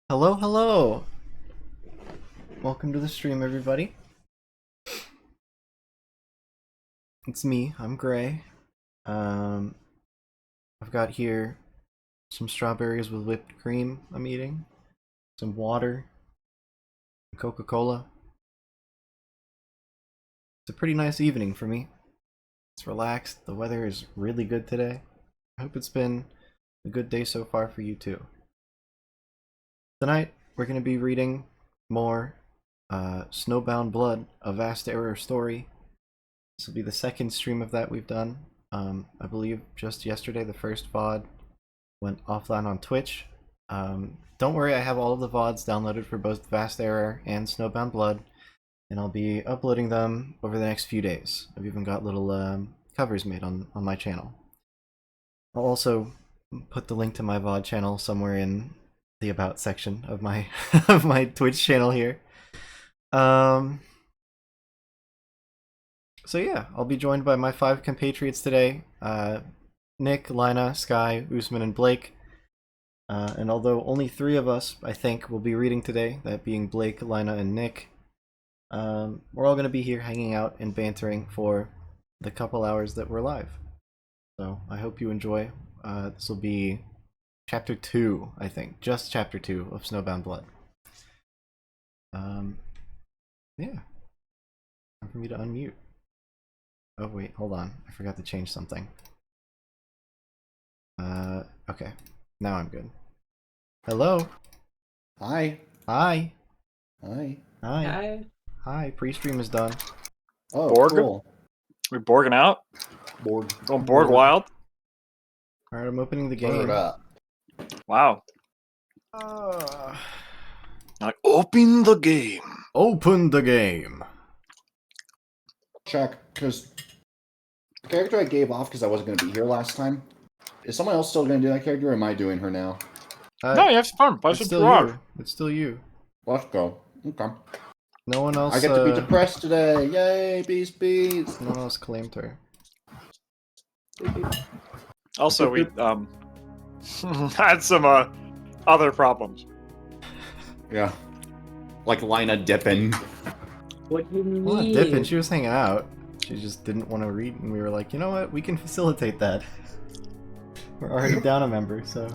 Hello, hello! Welcome to the stream, everybody. It's me, I'm Gray. I've got here some strawberries with whipped cream I'm eating, some water, Coca-Cola. It's a pretty nice evening for me. It's relaxed, the weather is really good today. I hope it's been a good day so far for you too. Tonight, we're going to be reading more Snowbound Blood, A Vast Error story. This will be the second stream of that we've done. I believe just yesterday the first VOD went offline on Twitch. Don't worry, I have all of the VODs downloaded for both Vast Error and Snowbound Blood, and I'll be uploading them over the next few days. I've even got little covers made on my channel. I'll also put the link to my VOD channel somewhere in the About section of my of my Twitch channel here. So yeah, I'll be joined by my 5 compatriots today. Nick, Lyna, Sky, Usman, and Blake. And although only 3 of us, I think, will be reading today, that being Blake, Lyna, and Nick, we're all going to be here hanging out and bantering for the couple hours that we're live. So I hope you enjoy. This will be Chapter 2, I think. Just Chapter 2 of Snowbound Blood. Yeah. Time for me to unmute. Oh wait, hold on. I forgot to change something. Okay. Now I'm good. Hello. Hi. Hi. Hi. Hi. Hi. Hi. Pre-stream is done. Oh, Borg? cool. We borging out? Borg. Going Borg wild? Alright, I'm opening the game. Bird up. Wow. Uh, I open the game. Open the game. Check, because the character I gave off because I wasn't going to be here last time. Is someone else still going to do that character, or am I doing her now? No, you have some fun. Play It's some still Garage. you. It's still you. Let's go. Okay. No one else. I get to be depressed today. Yay, beast. No one else claimed her. Also, we had some other problems. Yeah. Like Lyna dipping. What do you mean? Well, not dipping. She was hanging out. She just didn't want to read, and we were like, you know what? We can facilitate that. We're already down a member, so.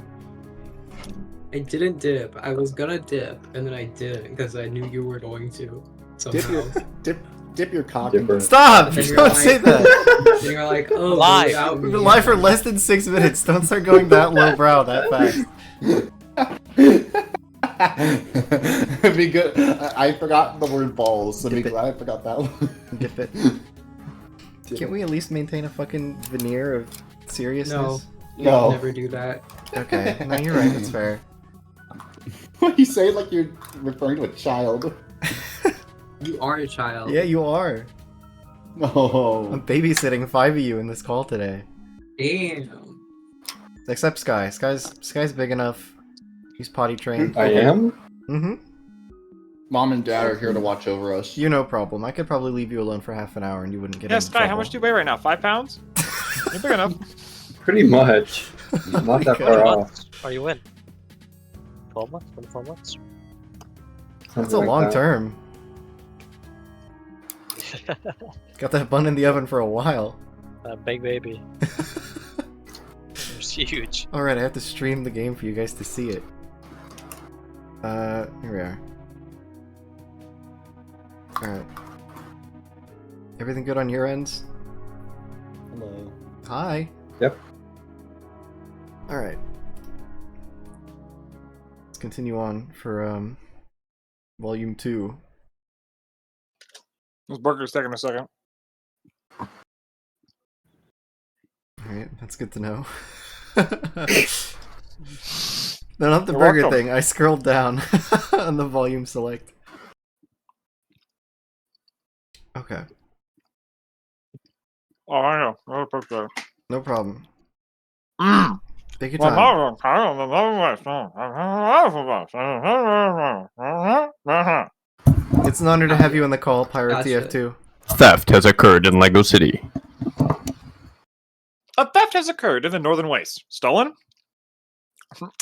I didn't dip. I was gonna dip, and then I didn't because I knew you were going to. Somehow. Dip your cock in the... Stop! And then Don't you're say like- that! And you're like, oh, Live. without We've me. been live for less than 6 minutes. Don't start going that lowbrow that fast. It'd be good. I forgot the word balls, so be glad I forgot that one. Dip it. Can't we at least maintain a fucking veneer of seriousness? You No. never do that. Okay, no, you're right. That's fair. You say it like you're referring to a child. You are a child. Yeah, you are. Oh. I'm babysitting 5 of you in this call today. Damn. Except Sky. Sky's big enough. He's potty trained. I am? Mm-hmm. Mom and Dad are here to watch over us. You no problem. I could probably leave you alone for half an hour and you wouldn't get Yeah, into Sky, how trouble. much do you weigh right now? 5 pounds? You're big enough. Pretty much. Not that far off. Are you in? 12 months? 24 months? That's Something a like long that. term. Got that bun in the oven for a while. That big baby. It's huge. Alright, I have to stream the game for you guys to see it. Here we are. Alright. Everything good on your ends? Hello. Hi. Yep. Alright. Let's continue on for, Volume 2. This burger's taking a second. Alright, that's good to know. No, not the You're burger welcome. thing. I scrolled down on the volume select. Okay, Oh, I know. Another picture. no problem. Mm. Take your time. It's an honor to have you on the call, Pyro Gotcha. TF2. Theft has occurred in Lego City. A theft has occurred in the Northern Waste. Stolen?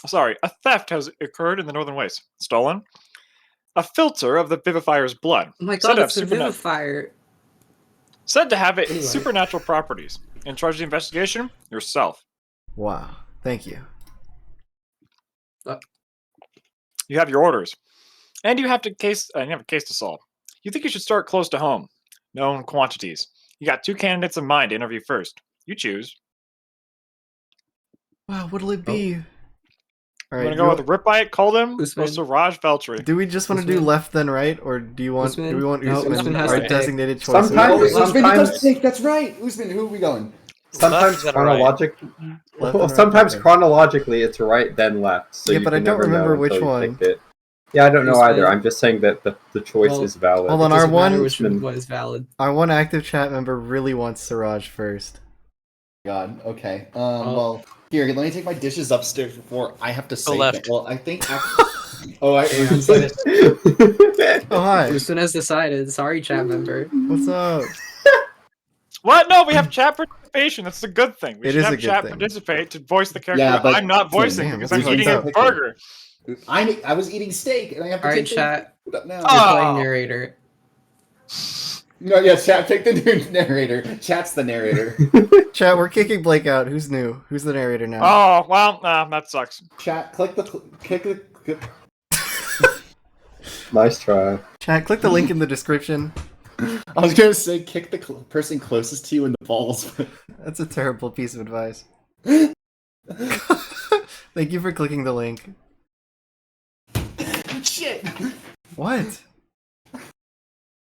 Sorry, a theft has occurred in the Northern Waste. Stolen. A filter of the Vivifier's blood. Oh my Said god, to it's the have supernat- Vivifier. Said to have Anyway. supernatural properties. In charge of the investigation, yourself. Wow. Thank you. You have your orders, and you have a case to solve. You think you should start close to home, known quantities. You got 2 candidates in mind to interview first. You choose. Wow, what'll it be? All I'm right. gonna go with Ripite, Colden, or Usman. Siraj Veltri. Do we just want to do Usman. left then right, or do you want? Usman? Do we want No, Usman, Usman has our to pick. designated choice? Sometimes- Usman, you sometimes- does pick. That's right. Usman, who are we going? Sometimes Left, then right. Left and right, sometimes okay. chronologically it's right then left. So Yeah, you but I can don't never know remember which until you one. picked it. Yeah, I don't know Usman. either. I'm just saying that the choice Well, is valid. hold on, It our doesn't matter one- which one is valid. Our one active chat member really wants Siraj first. God. Okay. Well, here. Let me take my dishes upstairs before I have to say. left. Well, I think. Oh, I. Oh hi. Usman has decided. Sorry, chat member. What's up? What? No, we have chat participation. That's a good thing. We It should is have a good chat thing. participate to voice the character. Yeah, but- I'm not voicing Damn, because that's I'm eating a fucked up. burger. I was eating steak, and I have to Alright, take chat. food up now. You're Oh. playing narrator. No, yeah, chat. Take the new narrator. Chat's the narrator. Chat, we're kicking Blake out. Who's new? Who's the narrator now? Oh well, that sucks. Chat. Click the. Nice try. Chat, click the link in the description. I was gonna say kick the person closest to you in the balls. But... That's a terrible piece of advice. Thank you for clicking the link. Shit. What?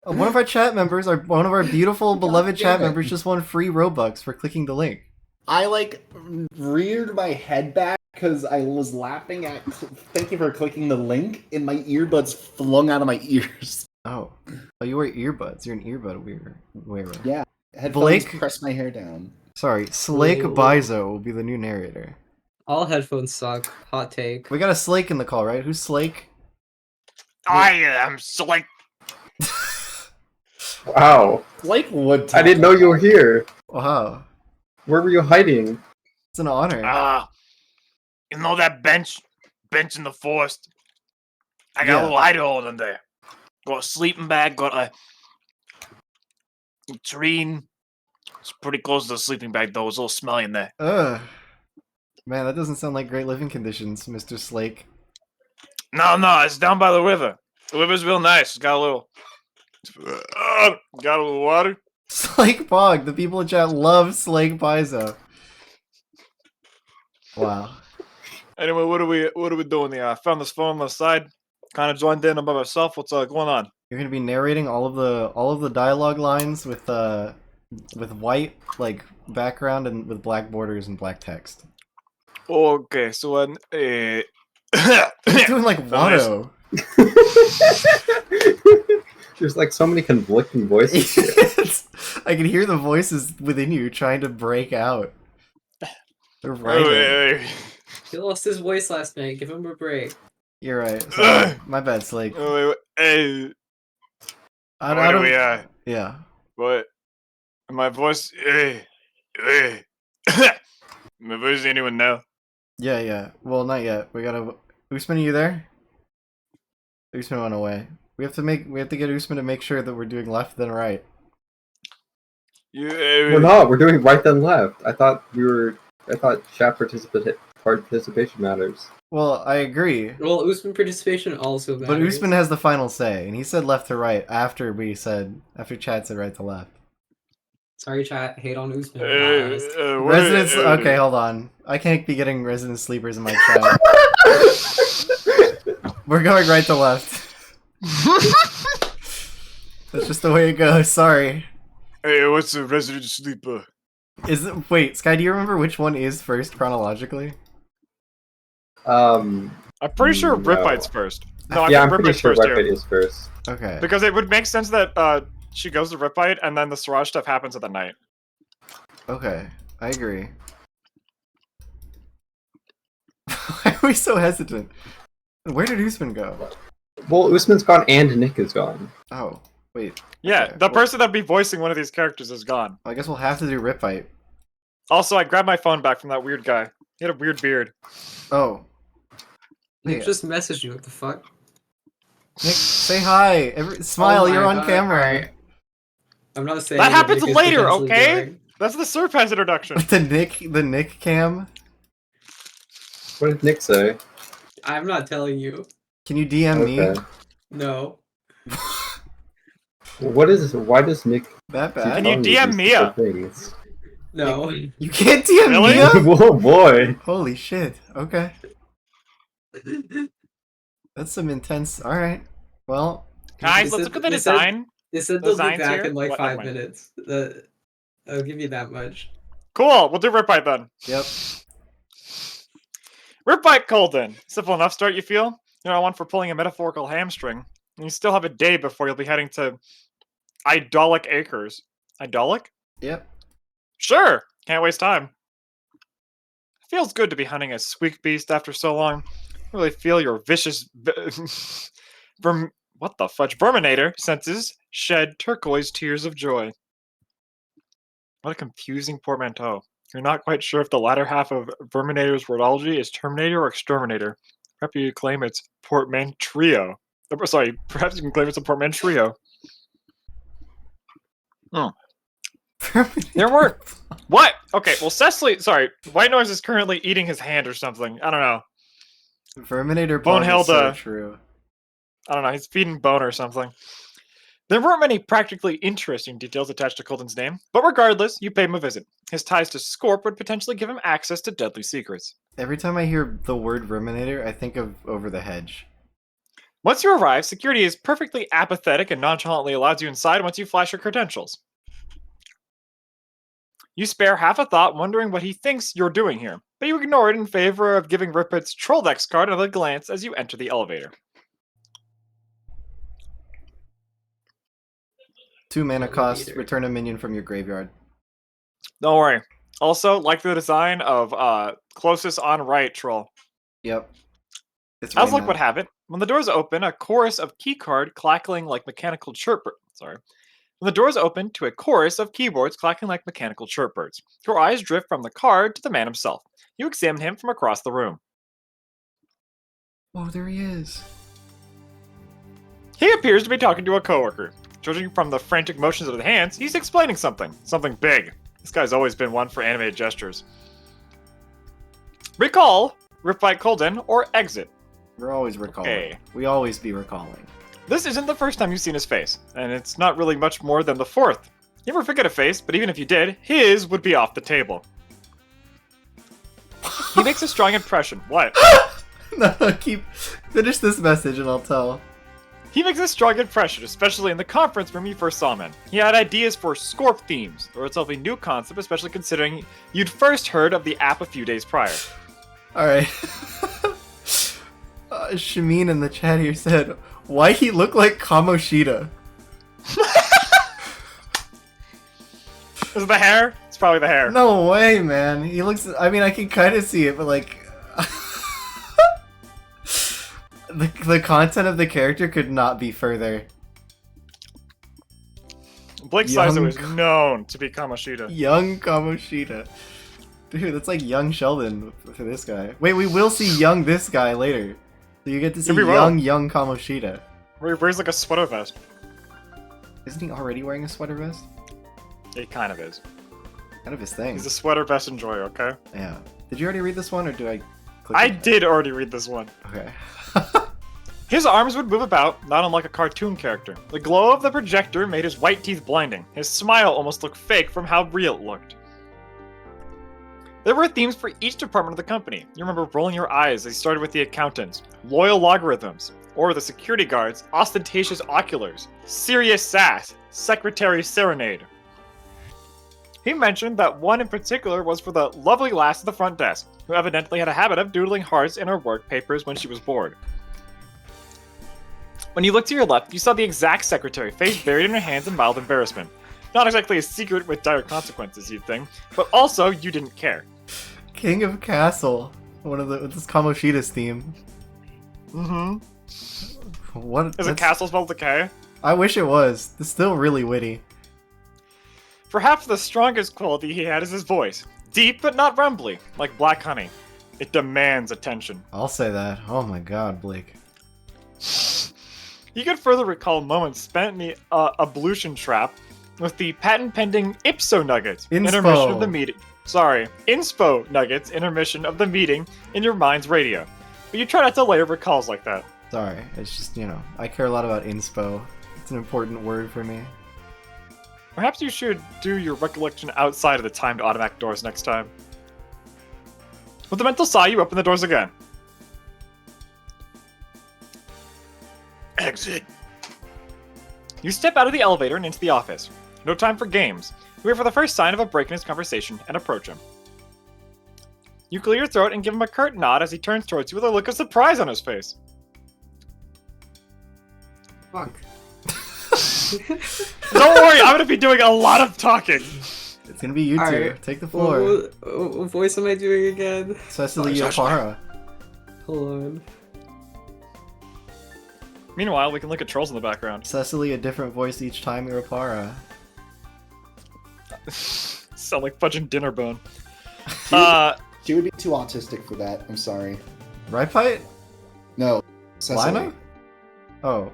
One of our chat members, one of our beautiful, beloved chat damn it. members, just won free Robux for clicking the link. I reared my head back because I was laughing at. Thank you for clicking the link, and my earbuds flung out of my ears. Oh, you wear earbuds. You're an earbud wearer. Yeah, headphones Blake? press my hair down. Sorry, Slake Ooh. Bizo will be the new narrator. All headphones suck. Hot take. We got a Slake in the call, right? Who's Slake? I am select. Wow. Blake would. I didn't know you were here. Wow, Where were you hiding? it's an honor. You know that bench in the forest. I got Yeah. a little hideout in there. Got a sleeping bag. Got a tureen. It's pretty close to the sleeping bag though. It's a little smelly in there. Ugh. Man, that doesn't sound like great living conditions, Mr. Slake. No, it's down by the river. The river's real nice. It's got a little. Got a little water. Slake Bog. The people in chat love Slake Bizo. Wow. Anyway, what are we doing here? I found this phone on the side. Kind of joined in. I'm by myself. What's going on? You're gonna be narrating all of the dialogue lines with white background and with black borders and black text. Okay, so You're doing like Watto. There's like so many conflicting voices here. I can hear the voices within you trying to break out. They're writing. Wait. He lost his voice last night. Give him a break. You're right. Sorry. My bad, Slake. Hey, I where do don't. we Yeah. what? My voice. My voice. Anyone know? Yeah. Well, not yet. We gotta. Usman, are you there? Usman went away. We have to get Usman to make sure that we're doing left then right. We're not. We're doing right then left. I thought chat participation matters. Well, I agree. Well, Usman participation also matters. But Usman has the final say, and he said left to right after Chad said right to left. Sorry, chat. Hate on Usman. Residents. Okay, hold on. I can't be getting resident sleepers in my chat. We're going right to left. That's just the way it goes. Sorry. Hey, what's a resident sleeper? Wait, Sky? Do you remember which one is first chronologically? I'm pretty sure No. Ripite's first. No, Yeah, I I'm think pretty Ripite's sure first here. Ripite is first. Okay. Because it would make sense that she goes to Ripite and then the Siraj stuff happens at the night. Okay, I agree. Why are we so hesitant? Where did Usman go? Well, Usman's gone and Nick is gone. Oh, wait. Yeah, Okay, the well- person that'd be voicing one of these characters is gone. I guess we'll have to do Ripite. Also, I grabbed my phone back from that weird guy. He had a weird beard. Oh, Nick Yeah. just messaged you. What the fuck? Nick, say hi. Smile, Oh my you're on God, camera. alright. I'm not saying That what happens Nick is later, potentially okay? doing. That's the Surpass introduction. With the Nick cam. What did Nick say? I'm not telling you. Can you DM me? Okay. No. What is this? Why does Nick That keep bad? Can you telling me DM these Mia? stupid things? No. You can't DM Really? Mia? Whoa, boy! Holy shit. Okay. That's some intense. Alright. Well, Guys, They let's said- look at the they said- design. They said The they'll be designs back here? in like What? 5 Never mind. minutes. I'll give you that much. Cool, we'll do Rip Bite then. yep. Rip Bite Colden. Simple enough start, you feel? You're not one for pulling a metaphorical hamstring. And you still have a day before you'll be heading to Idolic Acres. Idolic? Yep. Sure! Can't waste time. Feels good to be hunting a squeak beast after so long. Really feel your vicious what the fudge? Verminator senses shed turquoise tears of joy. What a confusing portmanteau. You're not quite sure if the latter half of Verminator's wordology is Terminator or Exterminator. Perhaps you claim it's portmantrio. Sorry, perhaps you can claim it's a portmantrio. There were what? Okay, well Cecily, sorry, White Noise is currently eating his hand or something. I don't know. Verminator Bone Bone is so held, true. I don't know. He's feeding Bone or something. There weren't many practically interesting details attached to Colton's name, but regardless, you paid him a visit. His ties to Scorp would potentially give him access to deadly secrets. Every time I hear the word Verminator, I think of Over the Hedge. Once you arrive, security is perfectly apathetic and nonchalantly allows you inside once you flash your credentials. You spare half a thought wondering what he thinks you're doing here, but you ignore it in favor of giving Rippett's Trolldex card another glance as you enter the elevator. 2 mana cost, Elevator. return a minion from your graveyard. Don't worry. Also, like the design of closest on right troll. Yep. It's As luck Reyna. would have it, when the doors open, a chorus of keycard clacking like mechanical chirpbirds. Sorry. When the doors open to a chorus of keyboards clacking like mechanical chirpbirds, your eyes drift from the card to the man himself. You examine him from across the room. Oh, there he is. He appears to be talking to a coworker. Judging from the frantic motions of the hands, he's explaining something. Something big. This guy's always been one for animated gestures. Recall, Rip Fight Colden, or exit. We're always recalling. Okay. We always be recalling. This isn't the first time you've seen his face, and it's not really much more than the fourth. You ever forget a face, but even if you did, his would be off the table. He makes a strong impression. What? No, finish this message and I'll tell. He makes a strong impression, especially in the conference room you first saw him in. He had ideas for Scorp themes, a relatively new concept, especially considering you'd first heard of the app a few days prior. Alright. Shamin in the chat here said, why he look like Kamoshida? Is it the hair? It's probably the hair. No way, man. He looks, I mean, I can kind of see it, but like... the content of the character could not be further. Blake Sizer Young- is known to be Kamoshida. Young Kamoshida. Dude, that's like young Sheldon for this guy. Wait, we will see young this guy later. So you get to see we will. young Kamoshida. Where he wears like a sweater vest. Isn't he already wearing a sweater vest? He kind of is. Kind of his thing. He's a sweater vest enjoyer, okay? Yeah. Did you already read this one, or do I click I it? did already read this one. Okay. His arms would move about, not unlike a cartoon character. The glow of the projector made his white teeth blinding. His smile almost looked fake from how real it looked. There were themes for each department of the company. You remember rolling your eyes as he started with the accountants, loyal logarithms, or the security guards, ostentatious oculars, serious sass, secretary serenade. He mentioned that one in particular was for the lovely lass at the front desk, who evidently had a habit of doodling hearts in her work papers when she was bored. When you looked to your left, you saw the exact secretary, face buried in her hands in mild embarrassment. Not exactly a secret with dire consequences, you'd think, but also you didn't care. King of Castle. This Kamoshida's theme. Mm-hmm. What? Is it Castle spelled with a K? I wish it was. It's still really witty. Perhaps the strongest quality he had is his voice. Deep but not rumbly, like black honey. It demands attention. I'll say that. Oh my god, Blake. You can further recall moments spent in the ablution trap with the patent-pending Ipso Nuggets intermission of the meeting. Sorry, Inspo Nuggets intermission of the meeting in your mind's radio. But you try not to layer recalls like that. Sorry, it's just, you know, I care a lot about inspo. It's an important word for me. Perhaps you should do your recollection outside of the timed automatic doors next time. With the mental sigh, you open the doors again. Exit. You step out of the elevator and into the office. No time for games. You wait for the first sign of a break in his conversation and approach him. You clear your throat and give him a curt nod as he turns towards you with a look of surprise on his face. Fuck. Don't worry, I'm gonna be doing a lot of talking. It's gonna be you two. Alright. Take the floor. What voice am I doing again? Cecily Yopara. Hold on. Meanwhile, we can look at trolls in the background. Cecily, a different voice each time, Yopara. Sound like fudging dinner bone. She would be too autistic for that. I'm sorry. Right, Pite? No. Cecily. Lyna? Oh.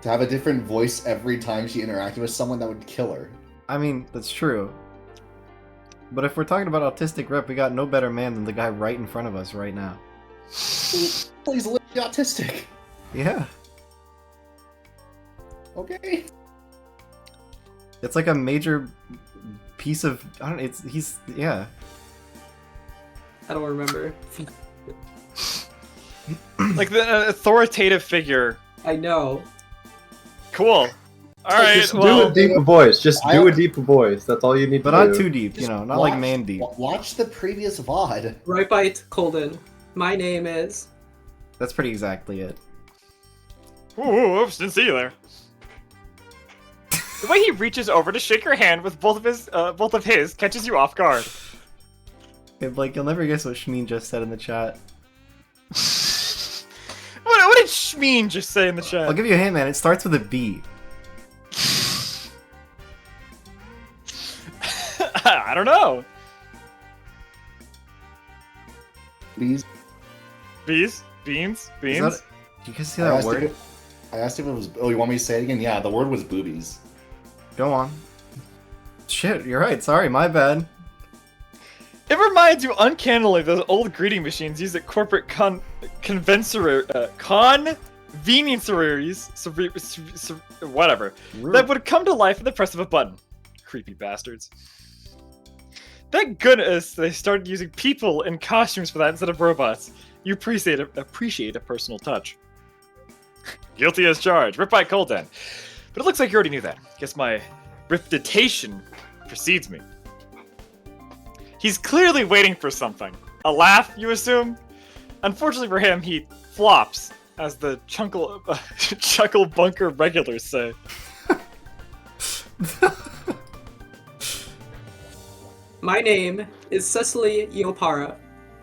To have a different voice every time she interacted with someone, that would kill her. I mean, that's true. But if we're talking about autistic rep, we got no better man than the guy right in front of us right now. He's literally autistic. Yeah. Okay. It's like a major piece of... I don't know, yeah. I don't remember. Like the authoritative figure. I know. Cool. Alright, Just well... do a deeper voice. Just do a deeper voice. That's all you need But to do. not too deep, you know, not like man deep. Watch the previous VOD. Right bite, Colden. My name is... That's pretty exactly it. Ooh, oops, didn't see you there. The way he reaches over to shake your hand with both of his catches you off guard. Hey, Blake, you'll never guess what Shmeen just said in the chat. What did Shmeen just say in the chat? I'll give you a hint, man. It starts with a B. I don't know. Bees. Bees? Beans? Is Beans? that, do you guys see that word? I asked if it was... Oh, you want me to say it again? Yeah, the word was boobies. Go on. Shit, you're right. Sorry, my bad. It reminds you uncannily of those old greeting machines used at corporate convenience whatever, that would come to life at the press of a button. Creepy bastards. Thank goodness they started using people in costumes for that instead of robots. You appreciate a personal touch. Guilty as charged. Ripped by Colden. But it looks like you already knew that. Guess my reputation precedes me. He's clearly waiting for something. A laugh, you assume? Unfortunately for him, he flops, as the chuckle bunker regulars say. My name is Cecily Yopara,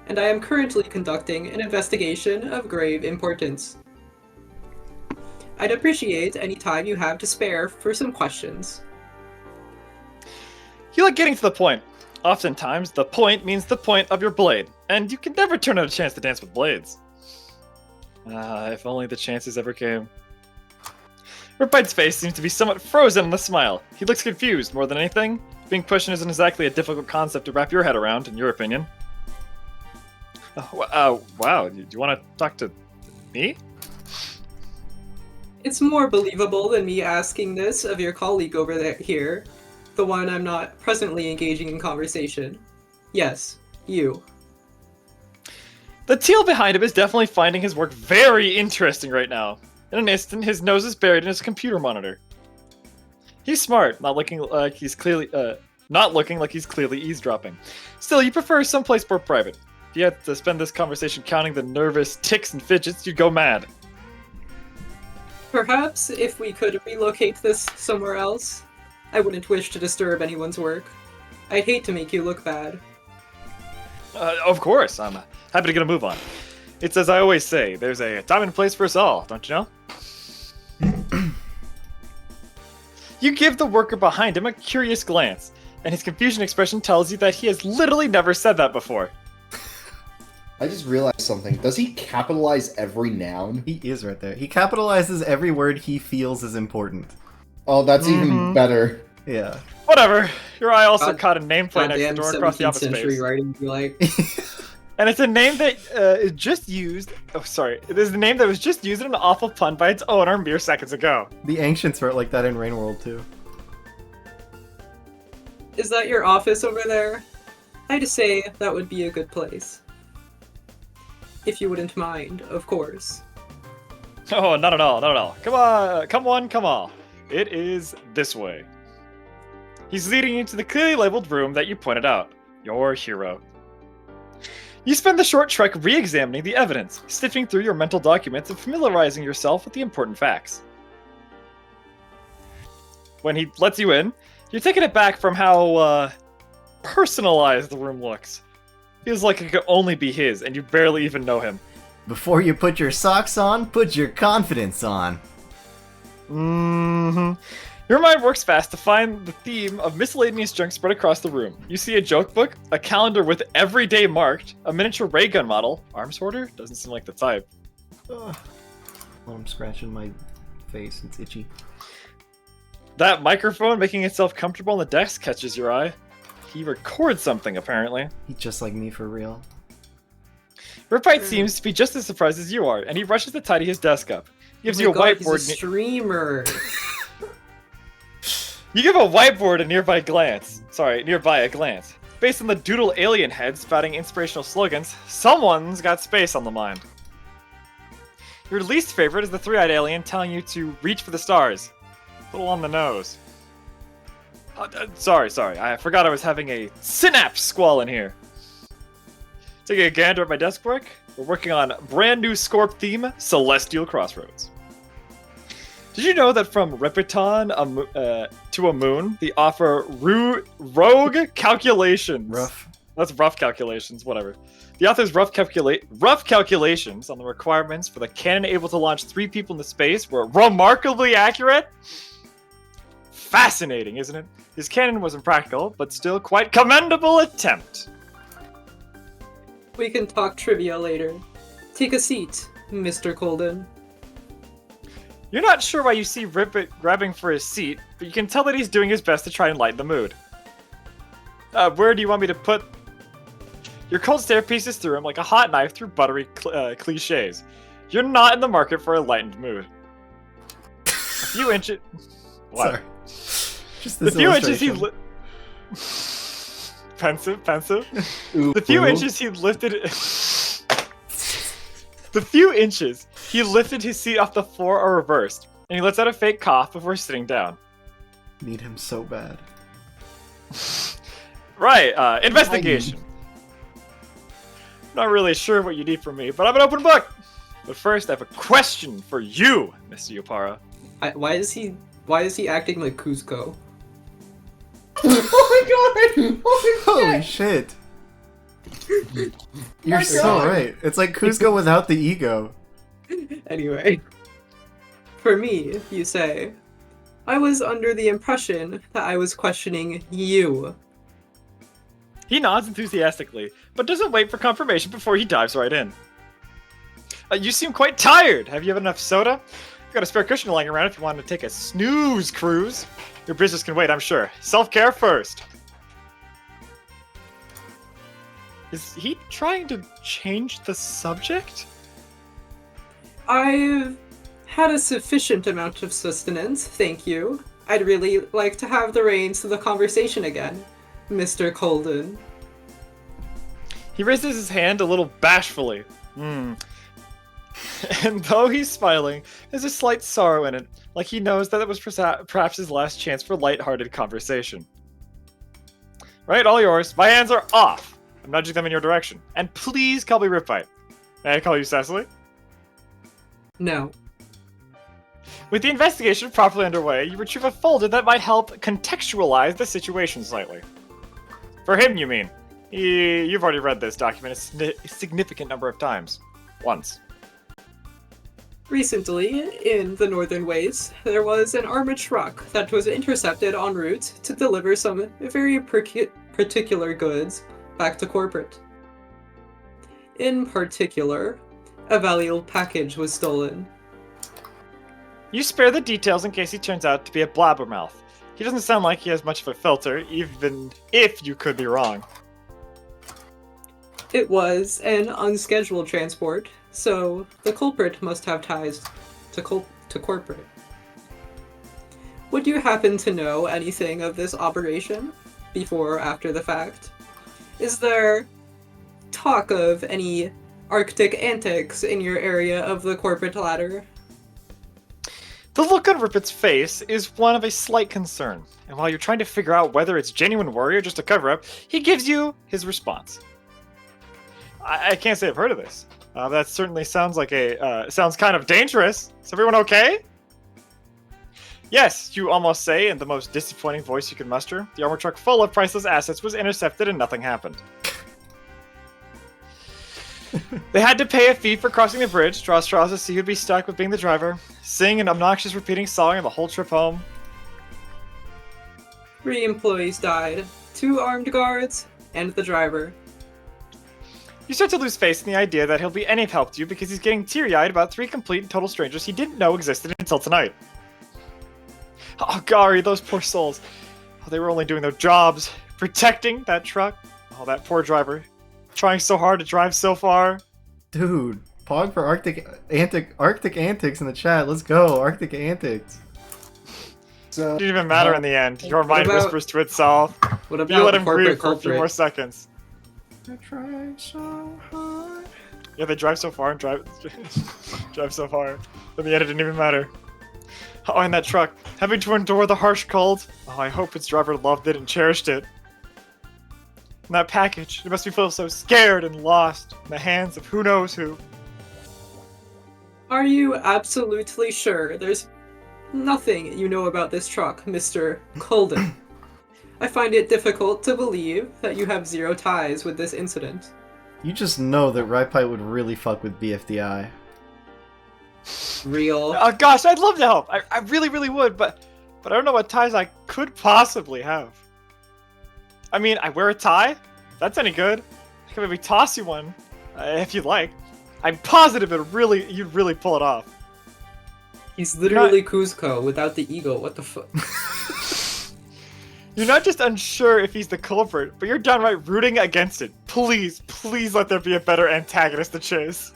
and I am currently conducting an investigation of grave importance. I'd appreciate any time you have to spare for some questions. You like getting to the point. Oftentimes, the point means the point of your blade, and you can never turn out a chance to dance with blades. If only the chances ever came. Ripbite's face seems to be somewhat frozen in the smile. He looks confused more than anything. Being pushed isn't exactly a difficult concept to wrap your head around, in your opinion. Wow, do you want to talk to me? It's more believable than me asking this of your colleague over there here, the one I'm not presently engaging in conversation. Yes, you. The teal behind him is definitely finding his work very interesting right now. In an instant, his nose is buried in his computer monitor. He's smart, not looking like he's clearly eavesdropping. Still, you prefer someplace more private. If you had to spend this conversation counting the nervous ticks and fidgets, you'd go mad. Perhaps if we could relocate this somewhere else, I wouldn't wish to disturb anyone's work. I'd hate to make you look bad. Of course, I'm happy to get a move on. It's as I always say, there's a time and place for us all, don't you know? You give the worker behind him a curious glance, and his confusion expression tells you that he has literally never said that before. I just realized something. Does he capitalize every noun? He is right there. He capitalizes every word he feels is important. Oh, that's even better. Yeah. Whatever. Your eye also God- caught a nameplate next Goddamn door across the 17th office century space. writing, be like. And it's a name that is just used. Oh, sorry. It is the name that was just used in an awful pun by its owner mere seconds ago. The ancients wrote like that in Rain World too. Is that your office over there? I'd say that would be a good place. If you wouldn't mind, of course. Oh, not at all, not at all. Come on, come on, come on. It is this way. He's leading you to the clearly labeled room that you pointed out. Your hero. You spend the short trek re-examining the evidence, sifting through your mental documents and familiarizing yourself with the important facts. When he lets you in, you're taken aback from how, personalized the room looks. Feels like it could only be his, and you barely even know him. Before you put your socks on, put your confidence on. Mm-hmm. Your mind works fast to find the theme of miscellaneous junk spread across the room. You see a joke book, a calendar with every day marked, a miniature ray gun model, arms hoarder? Doesn't seem like the type. Ugh. Well, I'm scratching my face, it's itchy. That microphone making itself comfortable on the desk catches your eye. He records something, apparently. He's just like me for real. Ripite seems to be just as surprised as you are, and he rushes to tidy his desk up. He gives you a whiteboard. He's a streamer. You give a whiteboard a nearby glance. Nearby a glance. Based on the doodle alien heads spouting inspirational slogans, someone's got space on the mind. Your least favorite is the three-eyed alien telling you to reach for the stars. A little on the nose. Sorry. I forgot I was having a synapse squall in here. Taking a gander at my desk work, we're working on brand new Scorp theme, Celestial Crossroads. Did you know that from Repiton to a moon, the offer rogue calculations? Rough. That's rough calculations, whatever. The author's rough calculations on the requirements for the cannon able to launch 3 people into space were remarkably accurate. Fascinating, isn't it? His cannon was impractical, but still quite commendable attempt. We can talk trivia later. Take a seat, Mr. Colden. You're not sure why you see Ripit grabbing for his seat, but you can tell that he's doing his best to try and lighten the mood. Where do you want me to put... Your cold stare pieces through him like a hot knife through buttery cliches. You're not in the market for a lightened mood. A few inches... What? Sorry. Just this The few inches he... illustration. Pensive. Ooh, The few ooh. inches he lifted... The few inches he lifted his seat off the floor are reversed, and he lets out a fake cough before sitting down. Need him so bad. Right, investigation. Not really sure what you need from me, but I'm an open book. But first, I have a question for you, Mr. Yopara. Why is he acting like Kuzco? Oh my god! Oh my Holy god! shit. You're My so God. right. It's like Kuzco without the ego. Anyway. For me, you say. I was under the impression that I was questioning you. He nods enthusiastically, but doesn't wait for confirmation before he dives right in. You seem quite tired. Have you had enough soda? I've got a spare cushion lying around if you want to take a snooze cruise. Your business can wait, I'm sure. Self-care first. Is he trying to change the subject? I've had a sufficient amount of sustenance, thank you. I'd really like to have the reins to the conversation again, Mr. Colden. He raises his hand a little bashfully. And though he's smiling, there's a slight sorrow in it, like he knows that it was perhaps his last chance for light-hearted conversation. Right, all yours. My hands are off. I'm nudging them in your direction. And please call me Ripite. May I call you Cecily? No. With the investigation properly underway, you retrieve a folder that might help contextualize the situation slightly. For him, you mean? You've already read this document a significant number of times. Once. Recently, in the Northern Ways, there was an armored truck that was intercepted en route to deliver some very particular goods back to corporate. In particular, a valuable package was stolen. You spare the details in case he turns out to be a blabbermouth. He doesn't sound like he has much of a filter, even if you could be wrong. It was an unscheduled transport, so the culprit must have ties to corporate. Would you happen to know anything of this operation, before or after the fact? Is there talk of any Arctic antics in your area of the corporate ladder? The look on Ripet's face is one of a slight concern, and while you're trying to figure out whether it's genuine worry or just a cover-up, he gives you his response. I can't say I've heard of this. That certainly sounds like sounds kind of dangerous. Is everyone okay? Yes, you almost say in the most disappointing voice you could muster. The armor truck full of priceless assets was intercepted and nothing happened. They had to pay a fee for crossing the bridge, draw straws to see who'd be stuck with being the driver, sing an obnoxious repeating song and the whole trip home. 3 employees died, 2 armed guards, and the driver. You start to lose faith in the idea that he'll be any help to you because he's getting teary-eyed about 3 complete and total strangers he didn't know existed until tonight. Oh, Gary, those poor souls. Oh, they were only doing their jobs, protecting that truck. Oh, that poor driver. Trying so hard to drive so far. Dude, Pog for Arctic Antics in the chat. Let's go, Arctic Antics. So, It didn't even matter in the end. Your mind about- whispers to itself. What You about let him corporate grieve for a few culprit? more seconds. I try so hard. Yeah, they drive so far and drive so far. In the end, it didn't even matter. Oh, and that truck, having to endure the harsh cold. Oh, I hope its driver loved it and cherished it. And that package, it must be feel so scared and lost in the hands of who knows who. Are you absolutely sure there's nothing you know about this truck, Mr. Colden? I find it difficult to believe that you have 0 ties with this incident. You just know that Rypite would really fuck with BFDI. Real. Oh gosh, I'd love to help. I really, really would, but I don't know what ties I could possibly have. I mean, I wear a tie. If that's any good. I can maybe toss you one, if you'd like. I'm positive you'd really pull it off. He's literally Kuzco without the ego. What the fuck? You're not just unsure if he's the culprit, but you're downright rooting against it. Please, please let there be a better antagonist to chase.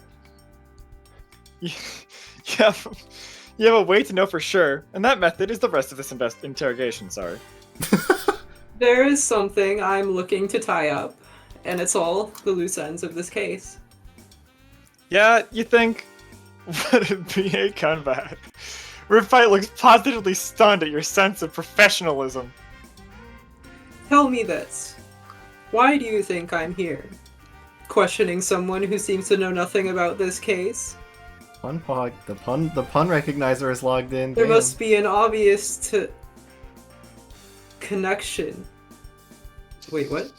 You have a way to know for sure, and that method is the rest of this interrogation, sorry. There is something I'm looking to tie up, and it's all the loose ends of this case. Yeah, you think? Would it be a comeback? Ripfight looks positively stunned at your sense of professionalism. Tell me this. Why do you think I'm here? Questioning someone who seems to know nothing about this case? Pun Pog. The pun recognizer is logged in. There Damn. must be an obvious connection. Wait, what?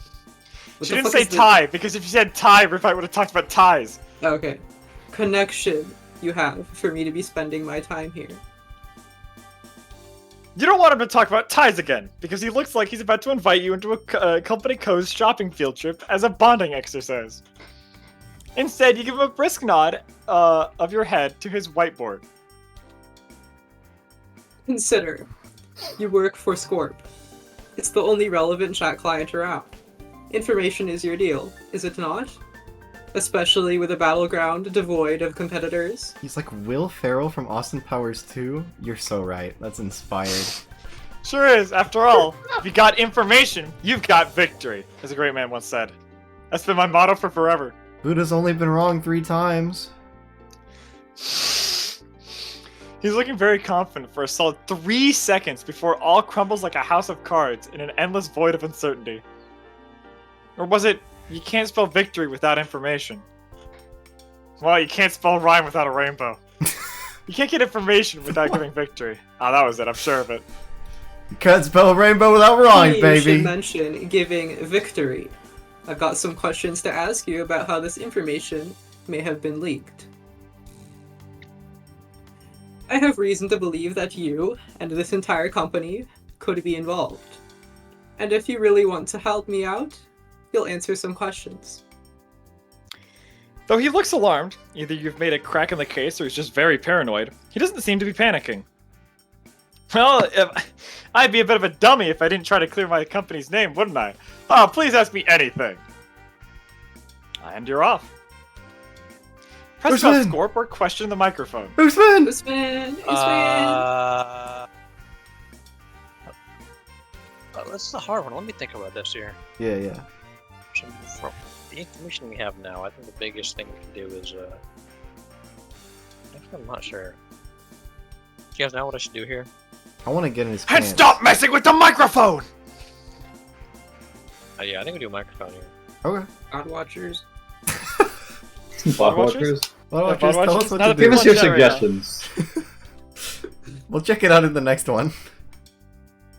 What She the didn't fuck say is the- tie, because if she said tie, Ripfight would have talked about ties. Okay. Connection you have for me to be spending my time here. You don't want him to talk about ties again, because he looks like he's about to invite you into a company co's shopping field trip as a bonding exercise. Instead, you give him a brisk nod of your head to his whiteboard. Consider, you work for Scorp. It's the only relevant chat client around. Information is your deal, is it not? Especially with a battleground devoid of competitors. He's like Will Ferrell from Austin Powers 2. You're so right. That's inspired. Sure is, after all, if you got information, you've got victory, as a great man once said. That's been my motto for forever. Buddha's only been wrong 3 times. He's looking very confident for a solid 3 seconds before all crumbles like a house of cards in an endless void of uncertainty. Or was it, you can't spell victory without information? Well, you can't spell rhyme without a rainbow. You can't get information without giving victory. Ah, that was it, I'm sure of it. You can't spell a rainbow without rhyme, You baby. should mention giving victory. I've got some questions to ask you about how this information may have been leaked. I have reason to believe that you and this entire company could be involved. And if you really want to help me out, you'll answer some questions. Though he looks alarmed, either you've made a crack in the case or he's just very paranoid, he doesn't seem to be panicking. Well, I'd be a bit of a dummy if I didn't try to clear my company's name, wouldn't I? Oh, please ask me anything. And you're off. Press Usman! Scorp or question the microphone. Usman! Usman! This is a hard one. Let me think about this here. Yeah. So, from the information we have now, I think the biggest thing we can do is, actually, I'm not sure. Do you guys know what I should do here? I want to get in his And pants. stop messing with the microphone! Yeah, I think we do a microphone here. Okay. God Watchers. Bot watchers? Well, Yeah, just tell Watchers, us what not to a do. Give us your Watch that right now. suggestions. We'll check it out in the next one.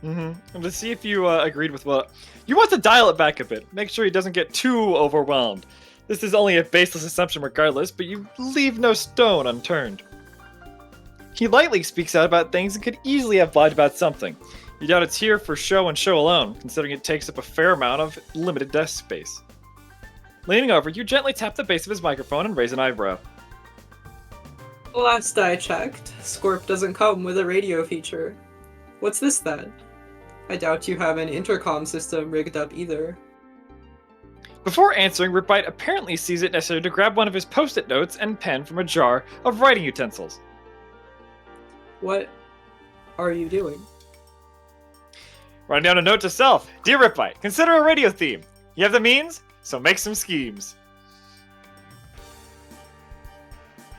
And to see if you agreed with what... You want to dial it back a bit. Make sure he doesn't get too overwhelmed. This is only a baseless assumption regardless, but you leave no stone unturned. He lightly speaks out about things and could easily have lied about something. You doubt it's here for show and show alone, considering it takes up a fair amount of limited desk space. Leaning over, you gently tap the base of his microphone and raise an eyebrow. Last I checked, Scorp doesn't come with a radio feature. What's this then? I doubt you have an intercom system rigged up either. Before answering, Ripbite apparently sees it necessary to grab one of his post-it notes and pen from a jar of writing utensils. What are you doing? Writing down a note to self. Dear Ripbite, consider a radio theme. You have the means, so make some schemes.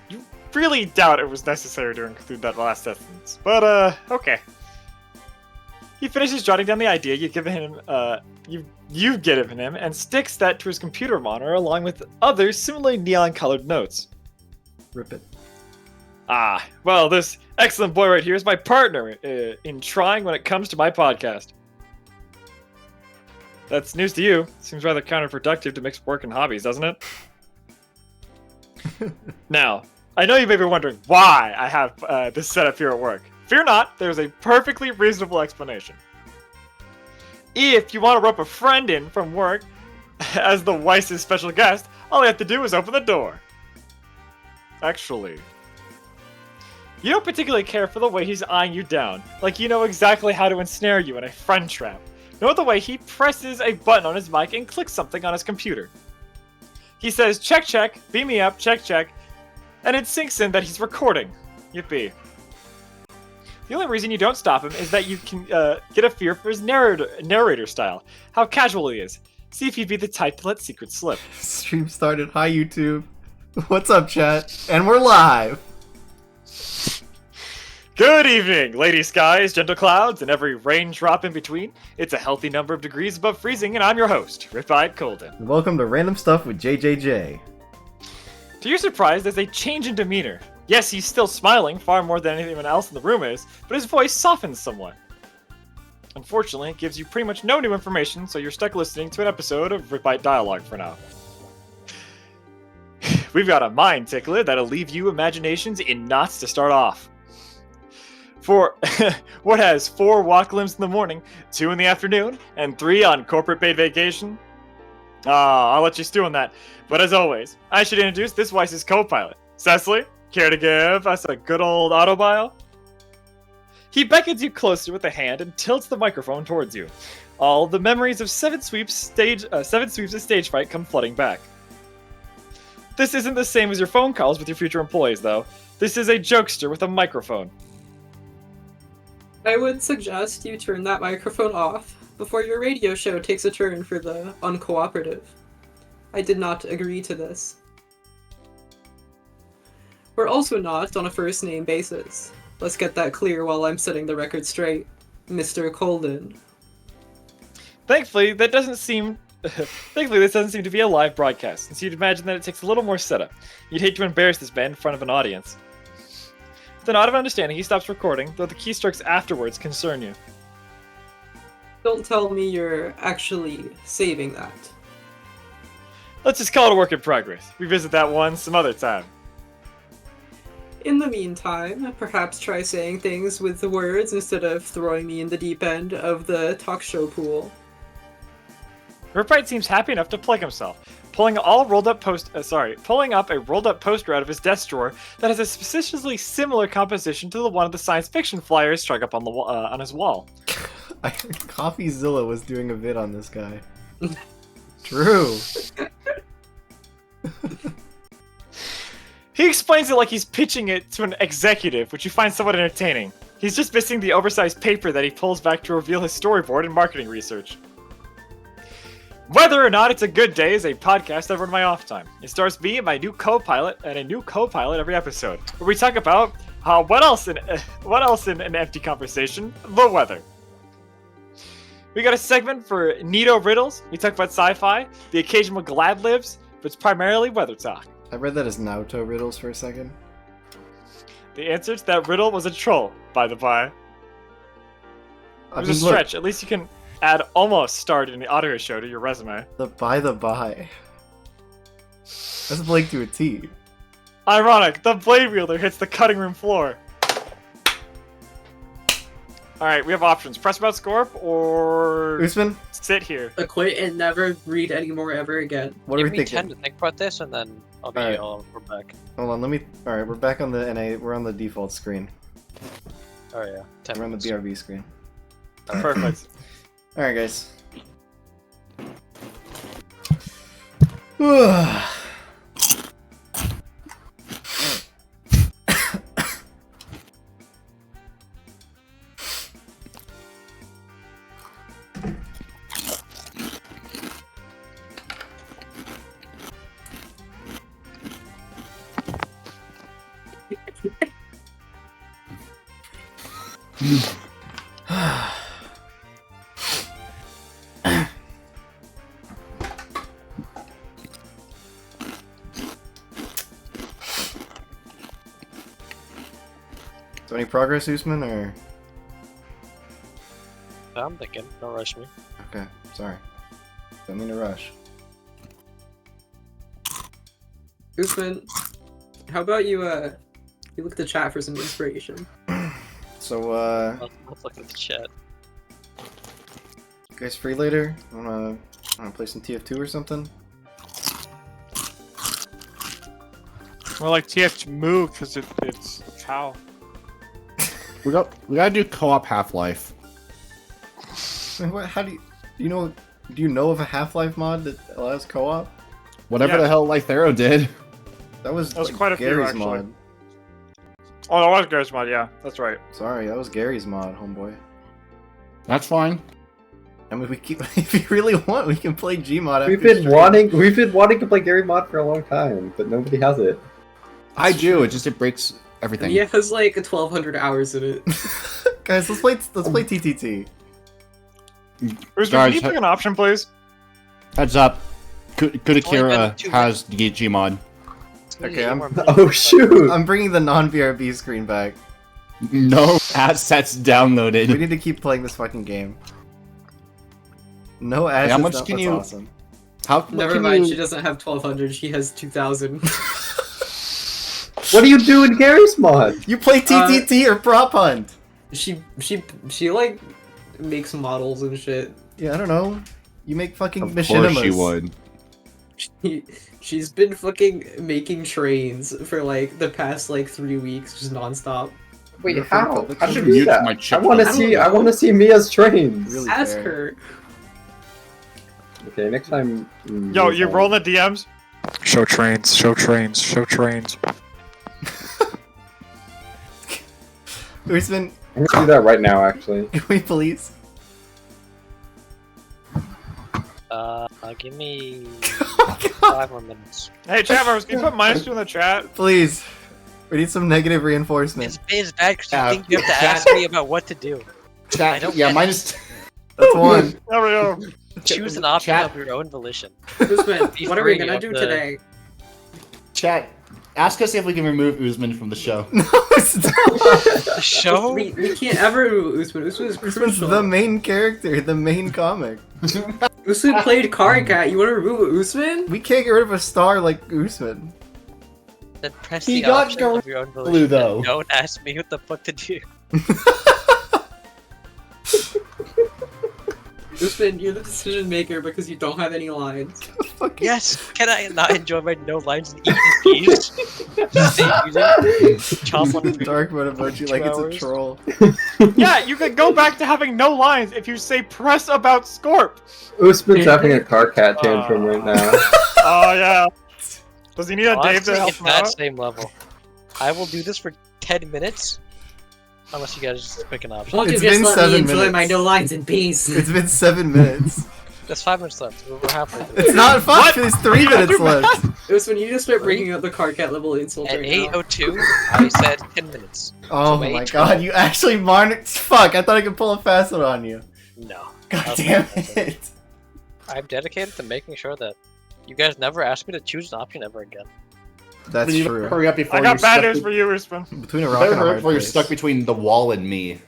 You really doubt it was necessary to include that last sentence, but okay. He finishes jotting down the idea you've given him, and sticks that to his computer monitor along with other similarly neon-colored notes. Rip it. Ah, well, this excellent boy right here is my partner in trying when it comes to my podcast. That's news to you. Seems rather counterproductive to mix work and hobbies, doesn't it? Now, I know you may be wondering why I have this setup here at work. Fear not, there's a perfectly reasonable explanation. If you want to rope a friend in from work as the Weiss's special guest, all you have to do is open the door. Actually, you don't particularly care for the way he's eyeing you down, like you know exactly how to ensnare you in a friend trap. Nor the way he presses a button on his mic and clicks something on his computer. He says, check, check, beam me up, check, check, and it sinks in that he's recording. Yippee. The only reason you don't stop him is that you can get a fear for his narrator style, how casual he is. See if he'd be the type to let secrets slip. Stream started. Hi, YouTube. What's up, chat? And we're live. Good evening, lady skies, gentle clouds, and every raindrop in between. It's a healthy number of degrees above freezing, and I'm your host, Riptide Colden. Welcome to Random Stuff with JJJ. To your surprise, there's a change in demeanor. Yes, he's still smiling far more than anyone else in the room is, but his voice softens somewhat. Unfortunately, it gives you pretty much no new information, so you're stuck listening to an episode of Ripbite Dialogue for now. We've got a mind tickler that'll leave you imaginations in knots to start off. For what has 4 walk limbs in the morning, 2 in the afternoon, and 3 on corporate paid vacation? I'll let you stew on that. But as always, I should introduce this Weiss's co-pilot. Cecily, care to give us a good old autobio? He beckons you closer with a hand and tilts the microphone towards you. All the memories of 7 sweeps of stage fright come flooding back. This isn't the same as your phone calls with your future employees, though. This is a jokester with a microphone. I would suggest you turn that microphone off before your radio show takes a turn for the uncooperative. I did not agree to this. We're also not on a first-name basis. Let's get that clear while I'm setting the record straight. Mr. Colden. Thankfully, this doesn't seem to be a live broadcast, and so you'd imagine that it takes a little more setup. You'd hate to embarrass this man in front of an audience. With a nod of understanding, he stops recording, though the keystrokes afterwards concern you. Don't tell me you're actually saving that. Let's just call it a work in progress. Revisit that one some other time. In the meantime, perhaps try saying things with the words instead of throwing me in the deep end of the talk show pool. Ripbite seems happy enough to plug himself, pulling up a rolled up poster out of his desk drawer that has a suspiciously similar composition to the one of the science fiction flyers stuck up on the on his wall. I heard CoffeeZilla was doing a vid on this guy. True. He explains it like he's pitching it to an executive, which you find somewhat entertaining. He's just missing the oversized paper that he pulls back to reveal his storyboard and marketing research. Whether or not it's a good day is a podcast over my off time. It stars me and my new co-pilot and a new co-pilot every episode, where we talk about what else in an empty conversation? The weather. We got a segment for Neato Riddles. We talk about sci-fi, the occasional Glad Libs, but it's primarily weather talk. I read that as Naruto riddles for a second. The answer to that riddle was a troll, by the by. It was a stretch. At least you can add almost starred in the audio show to your resume. By the by. That's Blake to a T. Ironic, the blade wielder hits the cutting room floor. Alright, we have options. Press about Scorp or Usman, sit here. Quit and never read anymore ever again. what are Give we me 10 thinking? to think about this, and then I'll be Alright. we're back. Hold on, Alright, we're back on the NA. We're on the default screen. Oh yeah, 10 We're on the minutes. BRB screen. Perfect. Alright, guys. So any progress, Usman, or? I'm thinking, don't rush me. Okay, sorry. Don't mean to rush. Usman, how about you look at the chat for some inspiration? So, Let's look at the chat. you guys free later? Wanna play some TF2 or something? Well, like TF move because it's how. We gotta do co-op Half-Life. Wait, what? How do you know of a Half-Life mod that allows co-op? Whatever Yeah. the hell Lythero did. That was was like, quite a few, Gary's actually. mod. Oh, that was Ghost Mod, yeah, that's right. Sorry, that was Gary's mod, homeboy. That's fine. I mean, if you really want, we can play Gmod after We've been stream. wanting to play Gary Mod for a long time, but nobody has it. I do. It breaks everything. Yeah, it has like 1,200 hours in it. Guys, let's play TTT. Usman, Guys, can you pick an option, please? Heads up. Good Only Akira been 2 has the Gmod. It's gonna Okay, get I'm- more money. Oh shoot! I'm bringing the non-BRB screen back. No assets downloaded. We need to keep playing this fucking game. No assets. how much that's can you- Awesome. How Never can mind, you- she doesn't have 1,200, she has 2,000. What do you do in Gary's Mod? You play TTT or Prop Hunt? she like makes models and shit. Yeah, I don't know. You make fucking Of course machinimas. she would. She's been fucking making trains for like the past like 3 weeks, just nonstop. Wait, You're how? from public How I do should you do mute that? my I chip. want to I don't see. I know. want to see Mia's trains. Really Ask fair. her. Okay, next time. Yo, you roll. rolling the DMs? Show trains, show trains, show trains. Usman, I'm gonna do that right now, actually. can we please? Give me Oh my God. 5 more minutes. Hey, chat members, can you put -2 in the chat? Please. We need some negative reinforcement. It's bad because Yeah, you think you have to chat- ask me about what to do. I Chat, don't yeah, get minus. That's one. There we go. Choose an option Chat- of your own volition. Usman, Be what are we free gonna of do the- today? Chat. Ask us if we can remove Usman from the show. No, stop. The show? We can't ever remove Usman. Usman is Usman's crucial. the main character, the main comic. Usman played Caricat. You want to remove Usman? We can't get rid of a star like Usman. Then press He the got option Gorilla of your own Glue, volition. though. Don't ask me what the fuck to do. Usman, you're the decision maker because you don't have any lines. Yes! Can I not enjoy my no lines and eat in peace? Just stay using chop on The dark mode emoji like it's a troll. Yeah, you could go back to having no lines if you say press about Scorp. Usman's having a car cat tantrum right now. Oh yeah. Does he need a Dave to Honestly, help it's him that out? same level. I will do this for 10 minutes. Unless you guys just pick an option. Won't you It's just been let 7 me enjoy minutes. my no lines in peace? It's been 7 minutes. There's 5 minutes left. We're halfway through. It's not 5, there's 3 minutes left. Usman, you just start bringing up the car cat level insults At right now. 8:02, I said 10 minutes. Oh So my 8:12. god, you actually fuck, I thought I could pull a fast one on you. No. God Okay, damn that's it. I'm dedicated to making sure that you guys never ask me to choose an option ever again. That's You true. Hurry up before I got you're bad stuck news for you, Usman. Between a You rock better and a hurry up hard before you're place. stuck between the wall and me.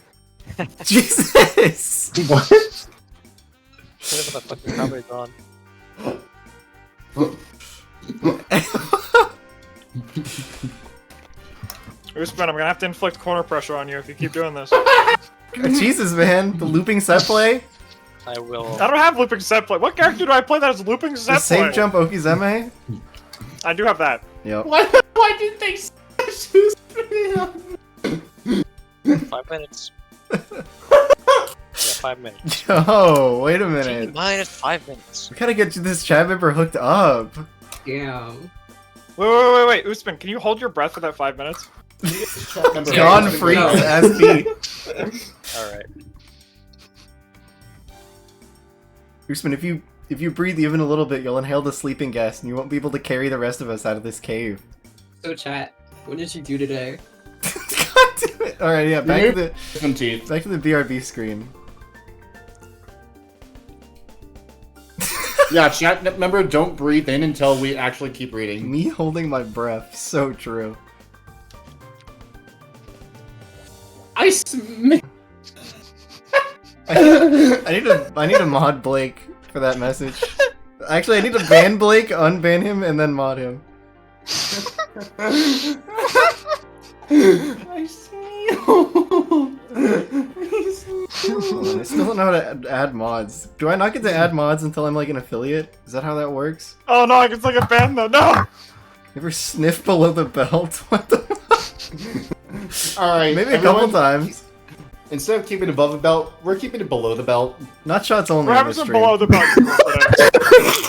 Jesus! What? Whatever the fuck, you're probably gone. Usman, I'm gonna have to inflict corner pressure on you if you keep doing this. Jesus, man. The looping set play? I will. I don't have looping set play. What character do I play that has looping The set safe play? jump Okizeme? I do have that. Yep. Why did they choose me? 5 minutes. Yeah, 5 minutes. Yo, wait a T minute. minus 5 minutes. We gotta get this chat member hooked up. Damn. Wait. Usman, can you hold your breath for that 5 minutes? John Freaks No. SB. Alright. Usman, if you breathe even a little bit, you'll inhale the sleeping gas and you won't be able to carry the rest of us out of this cave. So chat, what did you do today? God damn it. Alright, yeah, back to Some teeth. the BRB screen. Yeah, chat. Remember, don't breathe in until we actually keep reading. Me holding my breath, so true. I sm- I need a mod Blake for that message. Actually, I need to ban Blake, unban him, and then mod him. I see you. I still don't know how to add mods. Do I not get to add mods until I'm like an affiliate? Is that how that works? Oh no, I can still get banned though. No! Ever sniff below the belt? What the? All right, Maybe a couple everyone, times. Instead of keeping it above the belt, we're keeping it below the belt. Not shots only We're on having the some stream. below the belt today.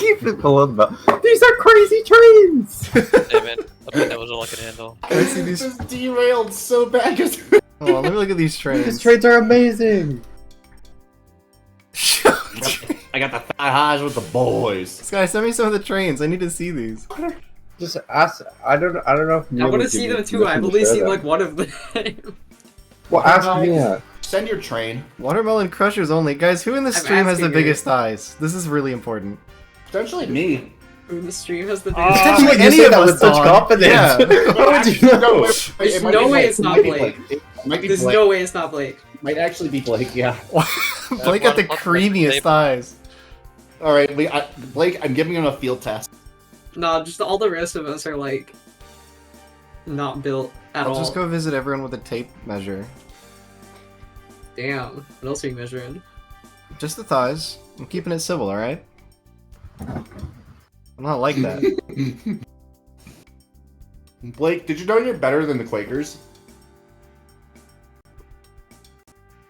Keep it below the belt. These are crazy trains! Damn it. I bet that was all I could handle. Can I see these? This derailed so bad. 'cause- Hold on, let me look at these These trains. trains are amazing! I got the thigh highs with the boys. This guy, send me some of the trains. I need to see these. Just ask. I don't know if I Mia want would to give see you them too. I've permission to only share seen them. like one of them. Well, ask Mia. Send your train. Watermelon crushers only. Guys, who in the I'm stream has the asking you. biggest thighs? This is really important. Potentially me. Who in the stream has the Uh, biggest? Why would you any say of that us with such on. confidence? Yeah. How would you know? There's might no be way Blake. it's not Might be Blake. It might be There's Blake. no way it's not Blake. Might actually be Blake. Yeah. Blake got the What's the creamiest name? thighs. All right, Blake. I'm giving him a field test. No, just all the rest of us are like not built at I'll all. just go visit everyone with a tape measure. Damn. What else are you measuring? Just the thighs. I'm keeping it civil, alright? I'm not like that. Blake, did you know you're better than the Quakers?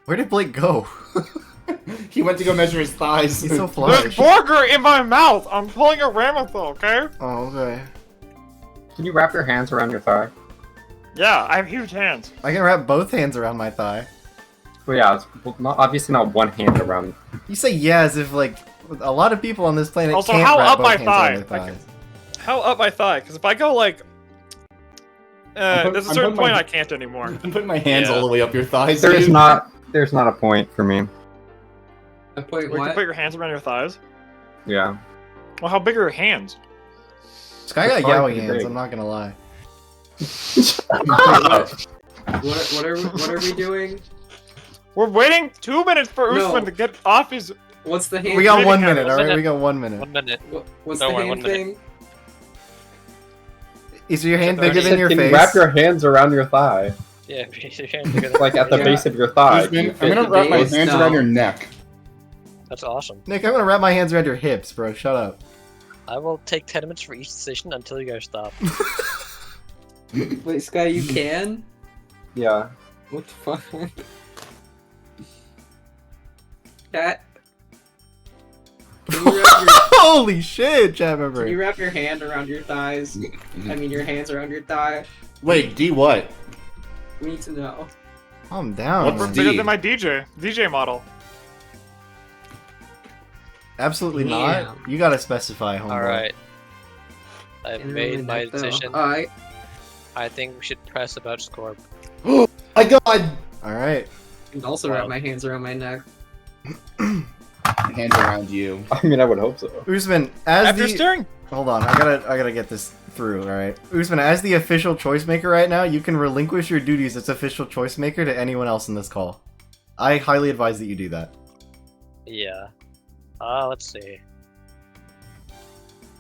Where did Blake go? He went to go measure his thighs. He's so There's flush. burger in my mouth. I'm pulling a Ramethol, okay? Oh, okay. Can you wrap your hands around your thigh? Yeah, I have huge hands. I can wrap both hands around my thigh. Well, yeah, it's not, obviously not one hand around. You say yeah as if, like, a lot of people on this planet Also, can't how wrap up both my hands thigh? around their Like- thighs. How up my thigh? Because if I go like, there's a I'm certain putting point my- I can't anymore. I'm putting my hands Yeah. all the way up your thighs. There's dude. not a point for me. A point Where you can what? put your hands around your thighs. Yeah. Well, how big are your hands? This guy got It's hard yaoi to hands, dig. I'm not gonna lie. What are we doing? We're waiting 2 minutes for No. Usman to get off his. What's the hand? We got maybe 1 have minute, a alright? minute. We got 1 minute. 1 minute. What's Don't the worry, hand 1 minute. thing? Is your hand Alright. bigger Said, than your can face? you wrap your hands around your thigh? Yeah, your hands bigger than Like at the Yeah. base of your thigh. Usman, You I'm fit gonna the wrap my base. hands No. around your neck. That's awesome. Nick, I'm gonna wrap my hands around your hips, bro. Shut up. I will take 10 minutes for each decision until you guys stop. Wait, Sky, you can? Yeah. What the fuck? Cat? Can you, wrap your, Holy shit, chat can member. you wrap your hand around your thighs? I mean, your hands around your thigh. Wait, D what? We need to know. Calm down. What's We're man. bigger D? than my DJ model. Absolutely Damn. not. You gotta specify, homeboy. Alright. I've made my decision. Alright. I think we should press about Scorp. My God! Alright. I can also wrap my hands around my neck. Hands around you. I mean, I would hope so. Usman, as After the steering, hold on, I gotta get this through. All right, Usman, as the official choice maker right now, you can relinquish your duties as official choice maker to anyone else in this call. I highly advise that you do that. Yeah. Let's see.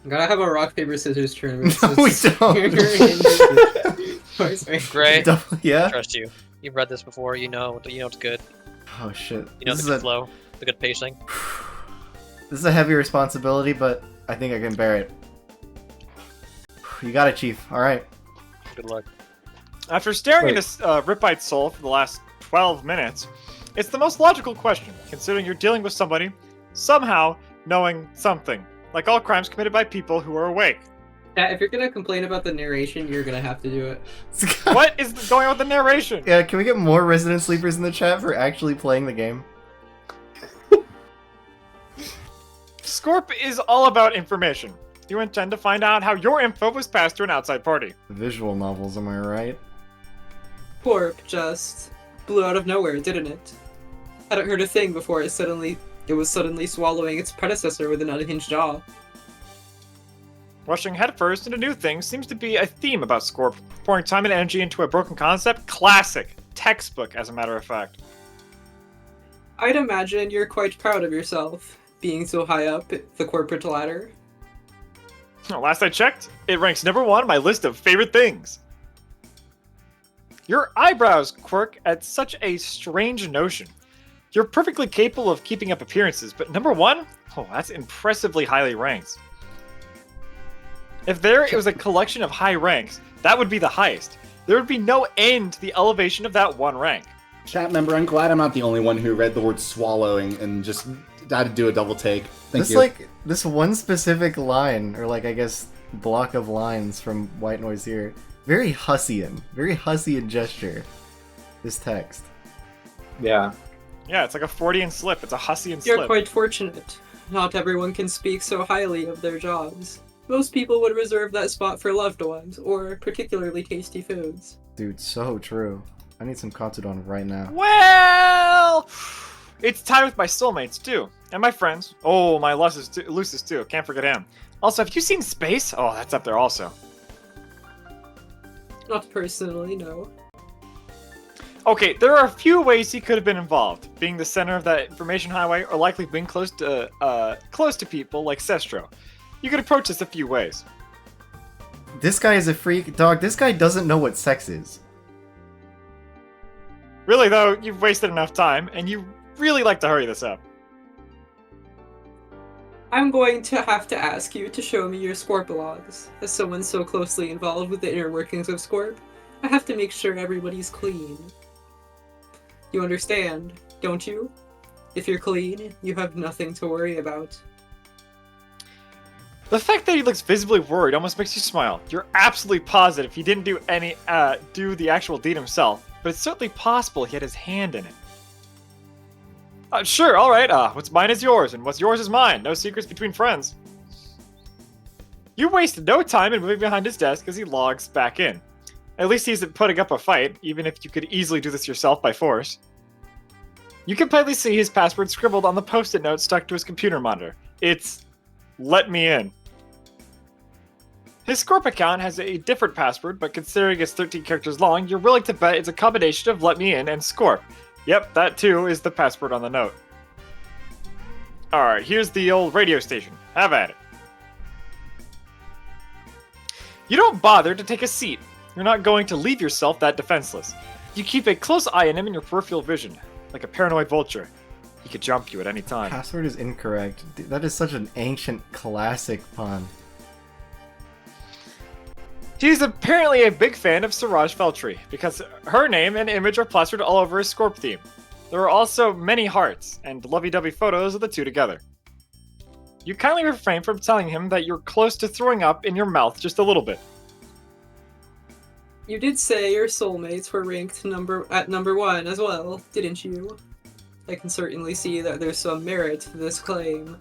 I'm gonna have a rock paper scissors tournament. No, we don't. Gray, Yeah. trust you. You've read this before. You know it's good. Oh shit. You know This the is good flow, the good pacing. this is a heavy responsibility, but I think I can bear it. You got it, Chief. All right. Good luck. after staring Wait. into Ripbite's soul for the last 12 minutes, it's the most logical question, considering you're dealing with somebody somehow knowing something, like all crimes committed by people who are awake. Yeah, if you're gonna complain about the narration, you're gonna have to do it. What is going on with the narration? Yeah, can we get more resident sleepers in the chat for actually playing the game? Scorp is all about information. You intend to find out how your info was passed to an outside party. Visual novels, am I right? Corp just blew out of nowhere, didn't it? Hadn't heard a thing before it was suddenly swallowing its predecessor with an unhinged jaw. Rushing headfirst into new things seems to be a theme about Scorp. Pouring time and energy into a broken concept? Classic. Textbook, as a matter of fact. I'd imagine you're quite proud of yourself, being so high up the corporate ladder. Last I checked, it ranks number 1 on my list of favorite things. Your eyebrows quirk at such a strange notion. You're perfectly capable of keeping up appearances, but number 1? Oh, that's impressively highly ranked. If there was a collection of high ranks, that would be the highest. There would be no end to the elevation of that one rank. Chat member, I'm glad I'm not the only one who read the word swallowing and just had to do a double take. Thank This you. like this one specific line, or like I guess block of lines from White Noise here. Very Hussian gesture. This text. Yeah. Yeah, it's like a Fordian slip. It's a Hussian You're slip. quite fortunate. Not everyone can speak so highly of their jobs. Most people would reserve that spot for loved ones, or particularly tasty foods. Dude, so true. I need some Katsudon right now. Well, it's time with my soulmates too, and my friends. Oh, my Lucis too. Can't forget him. Also, have you seen Space? Oh, that's up there also. Not personally, no. Okay, there are a few ways he could have been involved. Being the center of that information highway, or likely being close to people like Sestro. You could approach this a few ways. This guy is a freak. Dog, this guy doesn't know what sex is. Really though, you've wasted enough time, and you really like to hurry this up. I'm going to have to ask you to show me your Scorp logs. As someone so closely involved with the inner workings of Scorp, I have to make sure everybody's clean. You understand, don't you? If you're clean, you have nothing to worry about. The fact that he looks visibly worried almost makes you smile. You're absolutely positive he didn't do the actual deed himself, but it's certainly possible he had his hand in it. Sure, alright, what's mine is yours, and what's yours is mine. No secrets between friends. You wasted no time in moving behind his desk as he logs back in. At least he isn't putting up a fight, even if you could easily do this yourself by force. You can plainly see his password scribbled on the post-it note stuck to his computer monitor. It's "Let me in." His Scorp account has a different password, but considering it's 13 characters long, you're willing to bet it's a combination of "Let me in" and Scorp. Yep, that too is the password on the note. Alright, here's the old radio station. Have at it. You don't bother to take a seat. You're not going to leave yourself that defenseless. You keep a close eye on him in your peripheral vision, like a paranoid vulture. He could jump you at any time. Password is incorrect. That is such an ancient classic pun. He's apparently a big fan of Siraj Feltry, because her name and image are plastered all over his Scorp theme. There are also many hearts, and lovey-dovey photos of the two together. You kindly refrain from telling him that you're close to throwing up in your mouth just a little bit. You did say your soulmates were ranked at number 1 as well, didn't you? I can certainly see that there's some merit to this claim.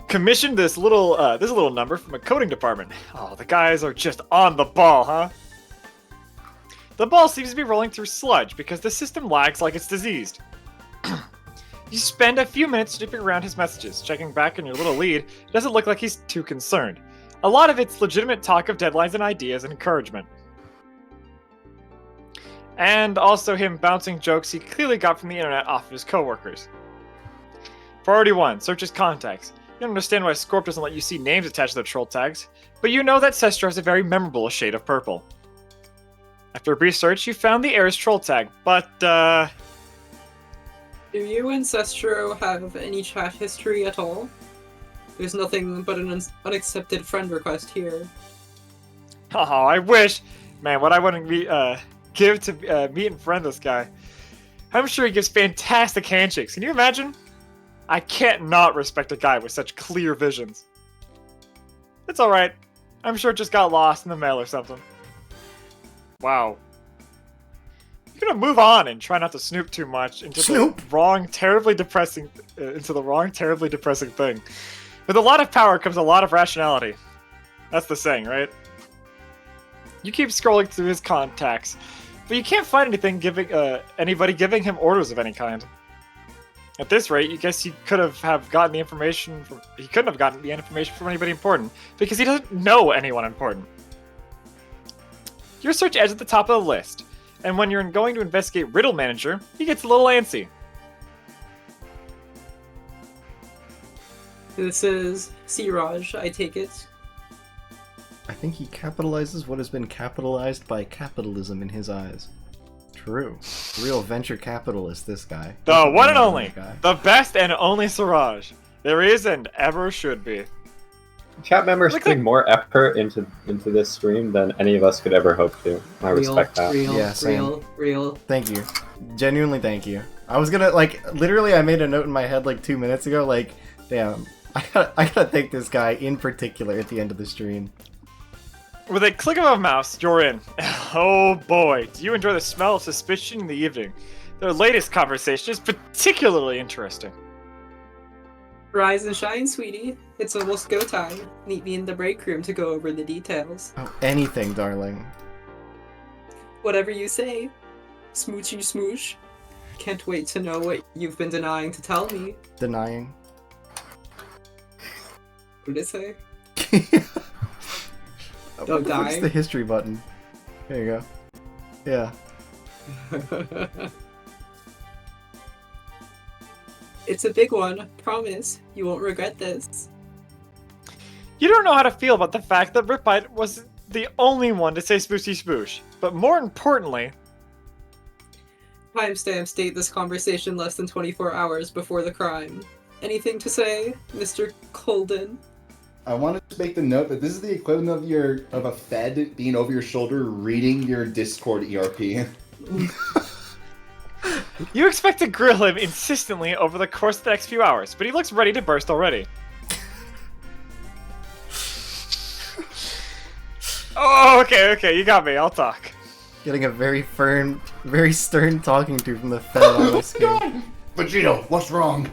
Commissioned this little number from a coding department. Oh, the guys are just on the ball, huh? The ball seems to be rolling through sludge because the system lags like it's diseased. You spend a few minutes snooping around his messages, checking back on your little lead. It doesn't look like he's too concerned. A lot of it's legitimate talk of deadlines and ideas and encouragement. And also him bouncing jokes he clearly got from the internet off of his coworkers. Priority 1, search his contacts. You don't understand why Scorp doesn't let you see names attached to their troll tags, but you know that Sestro has a very memorable shade of purple. After a brief search, you found the heir's troll tag, but, Do you and Sestro have any chat history at all? There's nothing but an unaccepted friend request here. Oh, I wish! Man, what I wouldn't give to meet and friend this guy. I'm sure he gives fantastic handshakes. Can you imagine? I can't not respect a guy with such clear visions. It's alright. I'm sure it just got lost in the mail or something. Wow. You're gonna move on and try not to snoop too much into the wrong, terribly depressing thing. With a lot of power comes a lot of rationality. That's the saying, right? You keep scrolling through his contacts, but you can't find anything anybody giving him orders of any kind. At this rate, you guess he couldn't have gotten the information from anybody important, because he doesn't know anyone important. Your search ends at the top of the list, and when you're going to investigate Riddle Manager, he gets a little antsy. This is Siraj, I take it. I think he capitalizes what has been capitalized by capitalism in his eyes. True. Real venture capitalist, this guy. The one and only, the best and only Siraj. There is and ever should be. Chat members putting more effort into this stream than any of us could ever hope to. I respect that. Real. Thank you. Genuinely thank you. I was gonna, literally I made a note in my head 2 minutes ago, damn, I gotta thank this guy in particular at the end of the stream. With a click of a mouse, you're in. Oh boy, do you enjoy the smell of suspicion in the evening? Their latest conversation is particularly interesting. Rise and shine, sweetie. It's almost go time. Meet me in the break room to go over the details. Oh, anything, darling. Whatever you say. Smoochy smoosh. Can't wait to know what you've been denying to tell me. Denying. What did it say? What's the history button? There you go. Yeah. It's a big one, promise. You won't regret this. You don't know how to feel about the fact that Ripite was the only one to say spooshy spoosh, but more importantly... Timestamp state this conversation less than 24 hours before the crime. Anything to say, Mr. Colden? I wanted to make the note that this is the equivalent of a Fed being over your shoulder reading your Discord ERP. You expect to grill him insistently over the course of the next few hours, but he looks ready to burst already. Oh, okay, you got me, I'll talk. Getting a very stern talking to from the Fed on this game. Vegeta, what's wrong?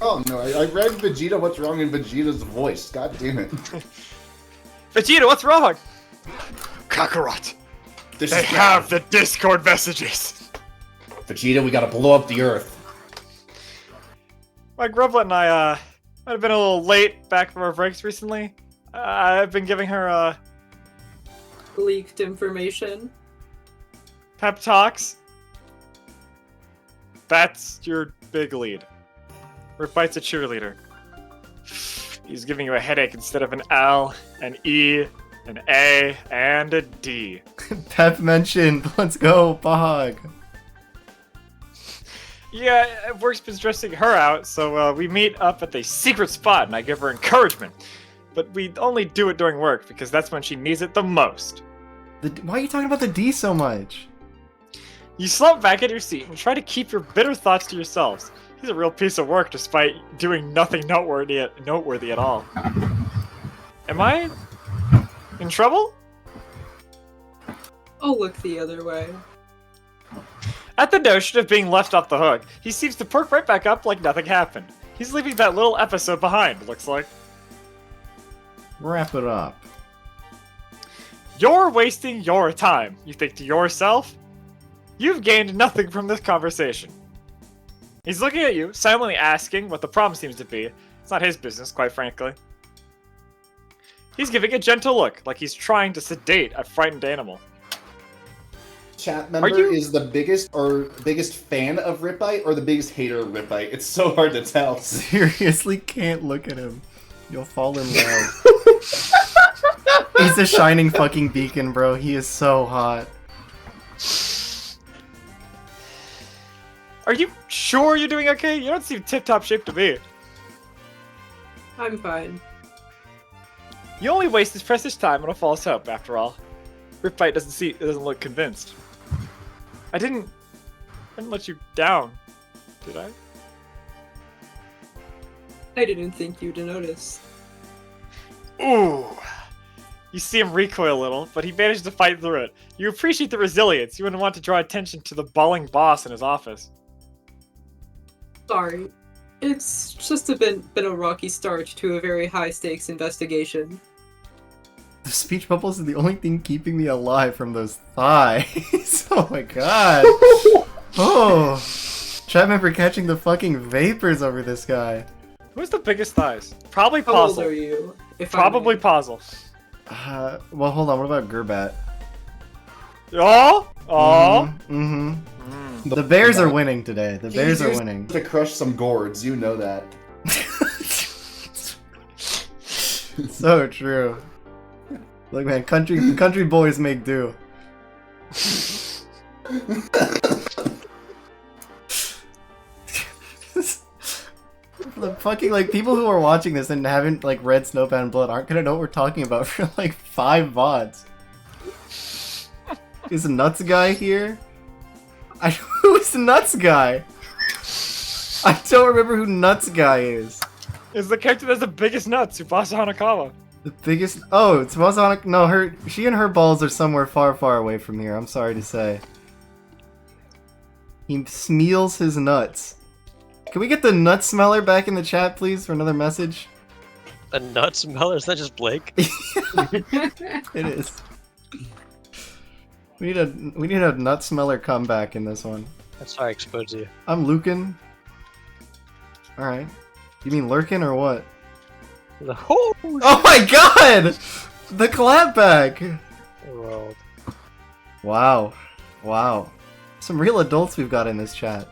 Oh no, I read Vegeta, what's wrong in Vegeta's voice. God damn it. Vegeta, what's wrong? Kakarot. They have the Discord messages. Vegeta, we gotta blow up the Earth. My Grublet and I, might have been a little late back from our breaks recently. I've been giving her, Leaked information. pep talks. That's your big lead. Ripite's a cheerleader. He's giving you a headache instead of an L, an E, an A, and a D. Pep mentioned. Let's go, Bog. Yeah, work's been stressing her out, so we meet up at the secret spot and I give her encouragement. But we only do it during work because that's when she needs it the most. Why are you talking about the D so much? You slump back in your seat and try to keep your bitter thoughts to yourselves. He's a real piece of work despite doing nothing noteworthy at all. Am I in trouble? I'll look the other way. At the notion of being left off the hook, he seems to perk right back up like nothing happened. He's leaving that little episode behind, looks like. Wrap it up. You're wasting your time, you think to yourself. You've gained nothing from this conversation. He's looking at you, silently asking what the problem seems to be. It's not his business, quite frankly. He's giving a gentle look, like he's trying to sedate a frightened animal. Chat member is the biggest fan of Ripbite or the biggest hater of Ripbite. It's so hard to tell. Seriously, can't look at him. You'll fall in love. He's a shining fucking beacon, bro. He is so hot. Are you sure you're doing okay? You don't seem tip-top shape to me. I'm fine. You only waste his precious time on a false hope, after all. Ripbite doesn't look convinced. I didn't let you down, did I? I didn't think you'd notice. Ooh. You see him recoil a little, but he managed to fight through it. You appreciate the resilience. You wouldn't want to draw attention to the bawling boss in his office. Sorry. It's just been a rocky start to a very high-stakes investigation. The speech bubbles are the only thing keeping me alive from those thighs. Oh my god. Oh. Chat member catching the fucking vapors over this guy. Who's the biggest thighs? Probably How old Puzzle. are you? Probably Puzzle. Well, hold on. What about Gerbat? Oh! Oh! The Bears are winning today. The Bears are winning. To crush some gourds, you know that. So true. Look, man, country boys make do. The fucking, like, people who are watching this and haven't, like, read Snowbound Blood aren't gonna know what we're talking about for, like, 5 VODs. Is Nuts Guy here? Who's Nuts Guy? I don't remember who Nuts Guy is. It's the character that's the biggest nuts, Tsubasa Hanakawa. The biggest... Oh, it's Tsubasa... No, she and her balls are somewhere far, far away from here, I'm sorry to say. He smeals his nuts. Can we get the nut smeller back in the chat, please, for another message? A nut smeller? Is that just Blake? It is. We need a nut smeller comeback in this one. That's how I exposed you. I'm Lucan. Alright. You mean Lurkin or what? Oh my god! The clapback! world. Wow. Wow. Some real adults we've got in this chat.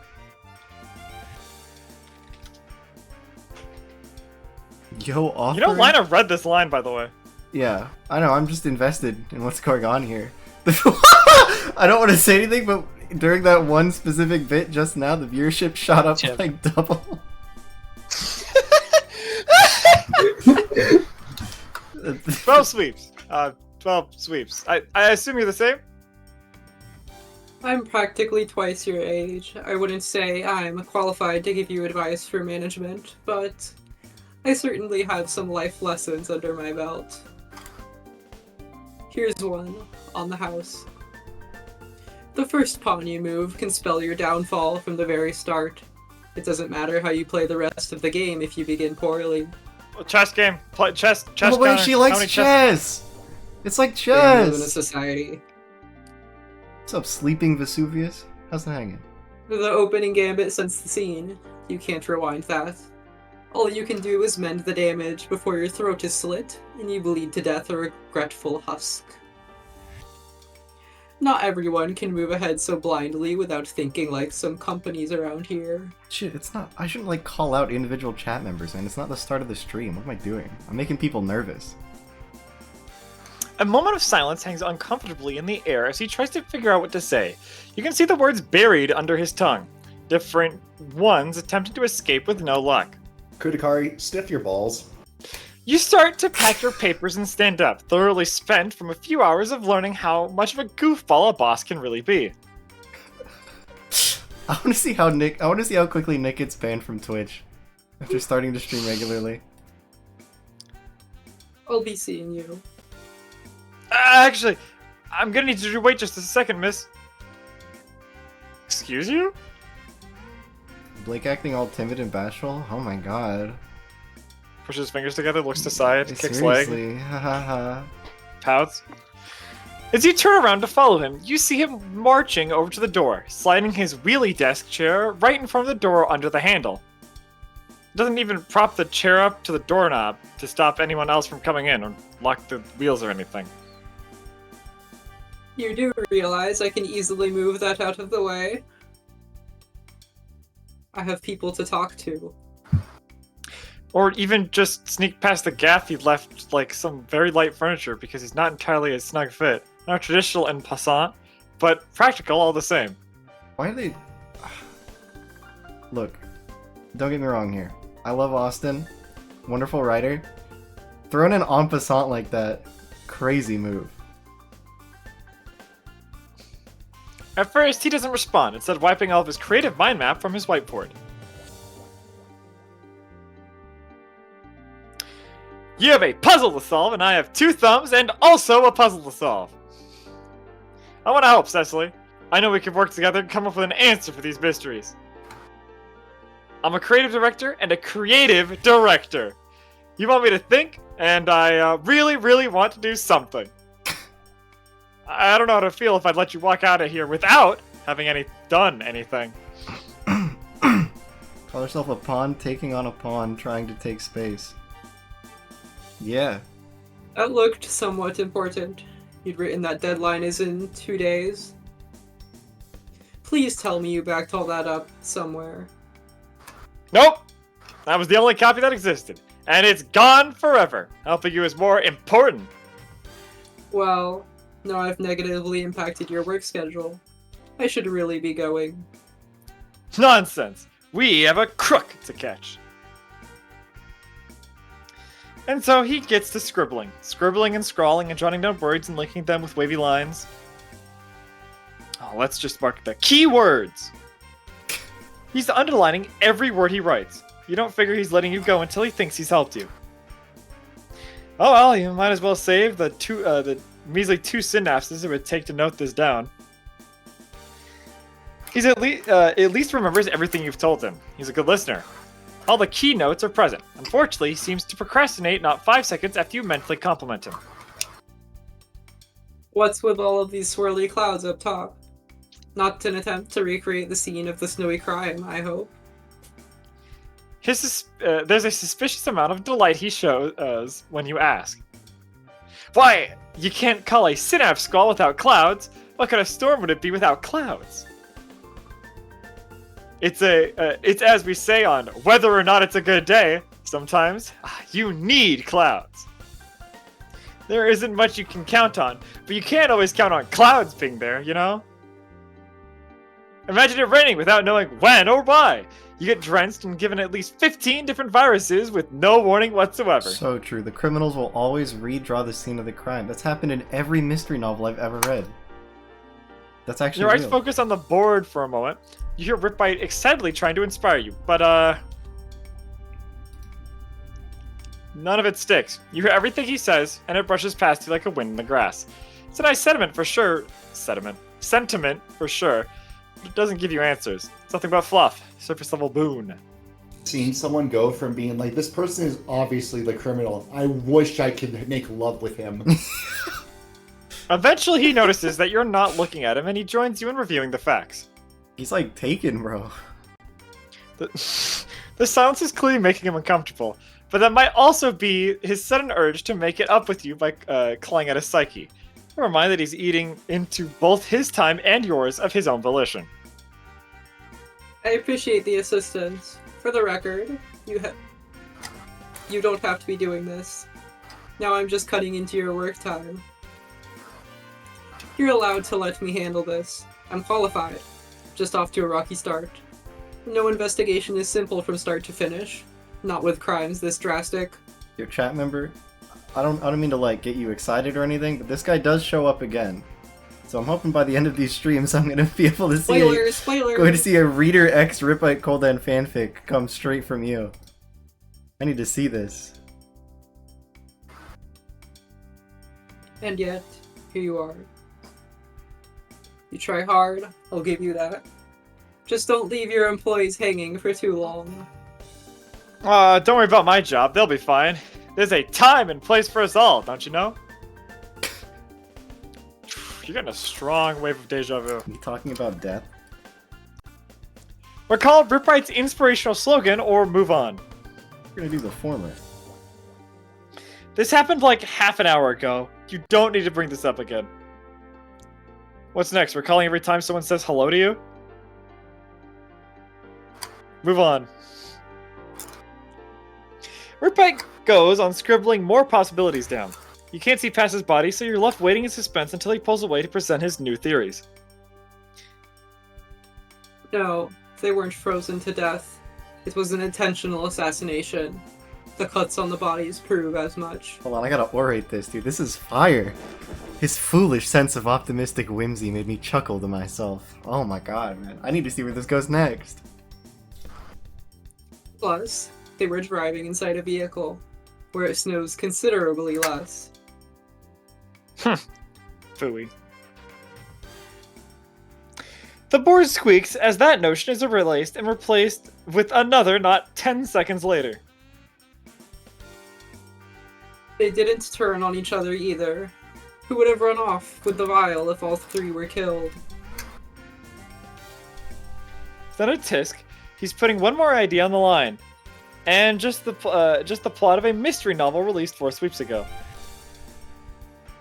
Yo, author? You know, Lyna read this line, by the way. Yeah, I know, I'm just invested in what's going on here. I don't want to say anything, but during that one specific bit just now, the viewership shot up like double. 12 sweeps. 12 sweeps. I assume you're the same? I'm practically twice your age. I wouldn't say I'm qualified to give you advice for management, but I certainly have some life lessons under my belt. Here's one, on the house. The first pawn you move can spell your downfall from the very start. It doesn't matter how you play the rest of the game if you begin poorly. Chess game. Play chess. Oh wait, she likes chess! It's like chess! They live in a society. What's up, Sleeping Vesuvius? How's it hanging? The opening gambit sets the scene. You can't rewind that. All you can do is mend the damage before your throat is slit, and you bleed to death a regretful husk. Not everyone can move ahead so blindly without thinking like some companies around here. Shit, it's not. I shouldn't, like, call out individual chat members, man. It's not the start of the stream. What am I doing? I'm making people nervous. A moment of silence hangs uncomfortably in the air as he tries to figure out what to say. You can see the words buried under his tongue. different ones attempting to escape with no luck. Kudakari, stiff your balls. You start to pack your papers and stand up, thoroughly spent from a few hours of learning how much of a goofball a boss can really be. I want to see how quickly Nick gets banned from Twitch after starting to stream regularly. I'll be seeing you. Actually, I'm gonna need you to wait just a second, miss. Excuse you? Blake acting all timid and bashful? Oh my god. Pushes his fingers together, looks to side, kicks Seriously, leg, hahaha. pouts. As you turn around to follow him, you see him marching over to the door, sliding his wheelie desk chair right in front of the door under the handle. Doesn't even prop the chair up to the doorknob to stop anyone else from coming in or lock the wheels or anything. You do realize I can easily move that out of the way? I have people to talk to. Or even just sneak past the gaff he left like some very light furniture because he's not entirely a snug fit. Not traditional and passant, but practical all the same. Why are they... Look, don't get me wrong here. I love Austin. Wonderful writer. Throwing an en passant like that, crazy move. At first, he doesn't respond, instead wiping all of his creative mind map from his whiteboard. You have a puzzle to solve, and I have 2 thumbs and also a puzzle to solve. I want to help, Cecily. I know we can work together and come up with an answer for these mysteries. I'm a creative director and a creative director. You want me to think, and I really, really want to do something. I don't know how to feel if I'd let you walk out of here without having done anything. Call yourself a pawn taking on a pawn trying to take space. Yeah. That looked somewhat important. You'd written that deadline is in 2 days. Please tell me you backed all that up somewhere. Nope! That was the only copy that existed. And it's gone forever. Helping you is more important. Well, now I've negatively impacted your work schedule. I should really be going. Nonsense! We have a crook to catch. And so he gets to scribbling. Scribbling and scrawling and jotting down words and linking them with wavy lines. Oh, let's just mark the key words. He's underlining every word he writes. You don't figure he's letting you go until he thinks he's helped you. Oh well, you might as well save the measly 2 synapses it would take to note this down. He's at least remembers everything you've told him. He's a good listener. All the key notes are present. Unfortunately, he seems to procrastinate not 5 seconds after you mentally compliment him. What's with all of these swirly clouds up top? Not an attempt to recreate the scene of the snowy crime, I hope. There's a suspicious amount of delight he shows when you ask. Why, you can't call a synapse squall without clouds. What kind of storm would it be without clouds? It's as we say on Whether or Not It's a Good Day, sometimes you need clouds. There isn't much you can count on, but you can't always count on clouds being there, you know? Imagine it raining without knowing when or why. You get drenched and given at least 15 different viruses with no warning whatsoever. So true. The criminals will always redraw the scene of the crime. That's happened in every mystery novel I've ever read. That's actually Your eyes real. focus on the board for a moment. You hear Ripbite excitedly trying to inspire you, but none of it sticks. You hear everything he says, and it brushes past you like a wind in the grass. It's a nice sentiment for sure. Sentiment for sure. But it doesn't give you answers. It's nothing but fluff. Surface level boon. Seeing someone go from being like, this person is obviously the criminal. I wish I could make love with him. Eventually he notices that you're not looking at him, and he joins you in reviewing the facts. He's like taken, bro. The silence is clearly making him uncomfortable, but that might also be his sudden urge to make it up with you by clawing at his psyche. A reminder that he's eating into both his time and yours of his own volition. I appreciate the assistance. For the record, you don't have to be doing this. Now I'm just cutting into your work time. You're allowed to let me handle this. I'm qualified. Just off to a rocky start. No investigation is simple from start to finish. Not with crimes this drastic. Your chat member, I don't mean to like get you excited or anything, but this guy does show up again. So I'm hoping by the end of these streams I'm gonna be able to see going to see a Reader X Ripite Coldan fanfic come straight from you. I need to see this. And yet, here you are. You try hard, I'll give you that. Just don't leave your employees hanging for too long. Don't worry about my job, they'll be fine. There's a time and place for us all, don't you know? You're getting a strong wave of deja vu. You talking about death? Recall Ripwright's inspirational slogan, or move on. We're gonna do the former. This happened like half an hour ago. You don't need to bring this up again. What's next? Recalling every time someone says hello to you? Move on. Ripwright goes on scribbling more possibilities down. You can't see past his body, so you're left waiting in suspense until he pulls away to present his new theories. No, they weren't frozen to death. It was an intentional assassination. The cuts on the bodies prove as much. Hold on, I gotta orate this, dude. This is fire. His foolish sense of optimistic whimsy made me chuckle to myself. Oh my god, man. I need to see where this goes next. Plus, they were driving inside a vehicle, where it snows considerably less. Phooey. The board squeaks as that notion is released and replaced with another not 10 seconds later. They didn't turn on each other either. Who would have run off with the vial if all three were killed? Then at Tisk, he's putting one more idea on the line. And just the plot of a mystery novel released 4 sweeps ago.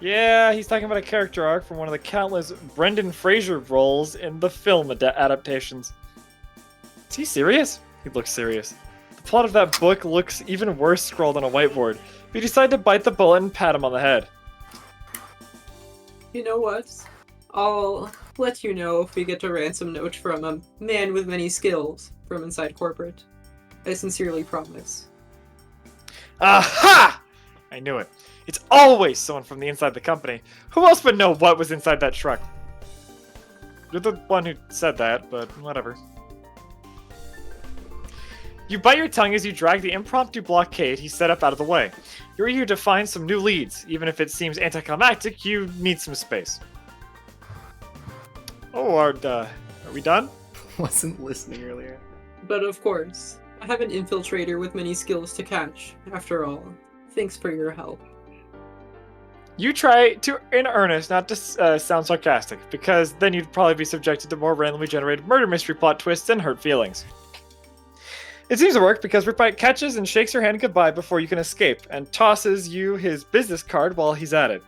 Yeah, he's talking about a character arc from one of the countless Brendan Fraser roles in the film adaptations. Is he serious? He looks serious. The plot of that book looks even worse scrawled on a whiteboard. We decide to bite the bullet and pat him on the head. You know what? I'll let you know if we get a ransom note from a man with many skills from inside corporate. I sincerely promise. Aha! I knew it. It's always someone from the inside the company. Who else would know what was inside that truck? You're the one who said that, but whatever. You bite your tongue as you drag the impromptu blockade he set up out of the way. You're eager to find some new leads. Even if it seems anticlimactic, you need some space. Oh, are we done? Wasn't listening earlier. But of course, I have an infiltrator with many skills to catch, after all. Thanks for your help. You try to, in earnest, not to sound sarcastic, because then you'd probably be subjected to more randomly generated murder mystery plot twists and hurt feelings. It seems to work because Ripite catches and shakes your hand goodbye before you can escape, and tosses you his business card while he's at it.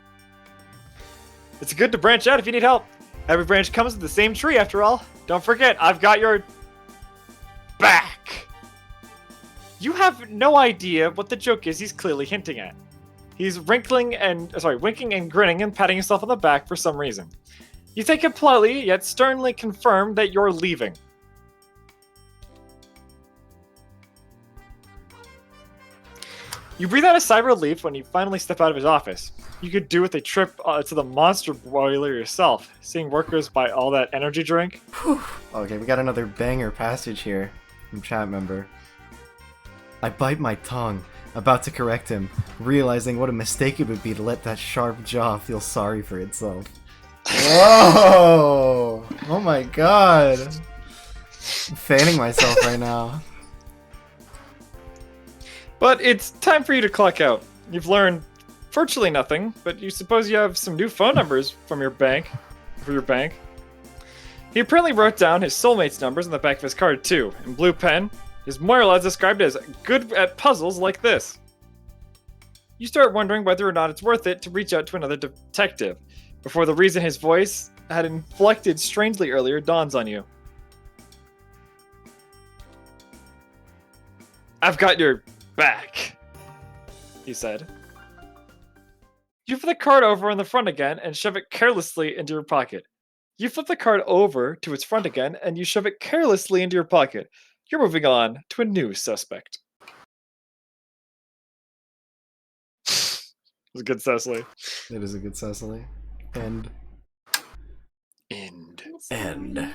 It's good to branch out if you need help. Every branch comes with the same tree after all. Don't forget, I've got your back. You have no idea what the joke is he's clearly hinting at. He's winking and grinning and patting himself on the back for some reason. You take it politely, yet sternly confirm that you're leaving. You breathe out a sigh of relief when you finally step out of his office. You could do with a trip to the monster boiler yourself, seeing workers buy all that energy drink. Whew. Okay, we got another banger passage here from chat member. I bite my tongue, about to correct him, realizing what a mistake it would be to let that sharp jaw feel sorry for itself. Whoa! Oh my god! I'm fanning myself right now. But it's time for you to clock out. You've learned virtually nothing, but you suppose you have some new phone numbers from your bank. He apparently wrote down his soulmate's numbers on the back of his card too, in blue pen. His moral is described as good at puzzles like this. You start wondering whether or not it's worth it to reach out to another detective, before the reason his voice had inflected strangely earlier dawns on you. I've got your back, he said. You flip the card over on the front again and shove it carelessly into your pocket. You flip the card over to its front again and you shove it carelessly into your pocket. You're moving on to a new suspect. It's a good Cecily. It is a good Cecily. End. End.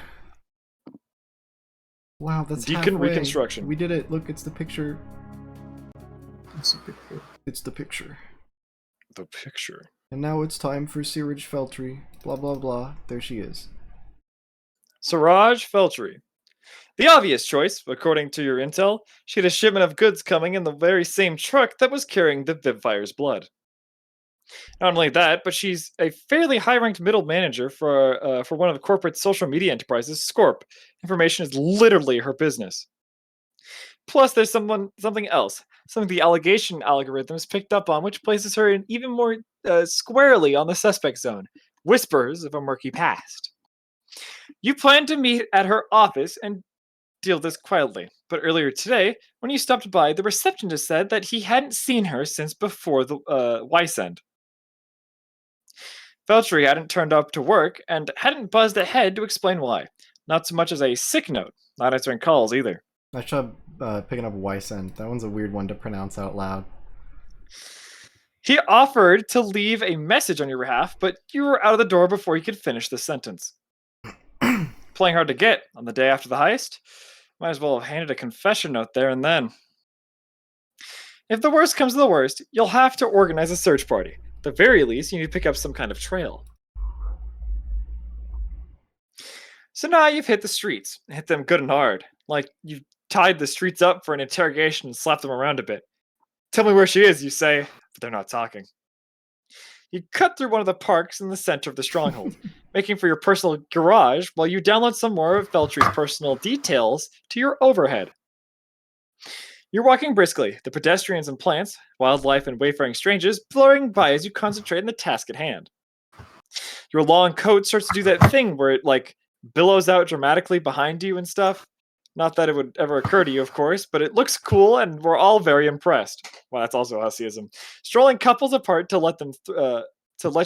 Wow, that's Deacon halfway. Reconstruction. We did it. Look, it's the picture. It's a picture. It's the picture. The picture. And now it's time for Seerage Feltry. Blah, blah, blah. There she is. Siraj Feltry. The obvious choice, according to your intel, she had a shipment of goods coming in the very same truck that was carrying the Vivfire's blood. Not only that, but she's a fairly high-ranked middle manager for one of the corporate social media enterprises, Scorp. Information is literally her business. Plus, there's something else, something the allegation algorithms picked up on, which places her in even more squarely on the suspect zone. Whispers of a murky past. You plan to meet at her office and deal this quietly, but earlier today, when you stopped by, the receptionist said that he hadn't seen her since before the Weisend. Feltry hadn't turned up to work and hadn't buzzed ahead to explain why. Not so much as a sick note, not answering calls either. I tried picking up Weisend. That one's a weird one to pronounce out loud. He offered to leave a message on your behalf, but you were out of the door before he could finish the sentence. Playing hard to get on the day after the heist? Might as well have handed a confession note there and then. If the worst comes to the worst, you'll have to organize a search party. At the very least, you need to pick up some kind of trail. So now you've hit the streets. Hit them good and hard. Like you've tied the streets up for an interrogation and slapped them around a bit. Tell me where she is, you say, but they're not talking. You cut through one of the parks in the center of the stronghold, making for your personal garage while you download some more of Feltry's personal details to your overhead. You're walking briskly, the pedestrians and plants, wildlife and wayfaring strangers blurring by as you concentrate on the task at hand. Your long coat starts to do that thing where it, billows out dramatically behind you and stuff. Not that it would ever occur to you, of course, but it looks cool and we're all very impressed. Well, that's also Husseyism. Strolling couples apart to let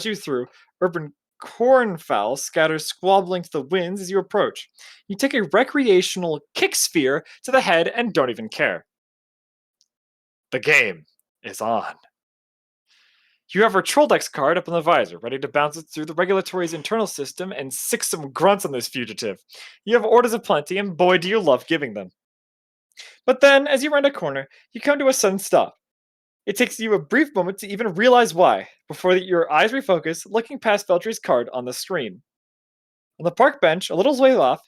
you through, urban cornfowl scatter squabbling to the winds as you approach. You take a recreational kick sphere to the head and don't even care. The game is on. You have her Trolldex card up on the visor, ready to bounce it through the regulatory's internal system and sick some grunts on this fugitive. You have orders aplenty, and boy do you love giving them. But then, as you round a corner, you come to a sudden stop. It takes you a brief moment to even realize why, before your eyes refocus, looking past Feltry's card on the screen. On the park bench, a little way off,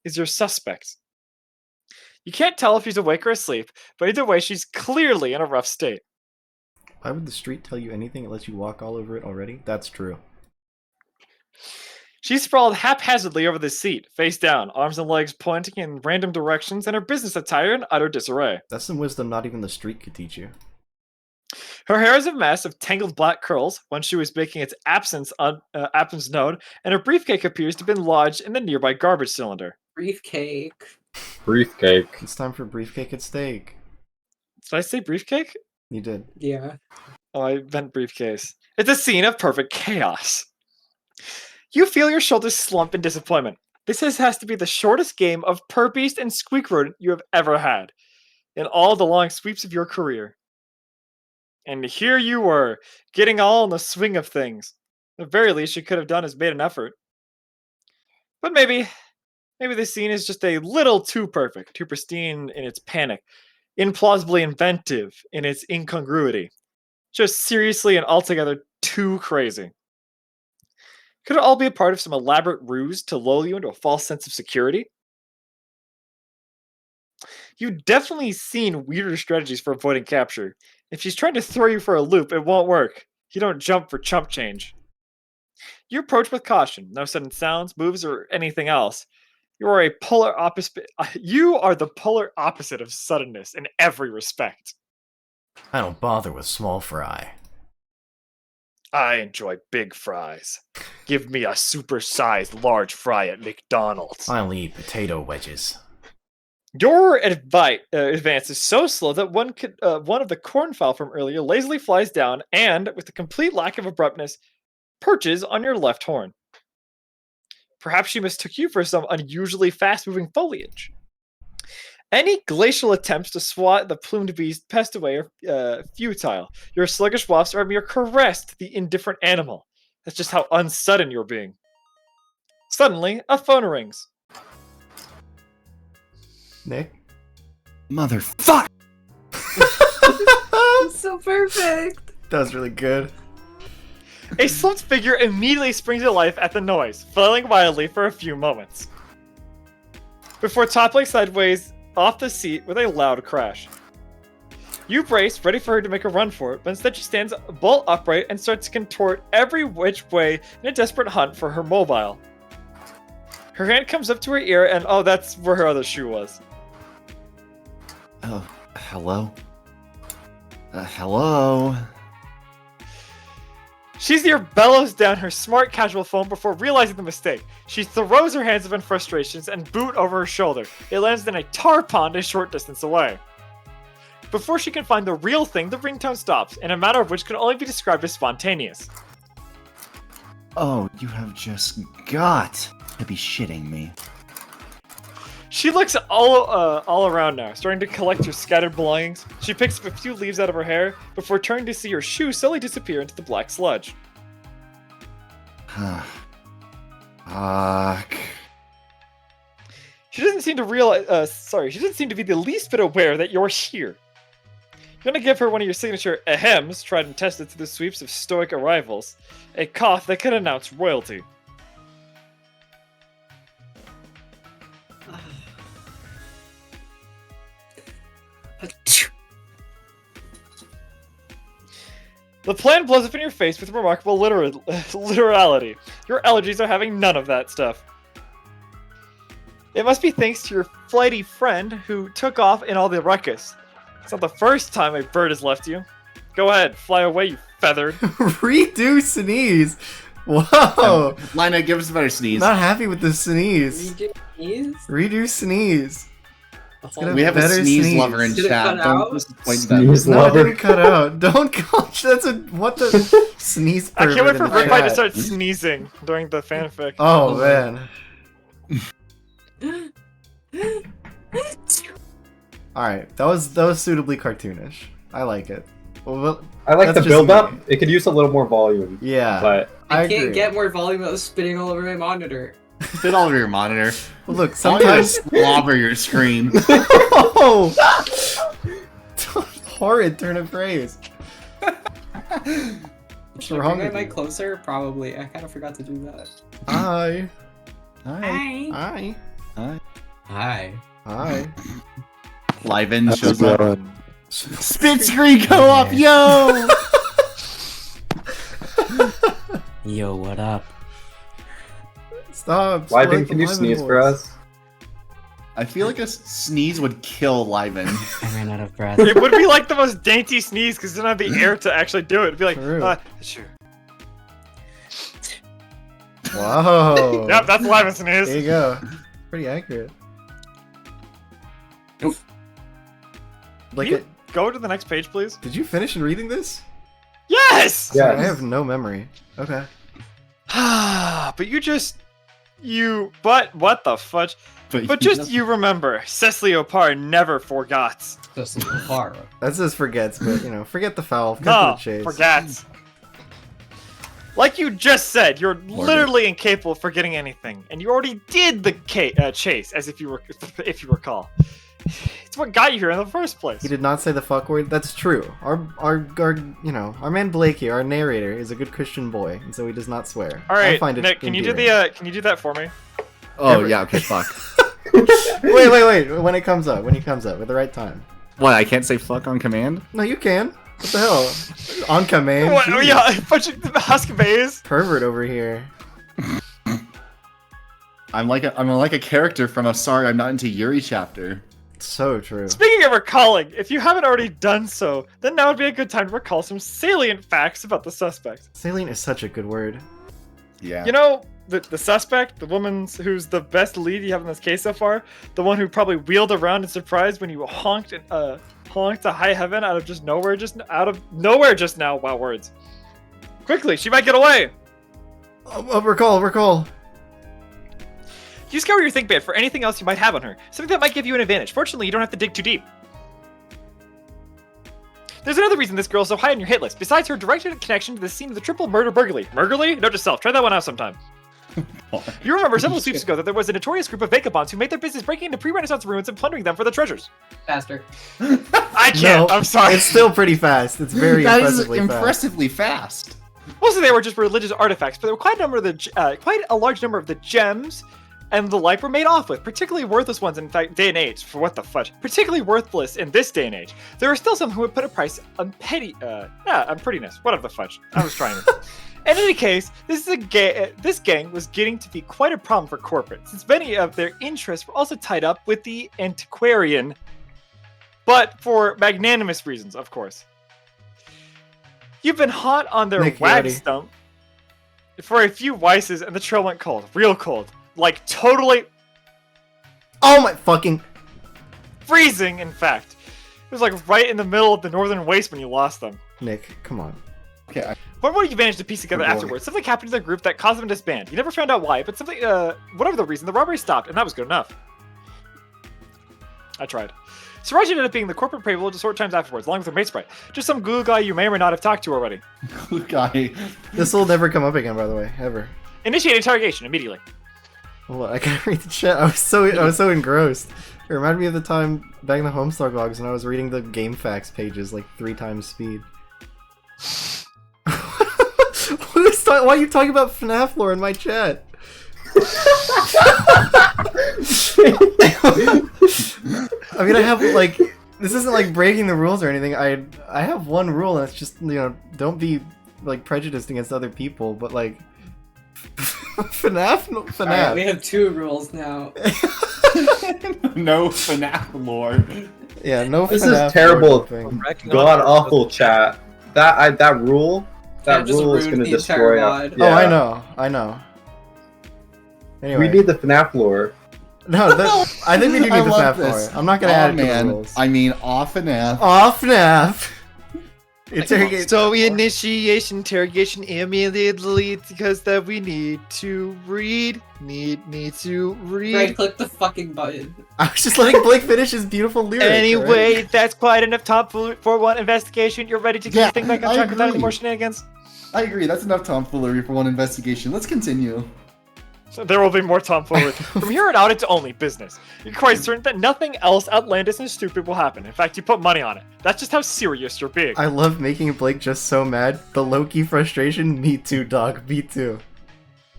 is your suspect. You can't tell if she's awake or asleep, but either way, she's clearly in a rough state. Why would the street tell you anything? It lets you walk all over it already? That's true. She's sprawled haphazardly over the seat, face down, arms and legs pointing in random directions, and her business attire in utter disarray. That's some wisdom not even the street could teach you. Her hair is a mess of tangled black curls, one shoe is making its absence known, and her briefcase appears to have been lodged in the nearby garbage cylinder. Briefcake. Briefcake. It's time for Briefcake at Steak. Did I say briefcake? You did. Yeah. Oh, I meant briefcase. It's a scene of perfect chaos. You feel your shoulders slump in disappointment. This has to be the shortest game of Purr-Beast and Squeak Rodent you have ever had, in all the long sweeps of your career. And here you were, getting all in the swing of things. At the very least you could have done is made an effort. But maybe this scene is just a little too perfect, too pristine in its panic, implausibly inventive in its incongruity. Just seriously and altogether too crazy. Could it all be a part of some elaborate ruse to lull you into a false sense of security? You've definitely seen weirder strategies for avoiding capture. If she's trying to throw you for a loop, it won't work. You don't jump for chump change. You approach with caution, no sudden sounds, moves, or anything else. You are the polar opposite of suddenness in every respect. I don't bother with small fry. I enjoy big fries. Give me a super-sized large fry at McDonald's. I only eat potato wedges. Your advance is so slow that one of the cornfowl from earlier lazily flies down and, with a complete lack of abruptness, perches on your left horn. Perhaps she mistook you for some unusually fast-moving foliage. Any glacial attempts to swat the plumed beast pest away are futile. Your sluggish wafts are a mere caress to the indifferent animal. That's just how unsudden you're being. Suddenly, a phone rings. Nick? Motherfuck! So perfect. That was really good. A slumped figure immediately springs to life at the noise, flailing wildly for a few moments, before toppling sideways off the seat with a loud crash. You brace, ready for her to make a run for it, but instead she stands bolt upright and starts to contort every which way in a desperate hunt for her mobile. Her hand comes up to her ear and oh, that's where her other shoe was. Oh, hello? Hello? She's near bellows down her smart casual phone before realizing the mistake. She throws her hands up in frustrations and boot over her shoulder. It lands in a tar pond a short distance away. Before she can find the real thing, the ringtone stops, in a matter of which can only be described as spontaneous. Oh, you have just got to be shitting me. She looks all around now, starting to collect her scattered belongings. She picks up a few leaves out of her hair before turning to see her shoe slowly disappear into the black sludge. Fuck. She doesn't seem to she doesn't seem to be the least bit aware that you're here. You're gonna give her one of your signature ahems, tried and tested through the sweeps of stoic arrivals. A cough that could announce royalty. The plan blows up in your face with remarkable literality. Your allergies are having none of that stuff. It must be thanks to your flighty friend who took off in all the ruckus. It's not the first time a bird has left you. Go ahead, fly away, you feathered. Redo sneeze. Whoa. Lyna, give us a better sneeze. Not happy with the sneeze. Redo sneeze. We have a sneeze lover in Did it chat. cut Don't out? disappoint them. Sneeze No, it lover. didn't cut out. Don't coach. That's a what the sneeze. I can't wait for pervert in the Ripeye to chat. start sneezing during the fanfic. Oh man. All right, that was suitably cartoonish. I like it. Well, I like that's the just build up. me. It could use a little more volume. Yeah, But I agree. can't get more volume without spitting all over my monitor. Spit all over your monitor. Well, look, Sometimes sometimes. slobber your screen. Oh! Horrid turn of phrase. What's Should I wrong bring with my mic you? closer? Probably. I kind of forgot to do that. Hi. Hi. Hi. Hi. Hi. Liven shows up. Spit screen go up, yo! Yo, what up? Stop. Wyvern, can you sneeze for us? I feel like a sneeze would kill Liven. I ran out of breath. It would be like the most dainty sneeze because it doesn't have the air to actually do it. It'd be like, True. sure. Whoa. Yep, that's Lyman There sneeze. you go. Pretty accurate. Nope. Like Can you it. go to the next page, please? Did you finish in reading this? Yes! Yeah. Sorry, I have no memory. Okay. But but what the fudge? But just you remember, Cecily Opar never forgets. Just a horror. That says forgets, but forget the foul. Cut No, to the chase. forgets. Like you just said, you're literally incapable of forgetting anything, and you already did the chase, as if you recall. It's what got you here in the first place. He did not say the fuck word. That's true. Our man Blake here, our narrator, is a good Christian boy, and so he does not swear. All I right, find it Nick, can you do endearing. can you do that for me? Oh, yeah, okay, fuck. Wait. When it comes up, at the right time. What, I can't say fuck on command? No, you can. What the hell? On command. What, Jeez. yeah, bunch of husk bays. Pervert over here. I'm like a character from a Sorry I'm Not Into Yuri chapter. So true. Speaking of recalling, if you haven't already done so, then now would be a good time to recall some salient facts about the suspect. Salient is such a good word. Yeah. You know, the suspect, the woman who's the best lead you have in this case so far, the one who probably wheeled around in surprise when you honked to high heaven out of nowhere just now. Wow, words. Quickly, she might get away. Oh, recall. You scour your think bit for anything else you might have on her, something that might give you an advantage. Fortunately, you don't have to dig too deep. There's another reason this girl's so high on your hit list, besides her direct connection to the scene of the triple murder burglary. Burglary? Note to self, try that one out sometime. You remember several sweeps ago that there was a notorious group of vagabonds who made their business breaking into pre-Renaissance ruins and plundering them for the treasures. Faster. I can't, No, I'm sorry. It's still pretty fast. It's very That is impressively fast. impressively fast. Mostly they were just religious artifacts, but there were quite a large number of the gems and the like were made off with, particularly worthless ones in fact day and age. For what the fudge? Particularly worthless in this day and age. There are still some who would put a price on on prettiness. Whatever the fudge. I was trying to. In any case, this gang was getting to be quite a problem for corporate, since many of their interests were also tied up with the antiquarian, but for magnanimous reasons, of course. You've been hot on their wag stump for a few Weisses, and the trail went cold. Real cold. Like, totally... Oh my fucking... freezing, in fact. It was like right in the middle of the northern waste when you lost them. Nick, come on. Okay, But what you managed to piece together afterwards? Something happened to the group that caused them to disband. You never found out why, but something, whatever the reason, the robbery stopped, and that was good enough. I tried. Siraj ended up being the corporate prey village a short times afterwards, along with her mate sprite. Just some Google guy you may or may not have talked to already. Good guy. This will never come up again, by the way, ever. Initiate interrogation immediately. Hold on, I gotta read the chat. I was so engrossed. It reminded me of the time back in the Homestar vlogs when I was reading the game facts pages like 3 times speed. Why are you talking about FNAF lore in my chat? I mean, I have like, this isn't like breaking the rules or anything. I have one rule, and it's just, you know, don't be like prejudiced against other people. But like, FNAF, no, FNAF. Alright, we have 2 rules now. No FNAF lore. Yeah, no. This FNAF is terrible. God awful chat. That rule is gonna destroy us. Oh, I know. Anyway, We need the FNAF lore. no, I think we do need I the love FNAF this. lore. I'm not gonna add it to the rules. I mean, off FNAF. Off FNAF. Interrogate. So we initiation interrogation immediately because that we need to read. Need to read. Right click the fucking button. I was just letting Blake finish his beautiful lyric. Anyway, right? that's quite enough tomfoolery for one investigation. You're ready to get your thing back on I track without any agree. more shenanigans? I agree. That's enough tomfoolery for one investigation. Let's continue. So there will be more tomfoolery. From here on out, it's only business. You're quite certain that nothing else outlandish and stupid will happen. In fact, you put money on it. That's just how serious you're being. I love making Blake just so mad. The low-key frustration. Me too, dog. Me too.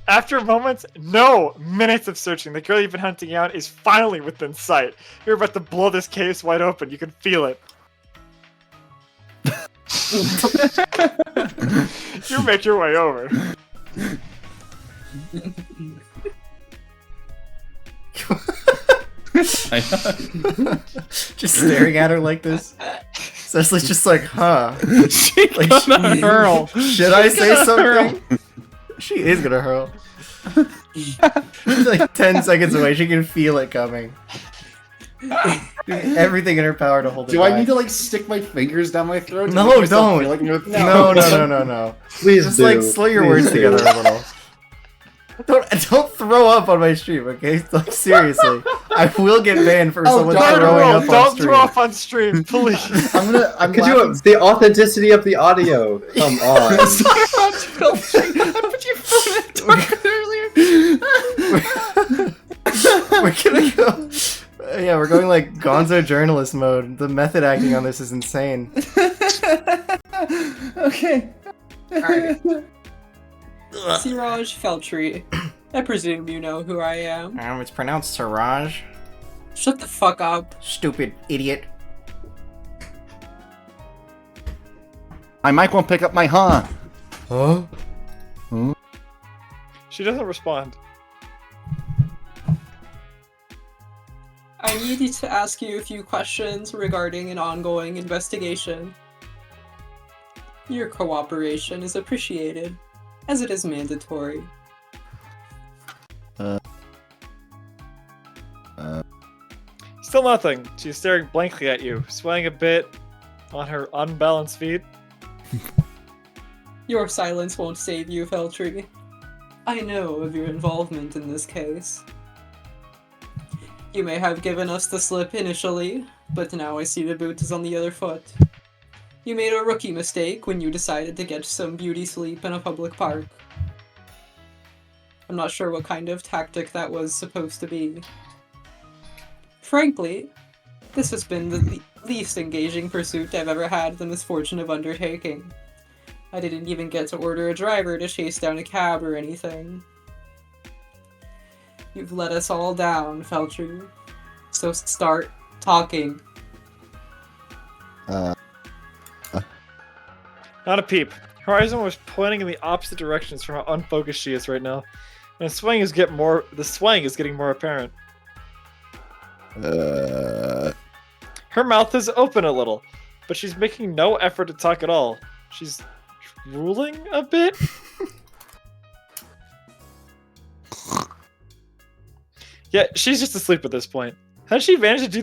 After minutes of searching, the girl you've been hunting out is finally within sight. You're about to blow this case wide open. You can feel it. You make your way over. Just staring at her like this. Cecily's just like, huh. Like, gonna hurl. Should I say something? She is gonna hurl. She's like 10 seconds away. She can feel it coming. Doing everything in her power to hold it Do back. I need to like stick my fingers down my throat? to No, make myself don't. feel like No. Please Just do. like slow your Please words do. together a little. Don't throw up on my stream, okay? Like, seriously, I will get banned for someone don't throwing up on Don't stream. throw up on stream, please. I'm Could you the authenticity of the audio? Come on. We're gonna go. Yeah, we're going like Gonzo journalist mode. The method acting on this is insane. Okay. Alright. Siraj Feltry. I presume you know who I am. It's pronounced Siraj. Shut the fuck up. Stupid idiot. My mic won't pick up my huh. Huh? She doesn't respond. I need to ask you a few questions regarding an ongoing investigation. Your cooperation is appreciated, as it is mandatory. Still nothing. She's staring blankly at you, swaying a bit on her unbalanced feet. Your silence won't save you, Feltry. I know of your involvement in this case. You may have given us the slip initially, but now I see the boot is on the other foot. You made a rookie mistake when you decided to get some beauty sleep in a public park. I'm not sure what kind of tactic that was supposed to be. Frankly, this has been the least engaging pursuit I've ever had the misfortune of undertaking. I didn't even get to order a driver to chase down a cab or anything. You've let us all down, Feltru. So start talking. Not a peep. Horizon was pointing in the opposite directions from how unfocused she is right now. And the swaying is getting more apparent. Her mouth is open a little, but she's making no effort to talk at all. She's drooling a bit. Yeah, she's just asleep at this point. How did she manage to do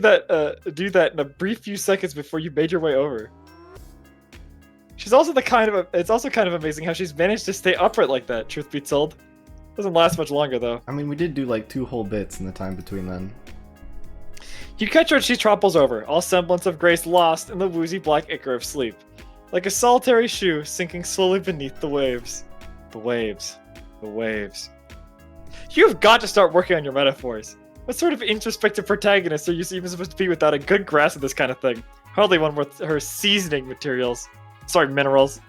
that in a brief few seconds before you made your way over? She's also it's also kind of amazing how she's managed to stay upright like that, truth be told. Doesn't last much longer though. I mean, we did do like 2 whole bits in the time between then. You catch her as she topples over, all semblance of grace lost in the woozy black ichor of sleep. Like a solitary shoe sinking slowly beneath the waves. The waves. The waves. You've got to start working on your metaphors. What sort of introspective protagonist are you even supposed to be without a good grasp of this kind of thing? Hardly one with her seasoning materials. Sorry, minerals.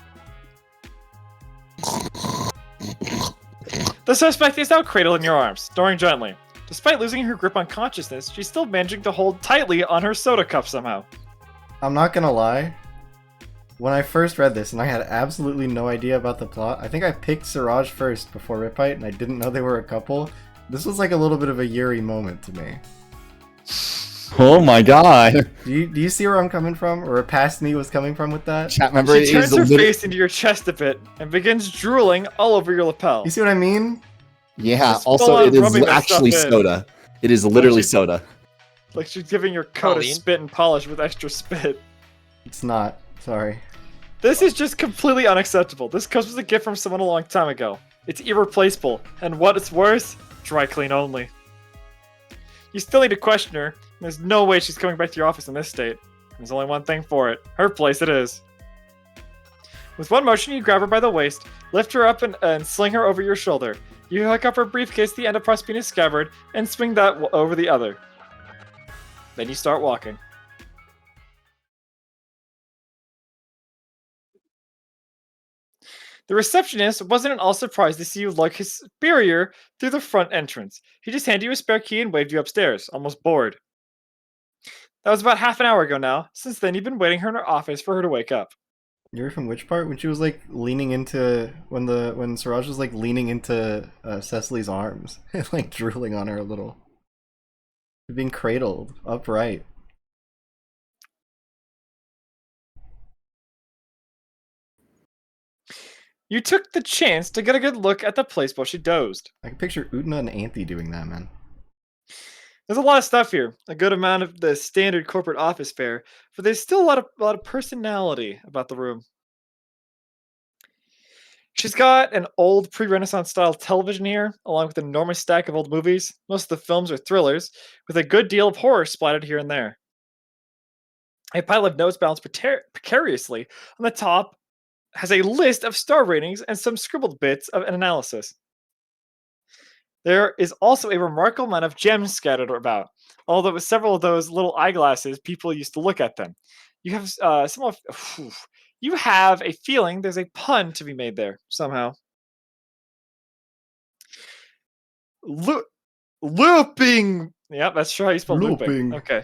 The suspect is now cradled in your arms, snoring gently. Despite losing her grip on consciousness, she's still managing to hold tightly on her soda cup somehow. I'm not gonna lie. When I first read this and I had absolutely no idea about the plot, I think I picked Siraj first before Ripite and I didn't know they were a couple. This was like a little bit of a Yuri moment to me. Oh my god. Do you see where I'm coming from? Or where past me was coming from with that? Chat member, She turns her face into your chest a bit and begins drooling all over your lapel. You see what I mean? Yeah, Just also full it on is rubbing that actually stuff in. soda. It is literally soda. Like she's giving your coat a Colleen? spit and polish with extra spit. It's not. Sorry. This is just completely unacceptable. This comes as a gift from someone a long time ago. It's irreplaceable, and what it's worse, dry clean only. You still need to question her, and there's no way she's coming back to your office in this state. There's only one thing for it. Her place it is. With one motion, you grab her by the waist, lift her up and sling her over your shoulder. You hook up her briefcase to the end of Prospina's scabbard, and swing that over the other. Then you start walking. The receptionist wasn't at all surprised to see you like his superior through the front entrance. He just handed you a spare key and waved you upstairs, almost bored. That was about half an hour ago now. Since then, you've been waiting in her office for her to wake up. You were from which part? When she was like leaning into when Siraj was like leaning into Cecily's arms and like drooling on her a little. Being cradled upright. You took the chance to get a good look at the place while she dozed. I can picture Utna and Anthe doing that, man. There's a lot of stuff here, a good amount of the standard corporate office fare, but there's still a lot of personality about the room. She's got an old pre-Renaissance style television here, along with an enormous stack of old movies. Most of the films are thrillers, with a good deal of horror splattered here and there. A pile of notes balanced precariously on the top has a list of star ratings and some scribbled bits of an analysis. There is also a remarkable amount of gems scattered about, although with several of those little eyeglasses, people used to look at them. You have you have a feeling there's a pun to be made there somehow. Looping. Yeah, that's how you spell looping. Okay.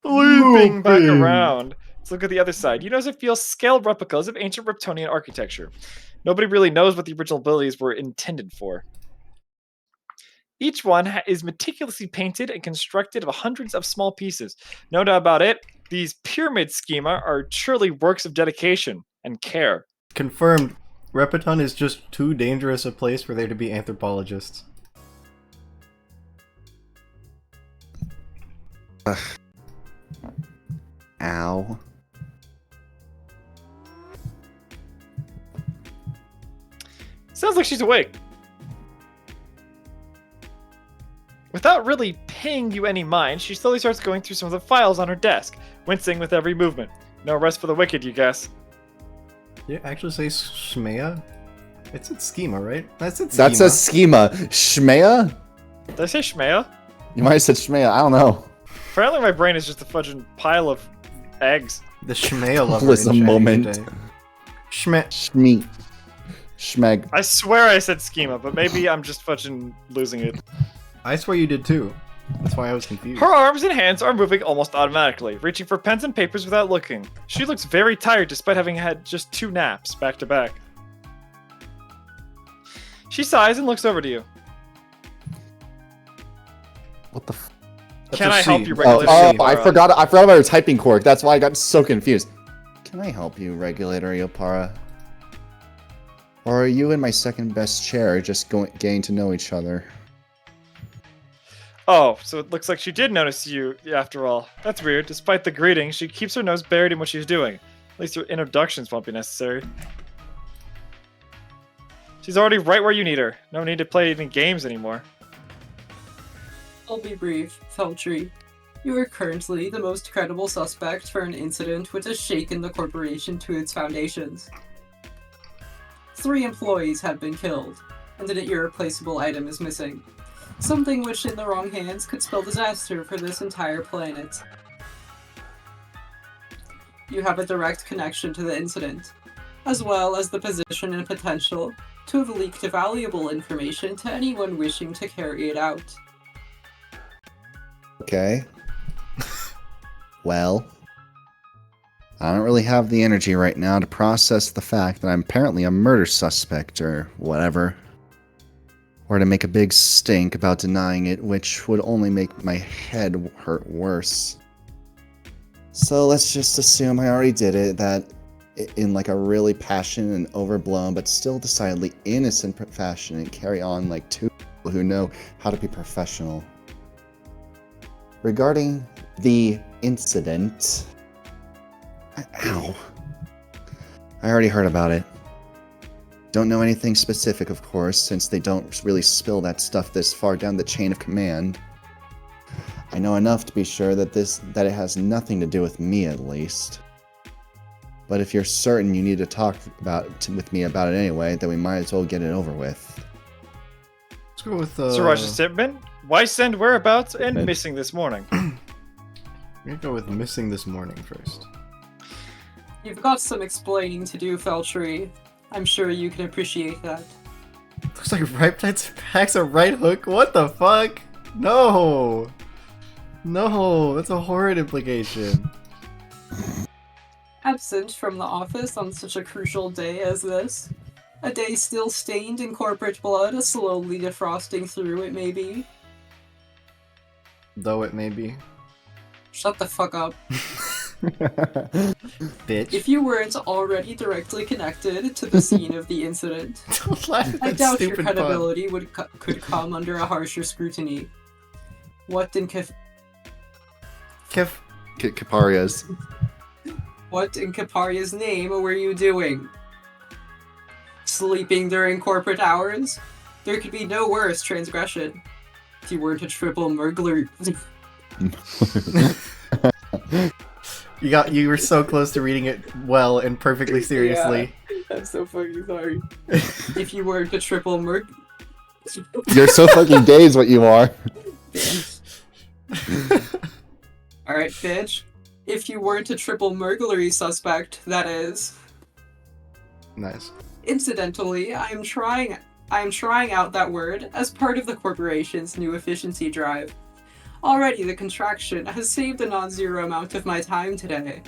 Looping back around. Let's look at the other side. You notice it feels scaled replicas of ancient Reptonian architecture. Nobody really knows what the original abilities were intended for. Each one is meticulously painted and constructed of hundreds of small pieces. No doubt about it, these pyramid schema are surely works of dedication and care. Confirmed. Repeton is just too dangerous a place for there to be anthropologists. Ow. Sounds like she's awake. Without really paying you any mind, she slowly starts going through some of the files on her desk, wincing with every movement. No rest for the wicked, you guess. Did it actually say Shmea? It said schema, right? That's it. Schema. That's a schema. Shmea? Did I say Shmea? You might have said Shmea. I don't know. Apparently my brain is just a fudging pile of eggs. The Shmea lover. Was a moment. Shme. Shmeg. I swear I said schema, but maybe I'm just fudging losing it. I swear you did too. That's why I was confused. Her arms and hands are moving almost automatically, reaching for pens and papers without looking. She looks very tired despite having had just 2 naps back to back. She sighs and looks over to you. What the f? Can I help you, Oh, Regulator? I forgot about her typing quirk. That's why I got so confused. Can I help you, Regulator Yopara? Or are you in my second best chair just getting to know each other? Oh, so it looks like she did notice you after all. That's weird. Despite the greeting, she keeps her nose buried in what she's doing. At least her introductions won't be necessary. She's already right where you need her. No need to play any games anymore. I'll be brief, Feltree. You are currently the most credible suspect for an incident which has shaken the corporation to its foundations. 3 employees have been killed, and an irreplaceable item is missing. Something which in the wrong hands could spell disaster for this entire planet. You have a direct connection to the incident, as well as the position and potential to have leaked valuable information to anyone wishing to carry it out. Okay. Well, I don't really have the energy right now to process the fact that I'm apparently a murder suspect or whatever. Or to make a big stink about denying it, which would only make my head hurt worse. So let's just assume I already did it, that in like a really passionate and overblown but still decidedly innocent fashion, and carry on like 2 people who know how to be professional. Regarding the incident... Ow. I already heard about it. Don't know anything specific, of course, since they don't really spill that stuff this far down the chain of command. I know enough to be sure that it has nothing to do with me, at least. But if you're certain you need to talk with me about it anyway, then we might as well get it over with. Let's go with Siraj Sipman, why send whereabouts and missing this morning? I'm gonna go with missing this morning first. You've got some explaining to do, Feltree. I'm sure you can appreciate that. Looks like right packs a right hook. What the fuck? No! No, that's a horrid implication. Absent from the office on such a crucial day as this. A day still stained in corporate blood, slowly defrosting through, it may be. Though it may be. Shut the fuck up. Bitch. If you weren't already directly connected to the scene of the incident, Don't laugh at I that doubt your stupid pun. credibility could come under a harsher scrutiny. What in Caparia's. What in Caparia's name were you doing? Sleeping during corporate hours? There could be no worse transgression. If you weren't a triple murgler. You were so close to reading it well and perfectly seriously. Yeah, I'm so fucking sorry. If you weren't a triple You're so fucking gay is what you are. Alright, bitch. If you weren't a triple burglary suspect, that is. Nice. Incidentally, I am trying out that word as part of the corporation's new efficiency drive. Already the contraction has saved a non-zero amount of my time today.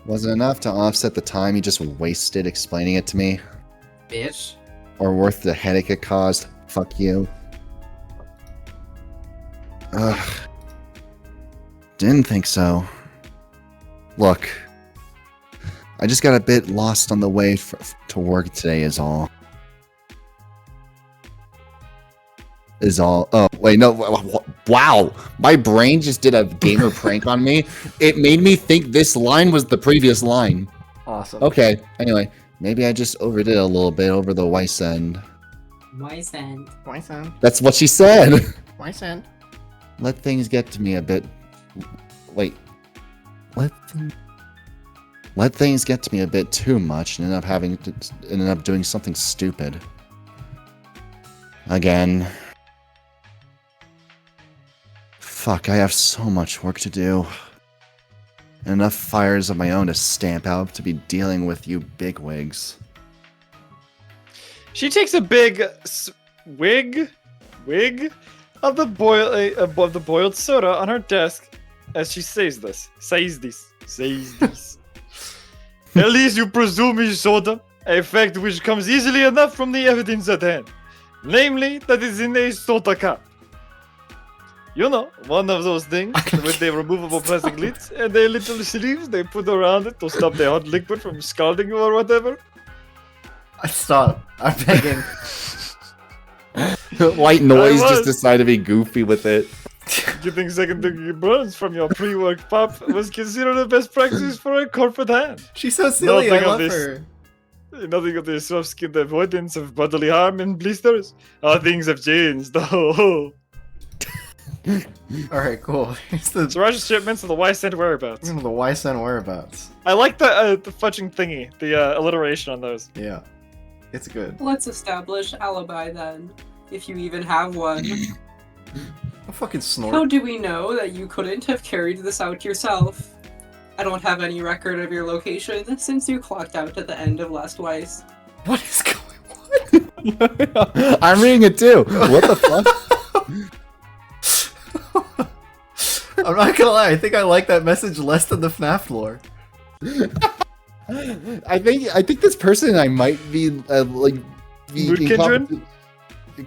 Was it enough to offset the time you just wasted explaining it to me? Bitch. Or worth the headache it caused? Fuck you. Ugh. Didn't think so. Look. I just got a bit lost on the way to work today is all. Oh, wait, no. Wow. My brain just did a gamer prank on me. It made me think this line was the previous line. Awesome. Okay, anyway. Maybe I just overdid a little bit over the Weiss end. Weiss end. Weiss end. That's what she said. Weiss end. let things get to me a bit. Wait. Let things get to me a bit too much and end up doing something stupid. Again. Fuck, I have so much work to do. Enough fires of my own to stamp out to be dealing with you bigwigs. She takes a big wig of the boiled soda on her desk as she says this. At least you presume is soda, a fact which comes easily enough from the evidence at hand. Namely, that is in a soda cup. You know, one of those things with the removable plastic lids and the little sleeves they put around it to stop the hot liquid from scalding you or whatever. Stop. I'm begging. White Noise just decided to be goofy with it. Getting second-degree burns from your pre-work pop was considered the best practice for a corporate hand. She's so silly, I love this, her. Nothing of the soft-skinned avoidance of bodily harm and blisters. How things have changed, though. Alright, cool. Here's the Siraj's shipments of the Y-Cent whereabouts. the Y-Sun whereabouts. I like the fudging thingy, the alliteration on those. Yeah. It's good. Let's establish alibi then, if you even have one. A fucking snort. How do we know that you couldn't have carried this out yourself? I don't have any record of your location since you clocked out at the end of last Weiss. What is going on? I'm reading it too. What the fuck? I'm not gonna lie, I think I like that message less than the FNAF lore. I think this person and I might be Mood kindred?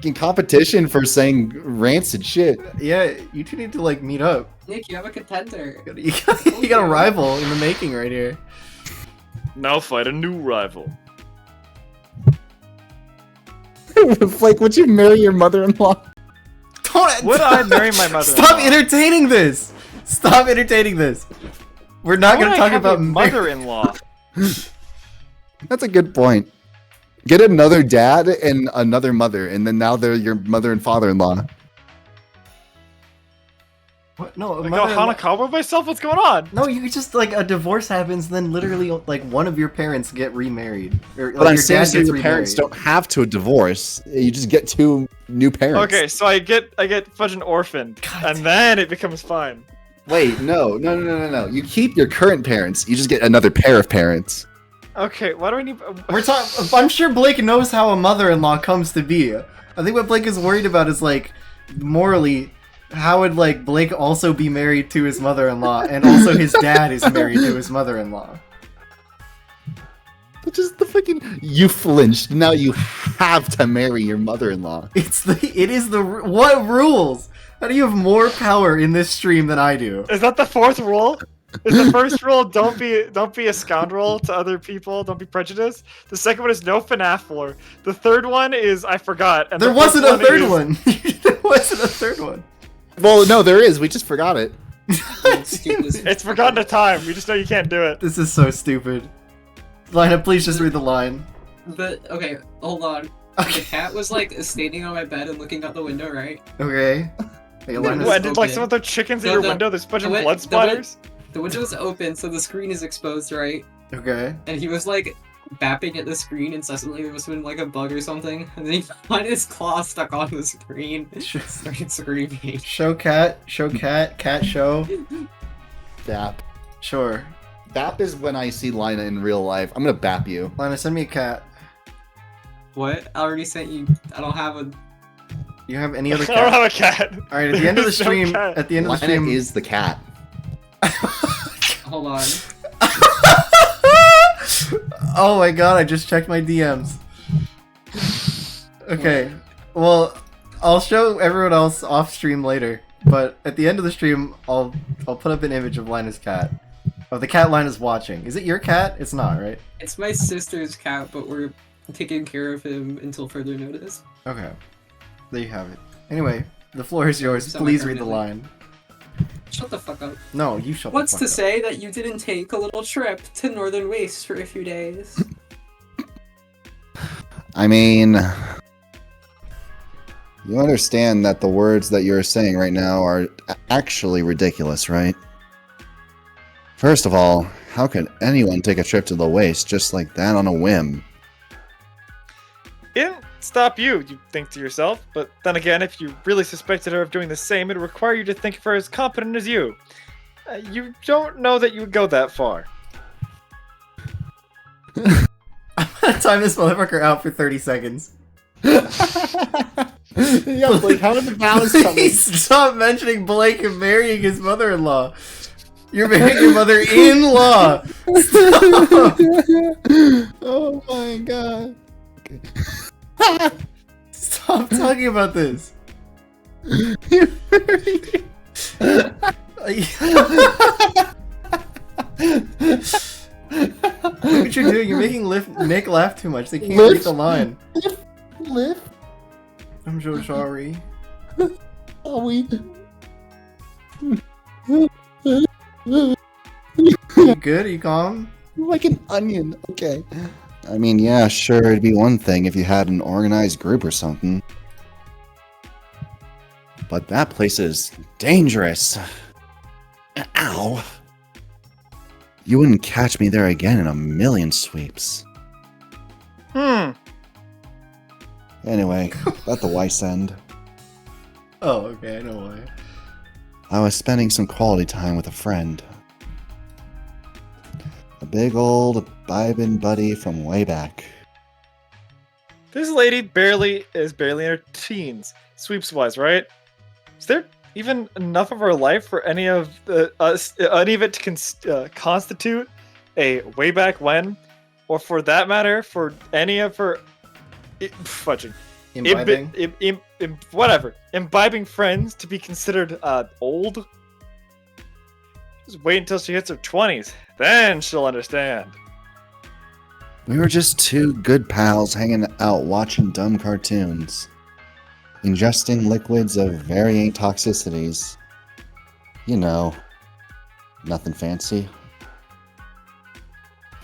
in competition for saying rancid shit. Yeah, you two need to like meet up. Nick, you have a contender. You got a rival in the making right here. Now fight a new rival. Like, would you marry your mother-in-law? Would I marry my mother-in-law? Stop entertaining this! Stop entertaining this! We're not gonna talk about mother-in-law. That's a good point. Get another dad and another mother, and then now they're your mother and father-in-law. What? No, Like go Hanakawa with myself? What's going on? No, you just like a divorce happens, then literally like one of your parents get remarried, or But like, I'm your saying dad so gets your parents remarried. don't have to divorce. You just get two new parents. Okay, so I get fudging orphaned, and then it becomes fine. Wait, no. You keep your current parents. You just get another pair of parents. Okay, why do I need? We're talking. I'm sure Blake knows how a mother-in-law comes to be. I think what Blake is worried about is like morally. How would like Blake also be married to his mother-in-law, and also his dad is married to his mother-in-law? Which is the fucking you flinched. Now you have to marry your mother-in-law. It is the what rules? How do you have more power in this stream than I do? Is that the fourth rule? Is the first rule don't be a scoundrel to other people, don't be prejudiced. The second one is no FNAF lore. The third one is I forgot. And There wasn't a third one. There wasn't a third one. Well, no, there is. We just forgot it. It's forgotten a time. We just know you can't do it. This is so stupid. Lyna, please just read the line. Okay, hold on. Okay. The cat was like standing on my bed and looking out the window, right? Okay. Hey, Lyna's- What, did like open. someone throw chickens in No, your the- window? There's a bunch of the blood win- splatters? The window's open, so the screen is exposed, right? Okay. And he was like bapping at the screen incessantly. There must have been like a bug or something. And then he found his claw stuck on the screen and started screaming. Show cat, cat show. Bap. Sure. Bap is when I see Lyna in real life. I'm gonna bap you. Lyna, send me a cat. What? I already sent you. I don't have a. You have any other I don't cat? have a cat. Alright, at the end of the There's no stream, cat. at the end of the Lyna stream, is the cat. Hold on. Oh my god, I just checked my DMs. Okay, well, I'll show everyone else off stream later, but at the end of the stream, I'll put up an image of Lyna's cat. Of the cat Lyna's watching. Is it your cat? It's not, right? It's my sister's cat, but we're taking care of him until further notice. Okay. There you have it. Anyway, the floor is yours. Please read the line. Shut the fuck up. No, you shut What's the to fuck up. say that you didn't take a little trip to Northern Waste for a few days? I mean, You understand that the words that you're saying right now are actually ridiculous, right? First of all, how could anyone take a trip to the waste just like that on a whim? It didn't stop you, you think to yourself. But then again, if you really suspected her of doing the same, it'd require you to think of her as competent as you. You don't know that you would go that far. I'm gonna time this motherfucker out for 30 seconds. Yeah, Blake, how did the balance come in? Please stop mentioning Blake and marrying his mother-in-law. You're marrying your mother-in-law. Stop. Oh my god. Stop talking about this. Look what you're doing. You're making Nick laugh too much. They can't read the line. Lift. I'm so sorry. Are we? You good? Are you calm? Like an onion. Okay. I mean, yeah, sure, it'd be one thing if you had an organized group or something. But that place is dangerous. Ow. You wouldn't catch me there again in a million sweeps. Anyway, at the Weiss end, Oh, okay. I know why. I was spending some quality time with a friend. A big old vibin' buddy from way back. This lady is barely in her teens, sweeps-wise, right? Is there even enough of her life for any of it to constitute a way back when, or for that matter, for any of her Imbibing? imbibing friends to be considered old? Just wait until she hits her 20s, then she'll understand. We were just two good pals hanging out watching dumb cartoons. Ingesting liquids of varying toxicities. You know, nothing fancy.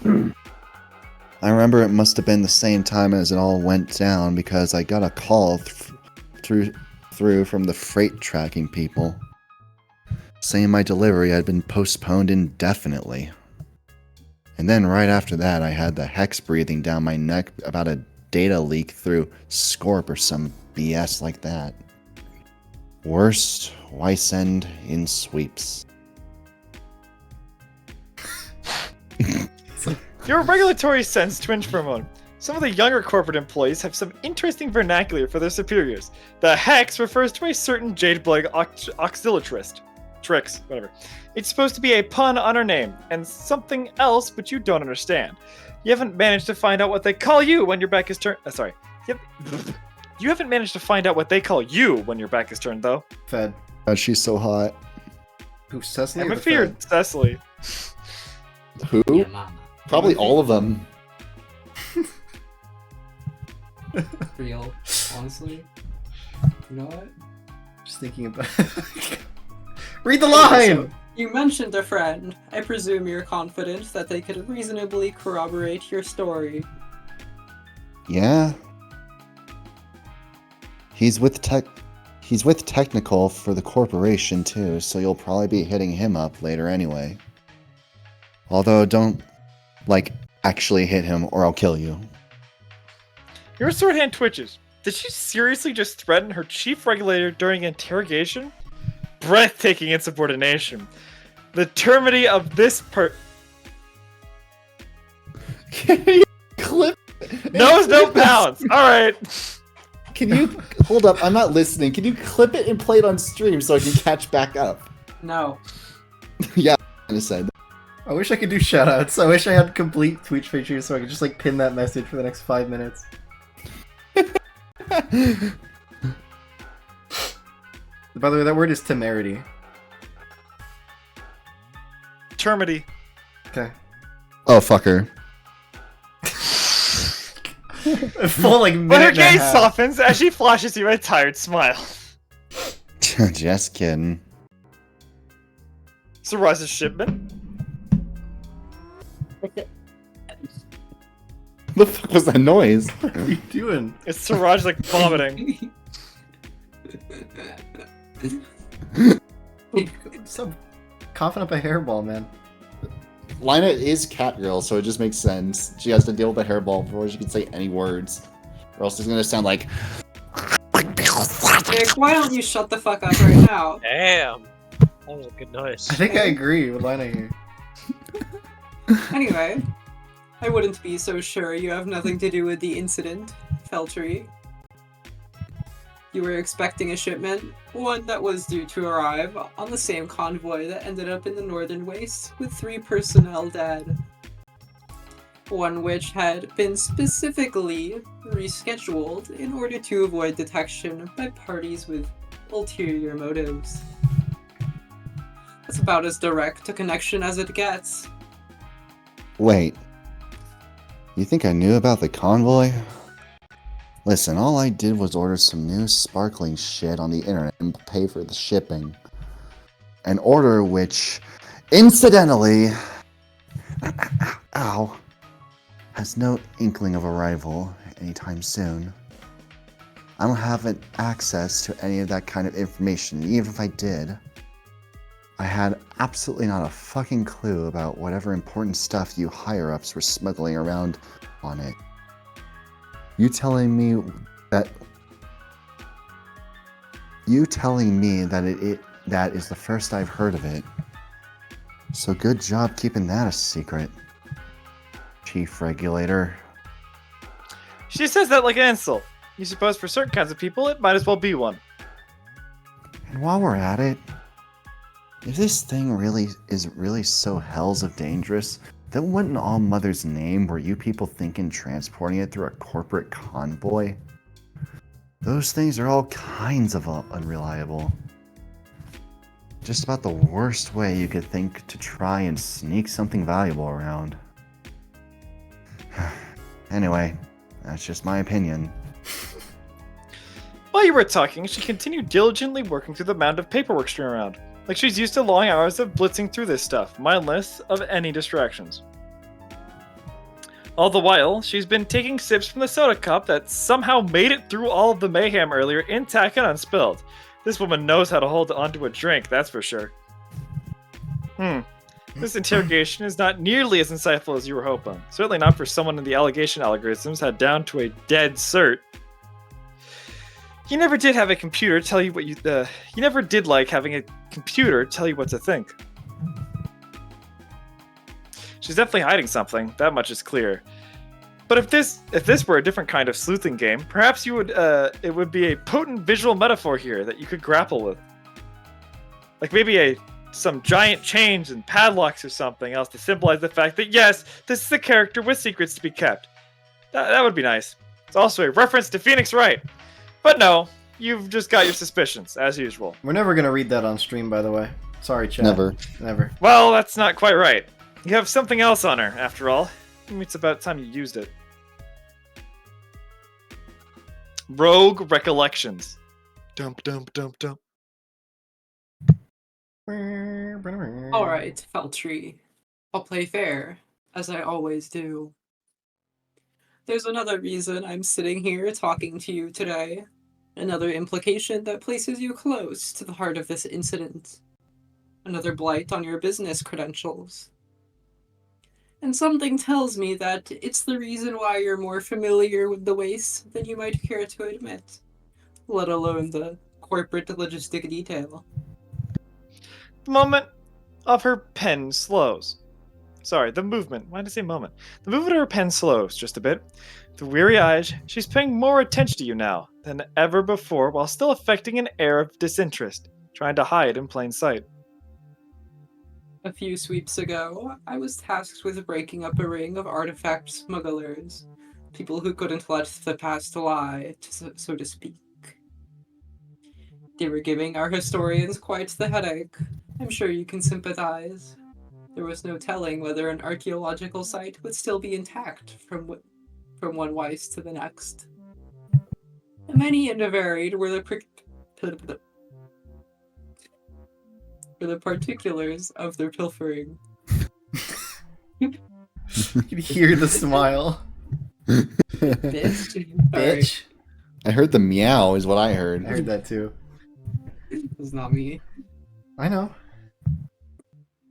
I remember it must have been the same time as it all went down because I got a call through from the freight tracking people saying my delivery had been postponed indefinitely. And then right after that, I had the hex breathing down my neck about a data leak through Scorp or some BS like that. Worst Weiss end in sweeps. Your regulatory sense twinged for a moment. Some of the younger corporate employees have some interesting vernacular for their superiors. The hex refers to a certain Jadebleg auxiliatrist. Tricks, whatever. It's supposed to be a pun on her name, and something else but you don't understand. You haven't managed to find out what they call you when your back is turned. You haven't managed to find out what they call you when your back is turned, though. Fed. God, she's so hot. Who, Cecily? I'm or the feared, Cecily. Who? Yeah, mama. Probably all of them. Real, honestly. You know what? Just thinking about. Read the line. You mentioned a friend. I presume you're confident that they could reasonably corroborate your story. Yeah. He's with Technical for the corporation too, so you'll probably be hitting him up later anyway. Although don't actually hit him or I'll kill you. Your sword hand twitches. Did she seriously just threaten her chief regulator during interrogation? Breathtaking insubordination. The termity of this Can you clip? Knows no bounds. Alright. Can you hold up? I'm not listening. Can you clip it and play it on stream so I can catch back up? No. Yeah, I just said. I wish I could do shoutouts. I wish I had complete Twitch features so I could just pin that message for the next 5 minutes. By the way, that word is temerity. Termity. Okay. Oh, fucker. A full minute But her and a gaze half. softens as she flashes you a tired smile. Just kidding. Suraja's shipment. The fuck was that noise? What are you doing? It's Suraj vomiting. Stop coughing up a hairball, man. Lyna is Catgirl, so it just makes sense. She has to deal with a hairball before she can say any words. Or else it's gonna sound like... Nick, why don't you shut the fuck up right now? Damn. That was a good noise. I think I agree with Lina here. Anyway, I wouldn't be so sure you have nothing to do with the incident, Feltree. You were expecting a shipment, one that was due to arrive on the same convoy that ended up in the Northern Wastes with 3 personnel dead. One which had been specifically rescheduled in order to avoid detection by parties with ulterior motives. That's about as direct a connection as it gets. Wait. You think I knew about the convoy? Listen, all I did was order some new sparkling shit on the internet and pay for the shipping. An order which, incidentally, ow, has no inkling of arrival anytime soon. I don't have access to any of that kind of information, even if I did. I had absolutely not a fucking clue about whatever important stuff you higher-ups were smuggling around on it. You telling me that that is the first I've heard of it. So good job keeping that a secret, Chief Regulator. She says that like an insult. You suppose for certain kinds of people, it might as well be one. And while we're at it, if this thing is really so hells of dangerous, then what in all mother's name were you people thinking transporting it through a corporate convoy? Those things are all kinds of unreliable. Just about the worst way you could think to try and sneak something valuable around. Anyway, that's just my opinion. While you were talking, she continued diligently working through the mound of paperwork strewn around. Like she's used to long hours of blitzing through this stuff, mindless of any distractions. All the while, she's been taking sips from the soda cup that somehow made it through all of the mayhem earlier intact and unspilled. This woman knows how to hold onto a drink, that's for sure. This interrogation is not nearly as insightful as you were hoping. Certainly not for someone in the allegation algorithms had down to a dead cert. You never did have a computer tell you what you never did like having a computer tell you what to think. She's definitely hiding something, that much is clear. But if this were a different kind of sleuthing game, perhaps you would it would be a potent visual metaphor here that you could grapple with. Like maybe some giant chains and padlocks or something else to symbolize the fact that yes, this is a character with secrets to be kept. That would be nice. It's also a reference to Phoenix Wright. But no, you've just got your suspicions, as usual. We're never gonna read that on stream, by the way. Sorry, chat. Never. Never. Well, that's not quite right. You have something else on her, after all. Maybe it's about time you used it. Rogue Recollections. Dump, dump, dump, dump. Alright, Feltree. I'll play fair, as I always do. There's another reason I'm sitting here talking to you today. Another implication that places you close to the heart of this incident. Another blight on your business credentials. And something tells me that it's the reason why you're more familiar with the waste than you might care to admit, let alone the corporate logistic detail. The moment of her pen slows. Sorry, the movement. Why did I say moment? The movement of her pen slows just a bit. With weary eyes, she's paying more attention to you now than ever before while still affecting an air of disinterest, trying to hide in plain sight. A few sweeps ago, I was tasked with breaking up a ring of artifact smugglers, people who couldn't let the past lie, so to speak. They were giving our historians quite the headache. I'm sure you can sympathize. There was no telling whether an archaeological site would still be intact from one Weiss to the next. Many and varied were the particulars of their pilfering. You can hear the smile. Bitch. Bitch. I heard the meow is what I heard. I heard that too. It's not me. I know.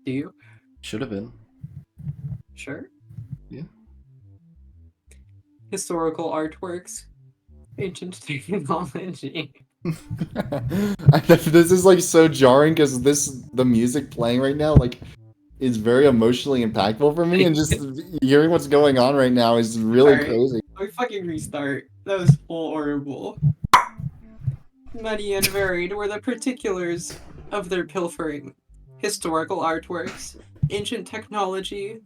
Do you? Should have been. Sure. Yeah. Historical artworks. Ancient technology. This is like so jarring because the music playing right now is very emotionally impactful for me, and just hearing what's going on right now is really Alright. crazy. We fucking restart. That was horrible. Many and varied were the particulars of their pilfering. Historical artworks, ancient technology,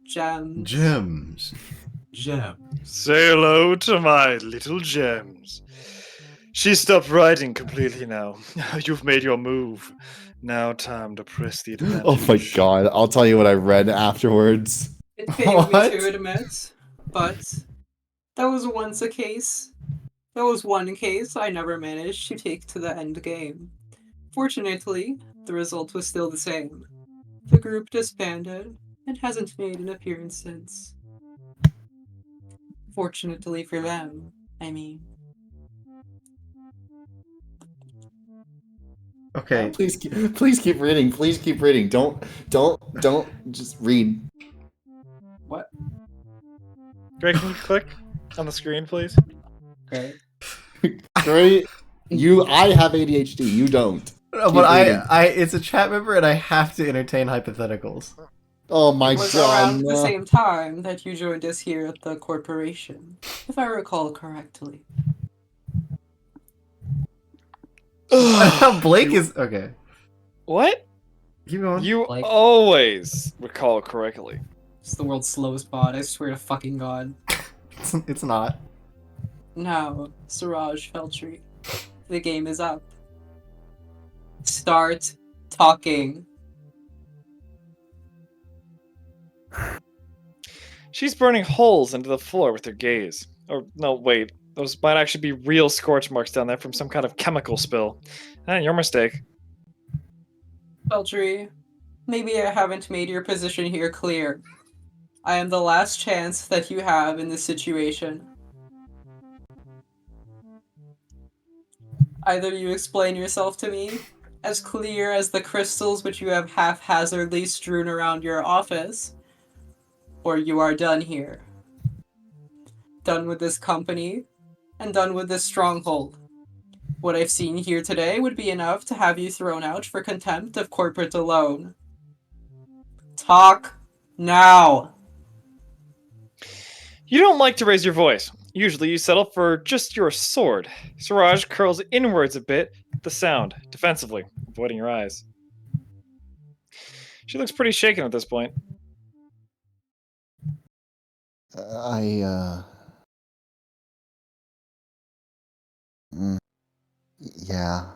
gems. Gems. Gem. Say hello to my little gems. She stopped writing completely now. You've made your move. Now time to press the advantage. Oh my god! I'll tell you what I read afterwards. It pains me What? to admit, but that was once a case. That was one case I never managed to take to the end game. Fortunately, the result was still the same. The group disbanded and hasn't made an appearance since. Fortunately for them, I mean. Okay. Please keep reading. Please keep reading. Don't just read. What? Greg, can you click on the screen, please? Okay. Great. I have ADHD. You don't. No, Keep but reading. it's a chat member, and I have to entertain hypotheticals. Oh my It was god! around the No. same time that you joined us here at the corporation, if I recall correctly. Blake is okay. What? Keep going. You Like- always recall correctly. It's the world's slowest bot, I swear to fucking god. It's not. Now, Siraj Feltry, the game is up. Start talking. She's burning holes into the floor with her gaze. Or, no, wait. Those might actually be real scorch marks down there from some kind of chemical spill. Your mistake. Feltry, maybe I haven't made your position here clear. I am the last chance that you have in this situation. Either you explain yourself to me, as clear as the crystals which you have haphazardly strewn around your office, or you are done here. Done with this company, and done with this stronghold. What I've seen here today would be enough to have you thrown out for contempt of corporate alone. Talk now! You don't like to raise your voice. Usually you settle for just your sword. Siraj curls inwards a bit at the sound, defensively, avoiding your eyes. She looks pretty shaken at this point. Yeah.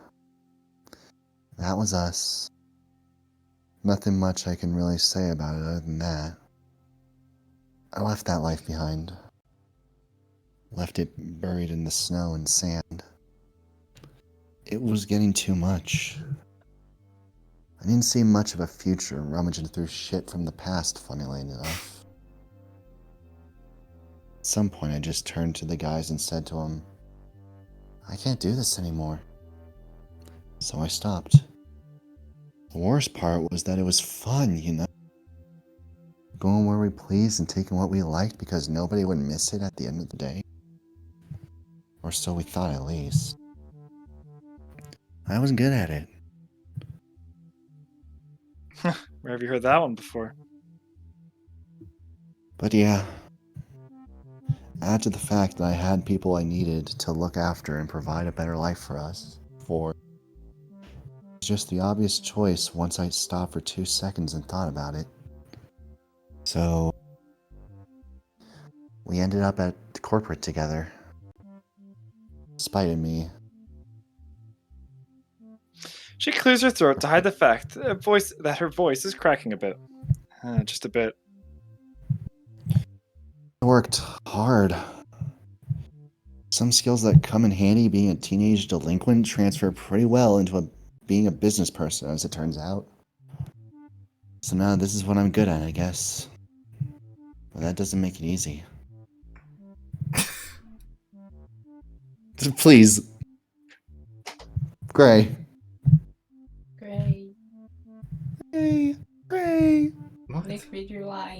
That was us. Nothing much I can really say about it other than that. I left that life behind. Left it buried in the snow and sand. It was getting too much. I didn't see much of a future rummaging through shit from the past, funnily enough. At some point, I just turned to the guys and said to them, I can't do this anymore. So I stopped. The worst part was that it was fun, you know? Going where we pleased and taking what we liked because nobody would miss it at the end of the day. Or so we thought, at least. I wasn't good at it. Where have you heard that one before? But yeah. Add to the fact that I had people I needed to look after and provide a better life for us. It's just the obvious choice once I stopped for 2 seconds and thought about it. So we ended up at corporate together. Despite me. She clears her throat to hide the fact that her voice is cracking a bit. Just a bit. I worked hard. Some skills that come in handy being a teenage delinquent transfer pretty well into being a business person, as it turns out. So now this is what I'm good at, I guess. But that doesn't make it easy. Please. Gray. Nick, read your line.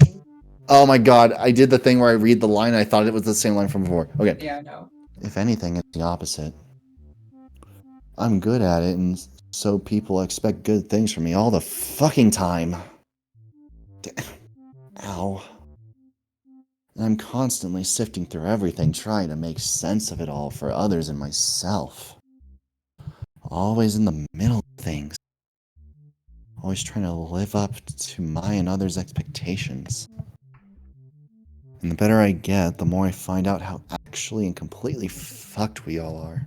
Oh my god, I did the thing where I read the line and I thought it was the same line from before. Okay. Yeah, no. If anything, it's the opposite. I'm good at it, and so people expect good things from me all the fucking time. Ow. And I'm constantly sifting through everything, trying to make sense of it all for others and myself. Always in the middle of things. Always trying to live up to my and others' expectations. And the better I get, the more I find out how actually and completely fucked we all are.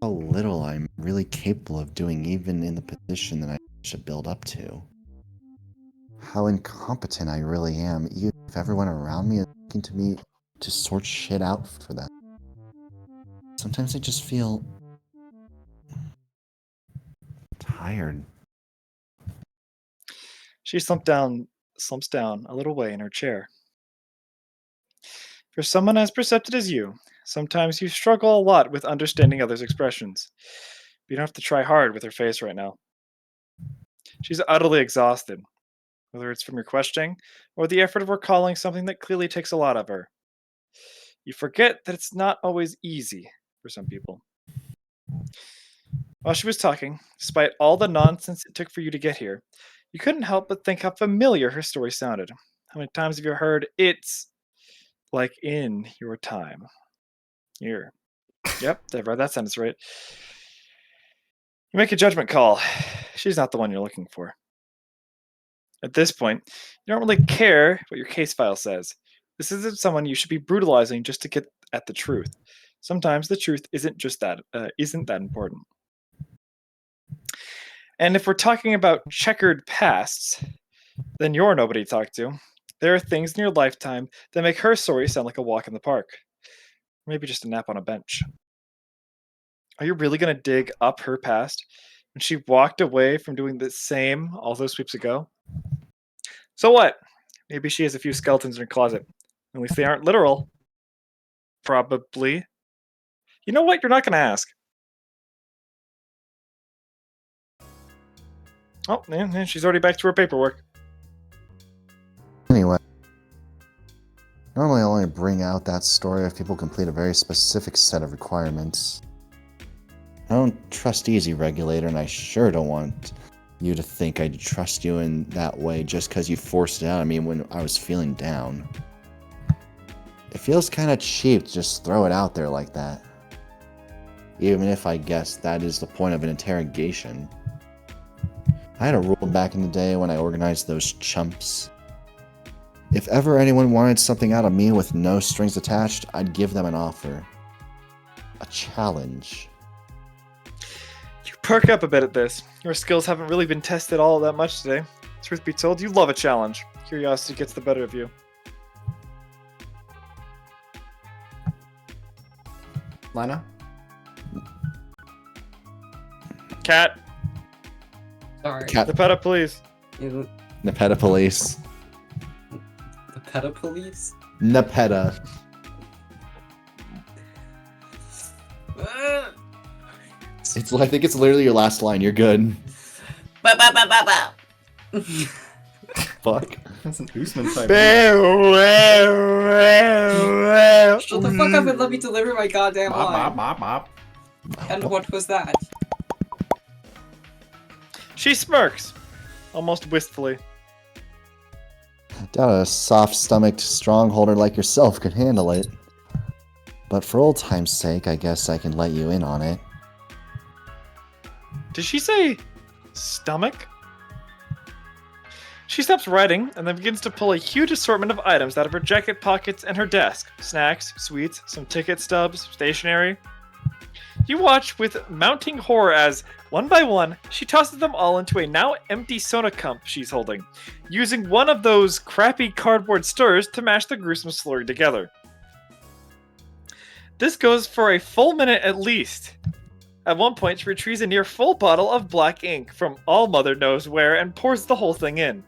How little I'm really capable of doing even in the position that I should build up to. How incompetent I really am, even if everyone around me is looking to me to sort shit out for them. Sometimes I just feel tired. She slumps down a little way in her chair. For someone as perceptive as you, sometimes you struggle a lot with understanding others' expressions. But you don't have to try hard with her face right now. She's utterly exhausted, whether it's from your questioning or the effort of recalling something that clearly takes a lot of her. You forget that it's not always easy for some people. While she was talking, despite all the nonsense it took for you to get here, you couldn't help but think how familiar her story sounded. How many times have you heard "it's like in your time"? Here. Yep, I've read that sentence right. You make a judgment call. She's not the one you're looking for. At this point, you don't really care what your case file says. This isn't someone you should be brutalizing just to get at the truth. Sometimes the truth isn't that important. And if we're talking about checkered pasts, then you're nobody to talk to. There are things in your lifetime that make her story sound like a walk in the park. Maybe just a nap on a bench. Are you really going to dig up her past when she walked away from doing the same all those sweeps ago? So what? Maybe she has a few skeletons in her closet. At least they aren't literal. Probably. You know what? You're not going to ask. Oh, and she's already back to her paperwork. Anyway, normally I only bring out that story if people complete a very specific set of requirements. I don't trust Easy Regulator, and I sure don't want you to think I'd trust you in that way just because you forced it out of me when I was feeling down. It feels kind of cheap to just throw it out there like that. Even if I guess that is the point of an interrogation. I had a rule back in the day when I organized those chumps. If ever anyone wanted something out of me with no strings attached, I'd give them an offer. A challenge. You perk up a bit at this. Your skills haven't really been tested all that much today. Truth be told, you love a challenge. Curiosity gets the better of you. Lyna? Cat, Sorry. Cat. the peta, please. Nepeta Police. The peta police? Nepeta. I think it's literally your last line. You're good. Fuck. That's an Usman type. Shut the fuck up and let me deliver my goddamn Bop, line. bop, bop, bop. And what was that? She smirks, almost wistfully. Doubt a soft-stomached strongholder like yourself could handle it. But for old time's sake, I guess I can let you in on it. Did she say stomach? She stops writing and then begins to pull a huge assortment of items out of her jacket pockets and her desk. Snacks, sweets, some ticket stubs, stationery. You watch with mounting horror as, one by one, she tosses them all into a now empty soda cup she's holding, using one of those crappy cardboard stirrers to mash the gruesome slurry together. This goes for a full minute at least. At one point, she retrieves a near full bottle of black ink from all mother knows where and pours the whole thing in.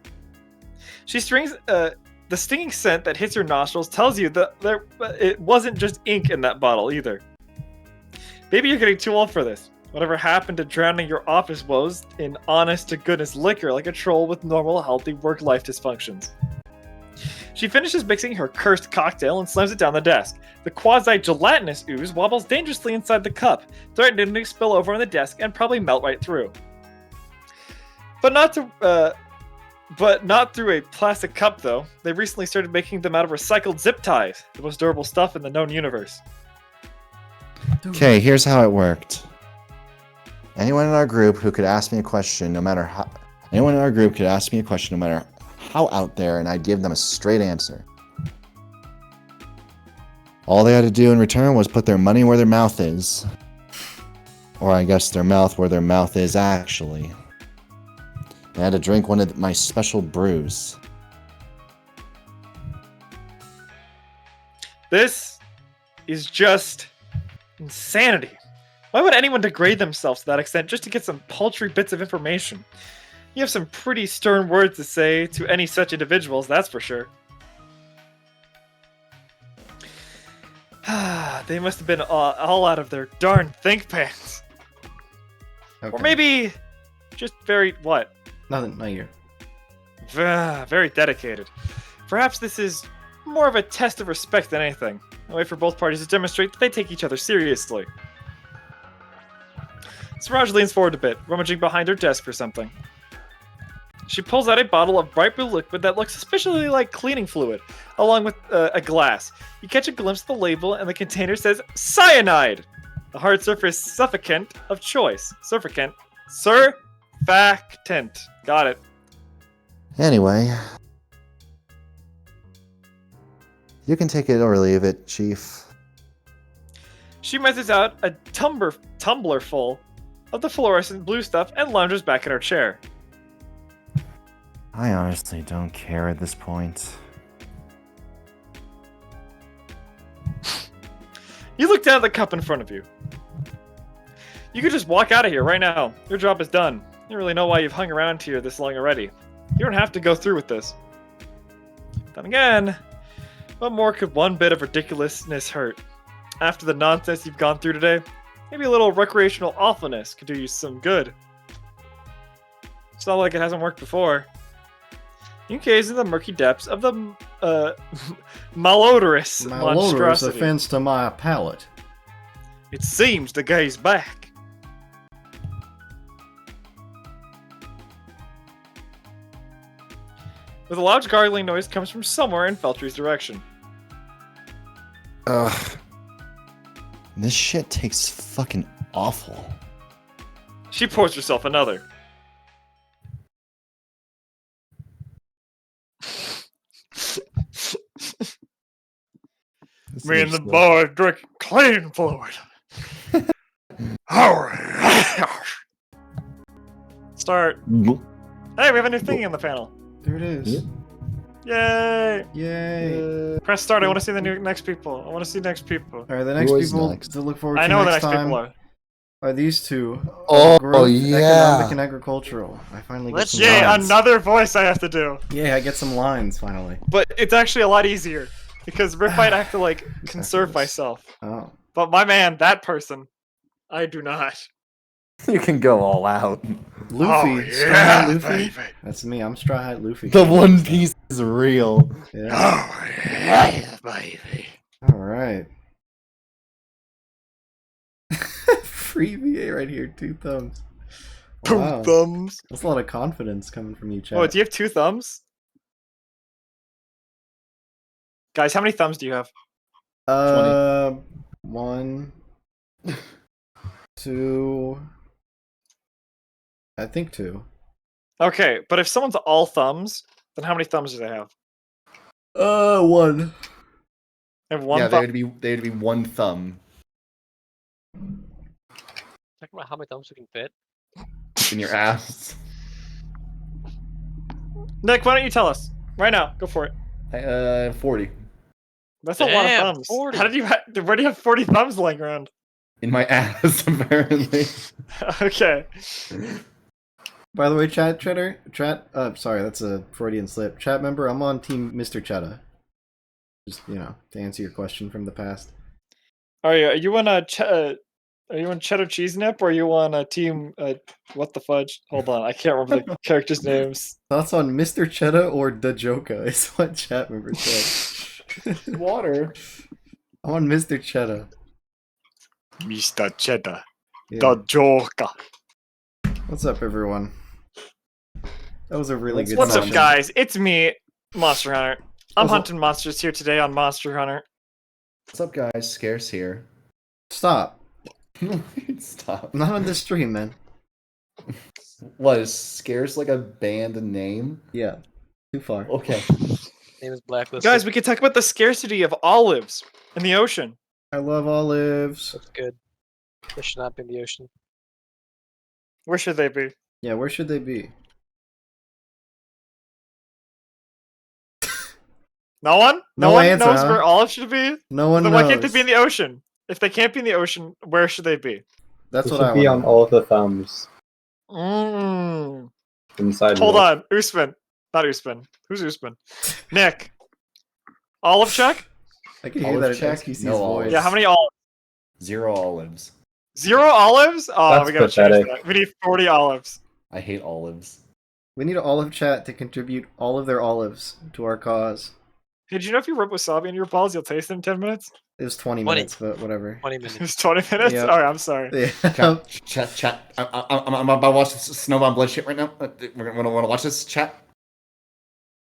She strings the stinging scent that hits your nostrils tells you that it wasn't just ink in that bottle either. Maybe you're getting too old for this. Whatever happened to drowning your office woes in honest-to-goodness liquor like a troll with normal, healthy work-life dysfunctions? She finishes mixing her cursed cocktail and slams it down the desk. The quasi-gelatinous ooze wobbles dangerously inside the cup, threatening to spill over on the desk and probably melt right through. But not through a plastic cup, though. They recently started making them out of recycled zip ties, the most durable stuff in the known universe. Okay, here's how it worked. Anyone in our group who could ask me a question, no matter how out there, and I'd give them a straight answer. All they had to do in return was put their money where their mouth is. Or I guess their mouth where their mouth is actually. They had to drink one of my special brews. This is just insanity. Why would anyone degrade themselves to that extent just to get some paltry bits of information? You have some pretty stern words to say to any such individuals, that's for sure. They must have been all out of their darn think pants. Okay. Or maybe just very, what? Nothing, not you. Very dedicated. Perhaps this is more of a test of respect than anything. A way for both parties to demonstrate that they take each other seriously. Siraj leans forward a bit, rummaging behind her desk for something. She pulls out a bottle of bright blue liquid that looks suspiciously like cleaning fluid, along with a glass. You catch a glimpse of the label, and the container says cyanide! The hard surface suffocant of choice. Surfactant. Got it. Anyway. You can take it or leave it, Chief. She measures out a tumbler full of the fluorescent blue stuff and lounges back in her chair. I honestly don't care at this point. You look down at the cup in front of you. You could just walk out of here right now. Your job is done. You don't really know why you've hung around here this long already. You don't have to go through with this. Then again, what more could one bit of ridiculousness hurt? After the nonsense you've gone through today, maybe a little recreational awfulness could do you some good. It's not like it hasn't worked before. You gaze into the murky depths of the malodorous monstrosity. Offense to my palate. It seems the guy's back. With a loud gargling noise comes from somewhere in Feltry's direction. Ugh. This shit tastes fucking awful. She pours herself another. Me and the boy drink clean fluid. Start. Hey, we have a new thingy on the panel. There it is. Yay! Yay! Press start. I want to see the next people. I want to see next people. Alright, the next people to look forward to I know what the next next time people are these two. Oh, Growth, yeah. Economic and agricultural. I finally get some Yay! lines. Another voice I have to do. Yeah, I get some lines finally. But it's actually a lot easier because Rip Fight I have to like conserve myself. Oh. But my man, that person, I do not. You can go all out. Luffy. Straw Hat Luffy. That's me. I'm Straw Hat Luffy. The One Piece is real. Yeah. Oh yeah, baby. Alright. Free VA right here. 2 thumbs. Wow. 2 thumbs. That's a lot of confidence coming from you, chat. Oh, do you have 2 thumbs? Guys, how many thumbs do you have? 1, 2. I think 2. Okay, but if someone's all thumbs, then how many thumbs do they have? 1. They have 1 Yeah, thumb. they'd be 1 thumb Talking about how many thumbs we can fit. in your ass. Nick, why don't you tell us right now? Go for it. 40 That's a lot of Damn, thumbs. 40. How did you? Where do you have 40 thumbs laying around? in my ass, apparently. Okay. By the way, chat, sorry, that's a Freudian slip. Chat member, I'm on team Mr. Chetta. Just, to answer your question from the past. Are you in a Are you on Cheddar Cheese Nip or are you on a team? What the fudge? Hold on, I can't remember the characters' names. Thoughts on Mr. Cheddar or the Joka is what chat member said. Water. I'm on Mr. Cheddar. Mr. Cheddar, Yeah. the Joker. What's up, everyone? That was a really good What's up, session. guys? It's me, Monster Hunter. I'm What's up? hunting monsters here today on Monster Hunter. What's up, guys? Scarce here. Stop. Stop. Not on this stream, man. What, is Scarce like a band name? Yeah. Too far. Okay. Name is Blacklisted. Guys, we could talk about the scarcity of olives in the ocean. I love olives. That's good. They should not be in the ocean. Where should they be? Yeah, where should they be? No one? No one answer, knows huh? where olives should be? No one Then knows. why can't they be in the ocean? If they can't be in the ocean, where should they be? That's It what should I be want. on all of the thumbs Mm. inside. Hold of it. on, Usman. Not Usman. Who's Usman? Nick. Olive check? I can hear Olive that in check? XQC's No voice. olives. Yeah, how many olives? 0 olives. 0 olives? Oh, That's we gotta pathetic. change that. We need 40 olives. I hate olives. We need olive chat to contribute all of their olives to our cause. Hey, did you know if you rub wasabi in your balls, you'll taste them in 10 minutes? It was 20 20. minutes, but whatever. 20 minutes. It's 20 minutes? Yep. Alright, I'm sorry. Yeah. Chat. I'm about to watch this Snowbound Blood shit right now. We're gonna want to watch this chat.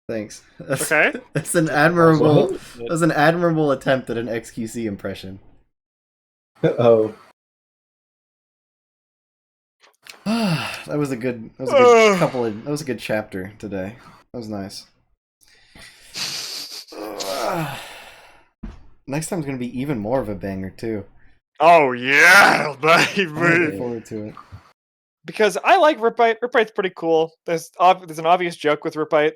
Thanks. Okay. That's an admirable. What? That was an admirable attempt at an XQC impression. Oh. That was a good. That was a good couple of. That was a good chapter today. That was nice. Next time's gonna be even more of a banger too. Oh yeah, I'm looking baby! forward to it. Because I like Ripbite. Ripbite's pretty cool. There's an obvious joke with Ripbite.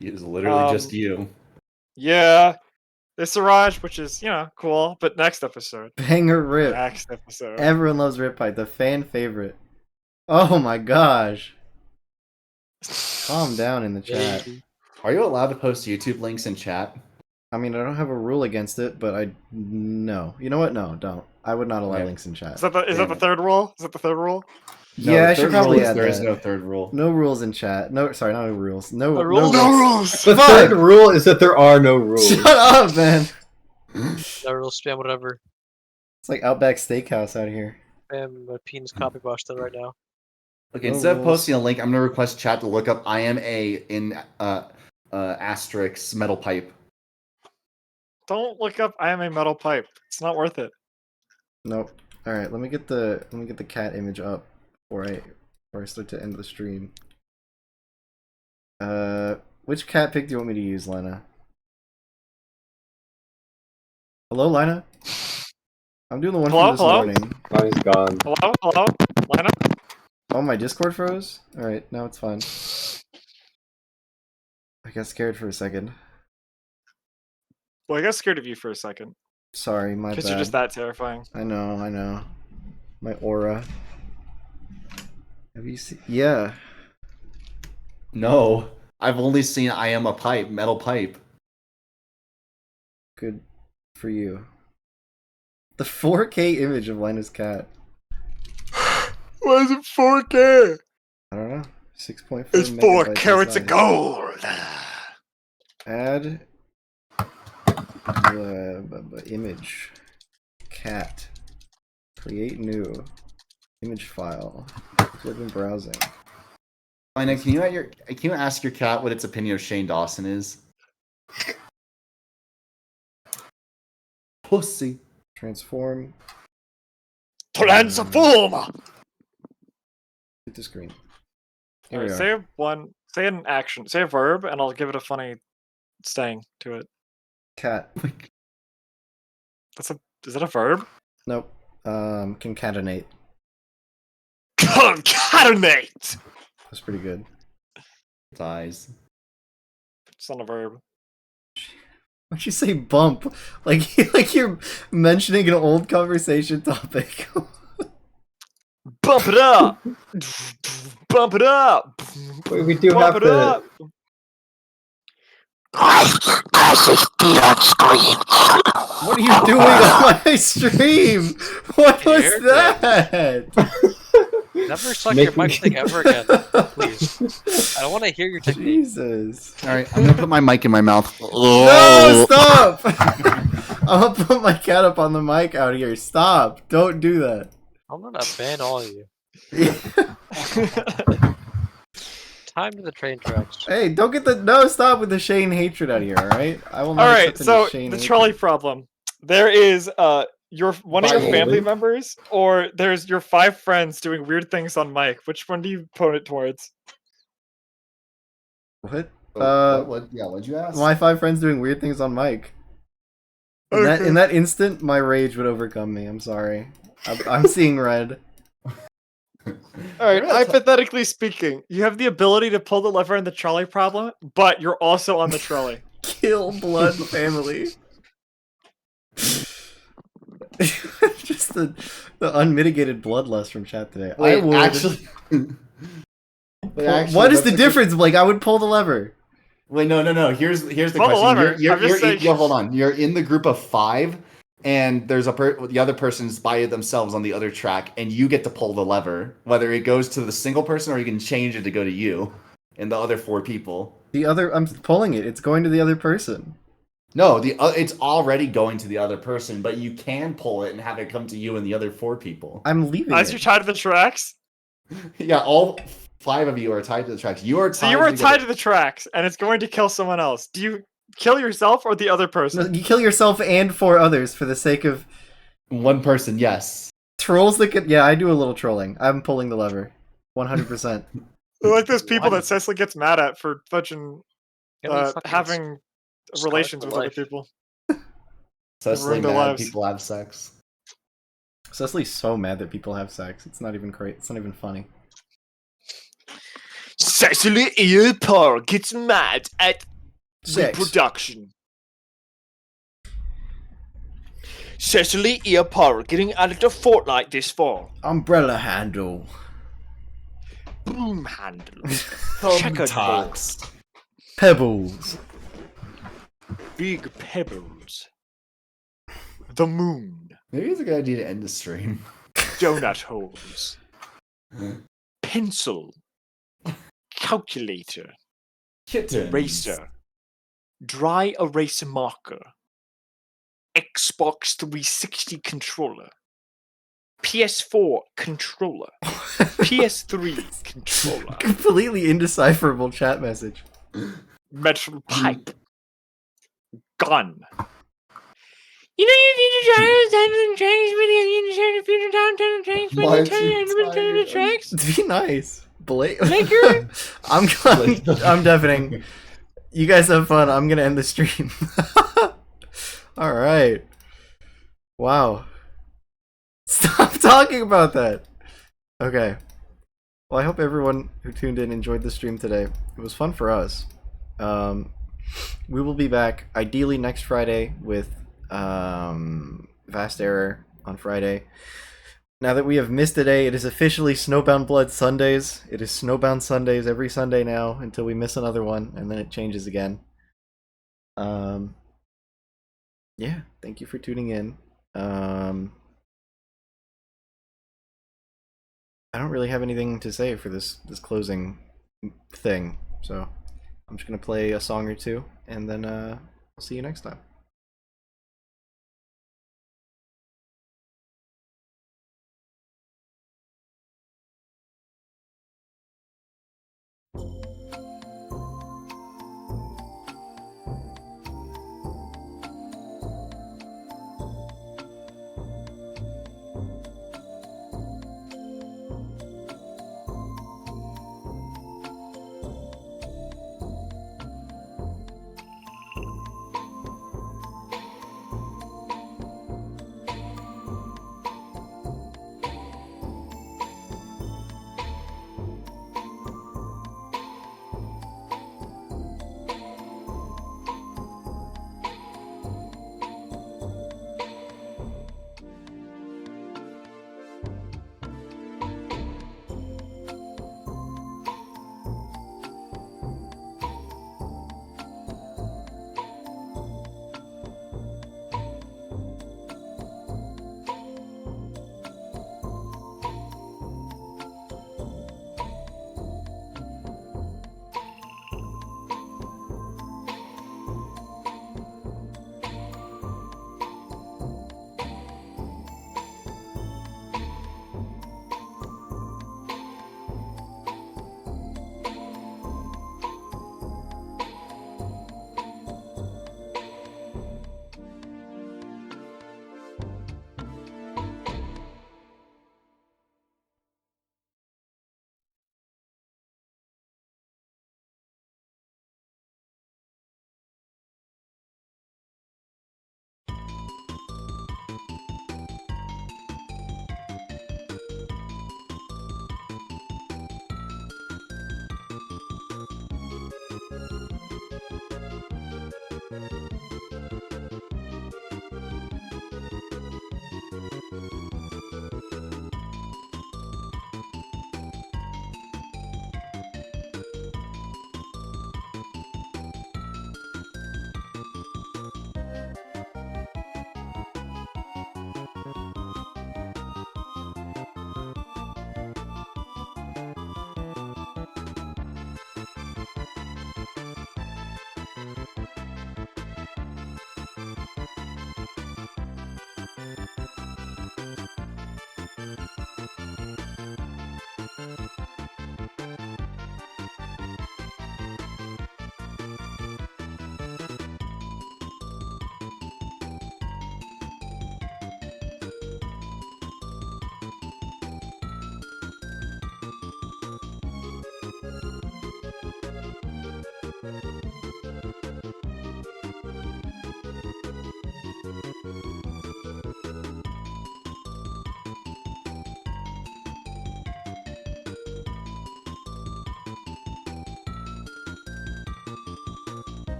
It is literally just Um, you. Yeah. There's Siraj, which is, cool. But next episode. Banger rip. Next episode. Everyone loves Ripbite, the fan favorite. Oh my gosh. Calm down in the chat. Are you allowed to post YouTube links in chat? I mean, I don't have a rule against it, but no. You know what? No, don't. I would not allow Yeah. links in chat. Is that the third rule? Is that the third rule? No, Yeah, the I should third probably rule is add there is that. no third rule. No rules in chat. No, sorry, not no rules. No, No rules? No No rules. The third rule is that there are no rules. Shut up, man. No real spam, whatever. It's like Outback Steakhouse out here. Spam my penis copy box that right now. Okay, No instead of rules. posting a link, I'm gonna request chat to look up I am a in asterisk metal pipe. Don't look up I am a metal pipe. It's not worth it. Nope. All right, let me get the cat image up before I start to end the stream. Which cat pic do you want me to use, Lyna? Hello, Lyna? I'm doing the one Hello? from this Hello? morning. Oh, he's gone. Hello? Lina? Oh, my Discord froze? Alright, now it's fine. I got scared for a second. Well, I got scared of you for a second. Sorry, my bad. Because you're just that terrifying. I know. My aura. Have you seen? Yeah. No, I've only seen I am a pipe, metal pipe. Good for you. The 4K image of Lyna's cat. Why is it 4K? I don't know. 6.4 It's 4 megabytes carats of inside. gold. Add the image. Cat. Create new. Image file. Click in browsing. Lina, can you ask your cat what its opinion of Shane Dawson is? Pussy. Transform. Transform! Hit the screen. Here we Alright, are. say an action, say a verb, and I'll give it a funny staying to it. Cat. Is that a verb? Nope. Concatenate. Concatenate! That's pretty good. Dies. It's not a verb. Why'd you say bump? Like you're mentioning an old conversation topic. Bump it up! Bump it up! We do Bump have it to. up! What are you doing on my stream? What was You're that? Never suck Make your mic me- thing ever again, please. I don't want to hear your technique. Jesus. All right, I'm gonna put my mic in my mouth. No, stop! I'm gonna put my cat up on the mic out here. Stop! Don't do that. I'm gonna ban all of you. Time to the train tracks. Hey, don't get the stop with the Shane hatred out of here. All right, I will not. All right, accept any so Shane the hatred. trolley problem. There is your one of your By family Ollie? members, or there's your 5 friends doing weird things on mic. Which one do you put it towards? What? What'd you ask? My 5 friends doing weird things on mic. In that instant, my rage would overcome me. I'm sorry. I'm seeing red. All right, hypothetically speaking, you have the ability to pull the lever in the trolley problem, but you're also on the trolley. Kill blood family. Just the unmitigated bloodlust from chat today. I would actually. what is the difference? Like, I would pull the lever. Wait, no. Here's the Pull the question. lever. I'm just saying- Hold on. You're in the group of 5, and there's the other person's by themselves on the other track, and you get to pull the lever. Whether it goes to the single person or you can change it to go to you and the other 4 people. I'm pulling it. It's going to the other person. No, it's already going to the other person, but you can pull it and have it come to you and the other 4 people. I'm leaving As it. you're tied to the tracks. Yeah, all 5 of you are tied to the tracks. You are tied. So you are tied to the tracks, and it's going to kill someone else. Do you kill yourself or the other person? No, you kill yourself and 4 others for the sake of one person. Yes. trolls that could. Yeah, I do a little trolling. I'm pulling the lever, 100%. They're like those people that Cecily gets mad at for fucking Fucking having start relations the with other life. people. Cecily ruined their mad lives. people have sex. Cecily's so mad that people have sex. It's not even great. It's not even funny. Cecily Earpar gets mad at Sex. reproduction. Cecily Earpar getting added to Fortnite this fall. Umbrella handle. Broom handle. Checkered Thumbtacks. Pebbles. Big pebbles. The moon. Maybe it's a good idea to end the stream. Donut holes. Pencil. Calculator. Kittens. Eraser. Dry erase marker. Xbox 360 controller. PS4 controller. PS3 controller. Completely indecipherable chat message. Metal pipe. Gun. You know you need to try to time the tracks, but you need to turn the future down, turn the tracks, but Why you aren't turn you the tired? tracks. Be nice. Blake. Laker? I'm deafening. You guys have fun. I'm gonna end the stream. Alright. Wow. Stop talking about that. Okay. Well, I hope everyone who tuned in enjoyed the stream today. It was fun for us. We will be back ideally next Friday with Vast Error on Friday. Now that we have missed a day, it is officially Snowbound Blood Sundays. It is Snowbound Sundays every Sunday now until we miss another one, and then it changes again. Yeah, thank you for tuning in. I don't really have anything to say for this closing thing, so I'm just gonna play a song or two, and then I'll see you next time.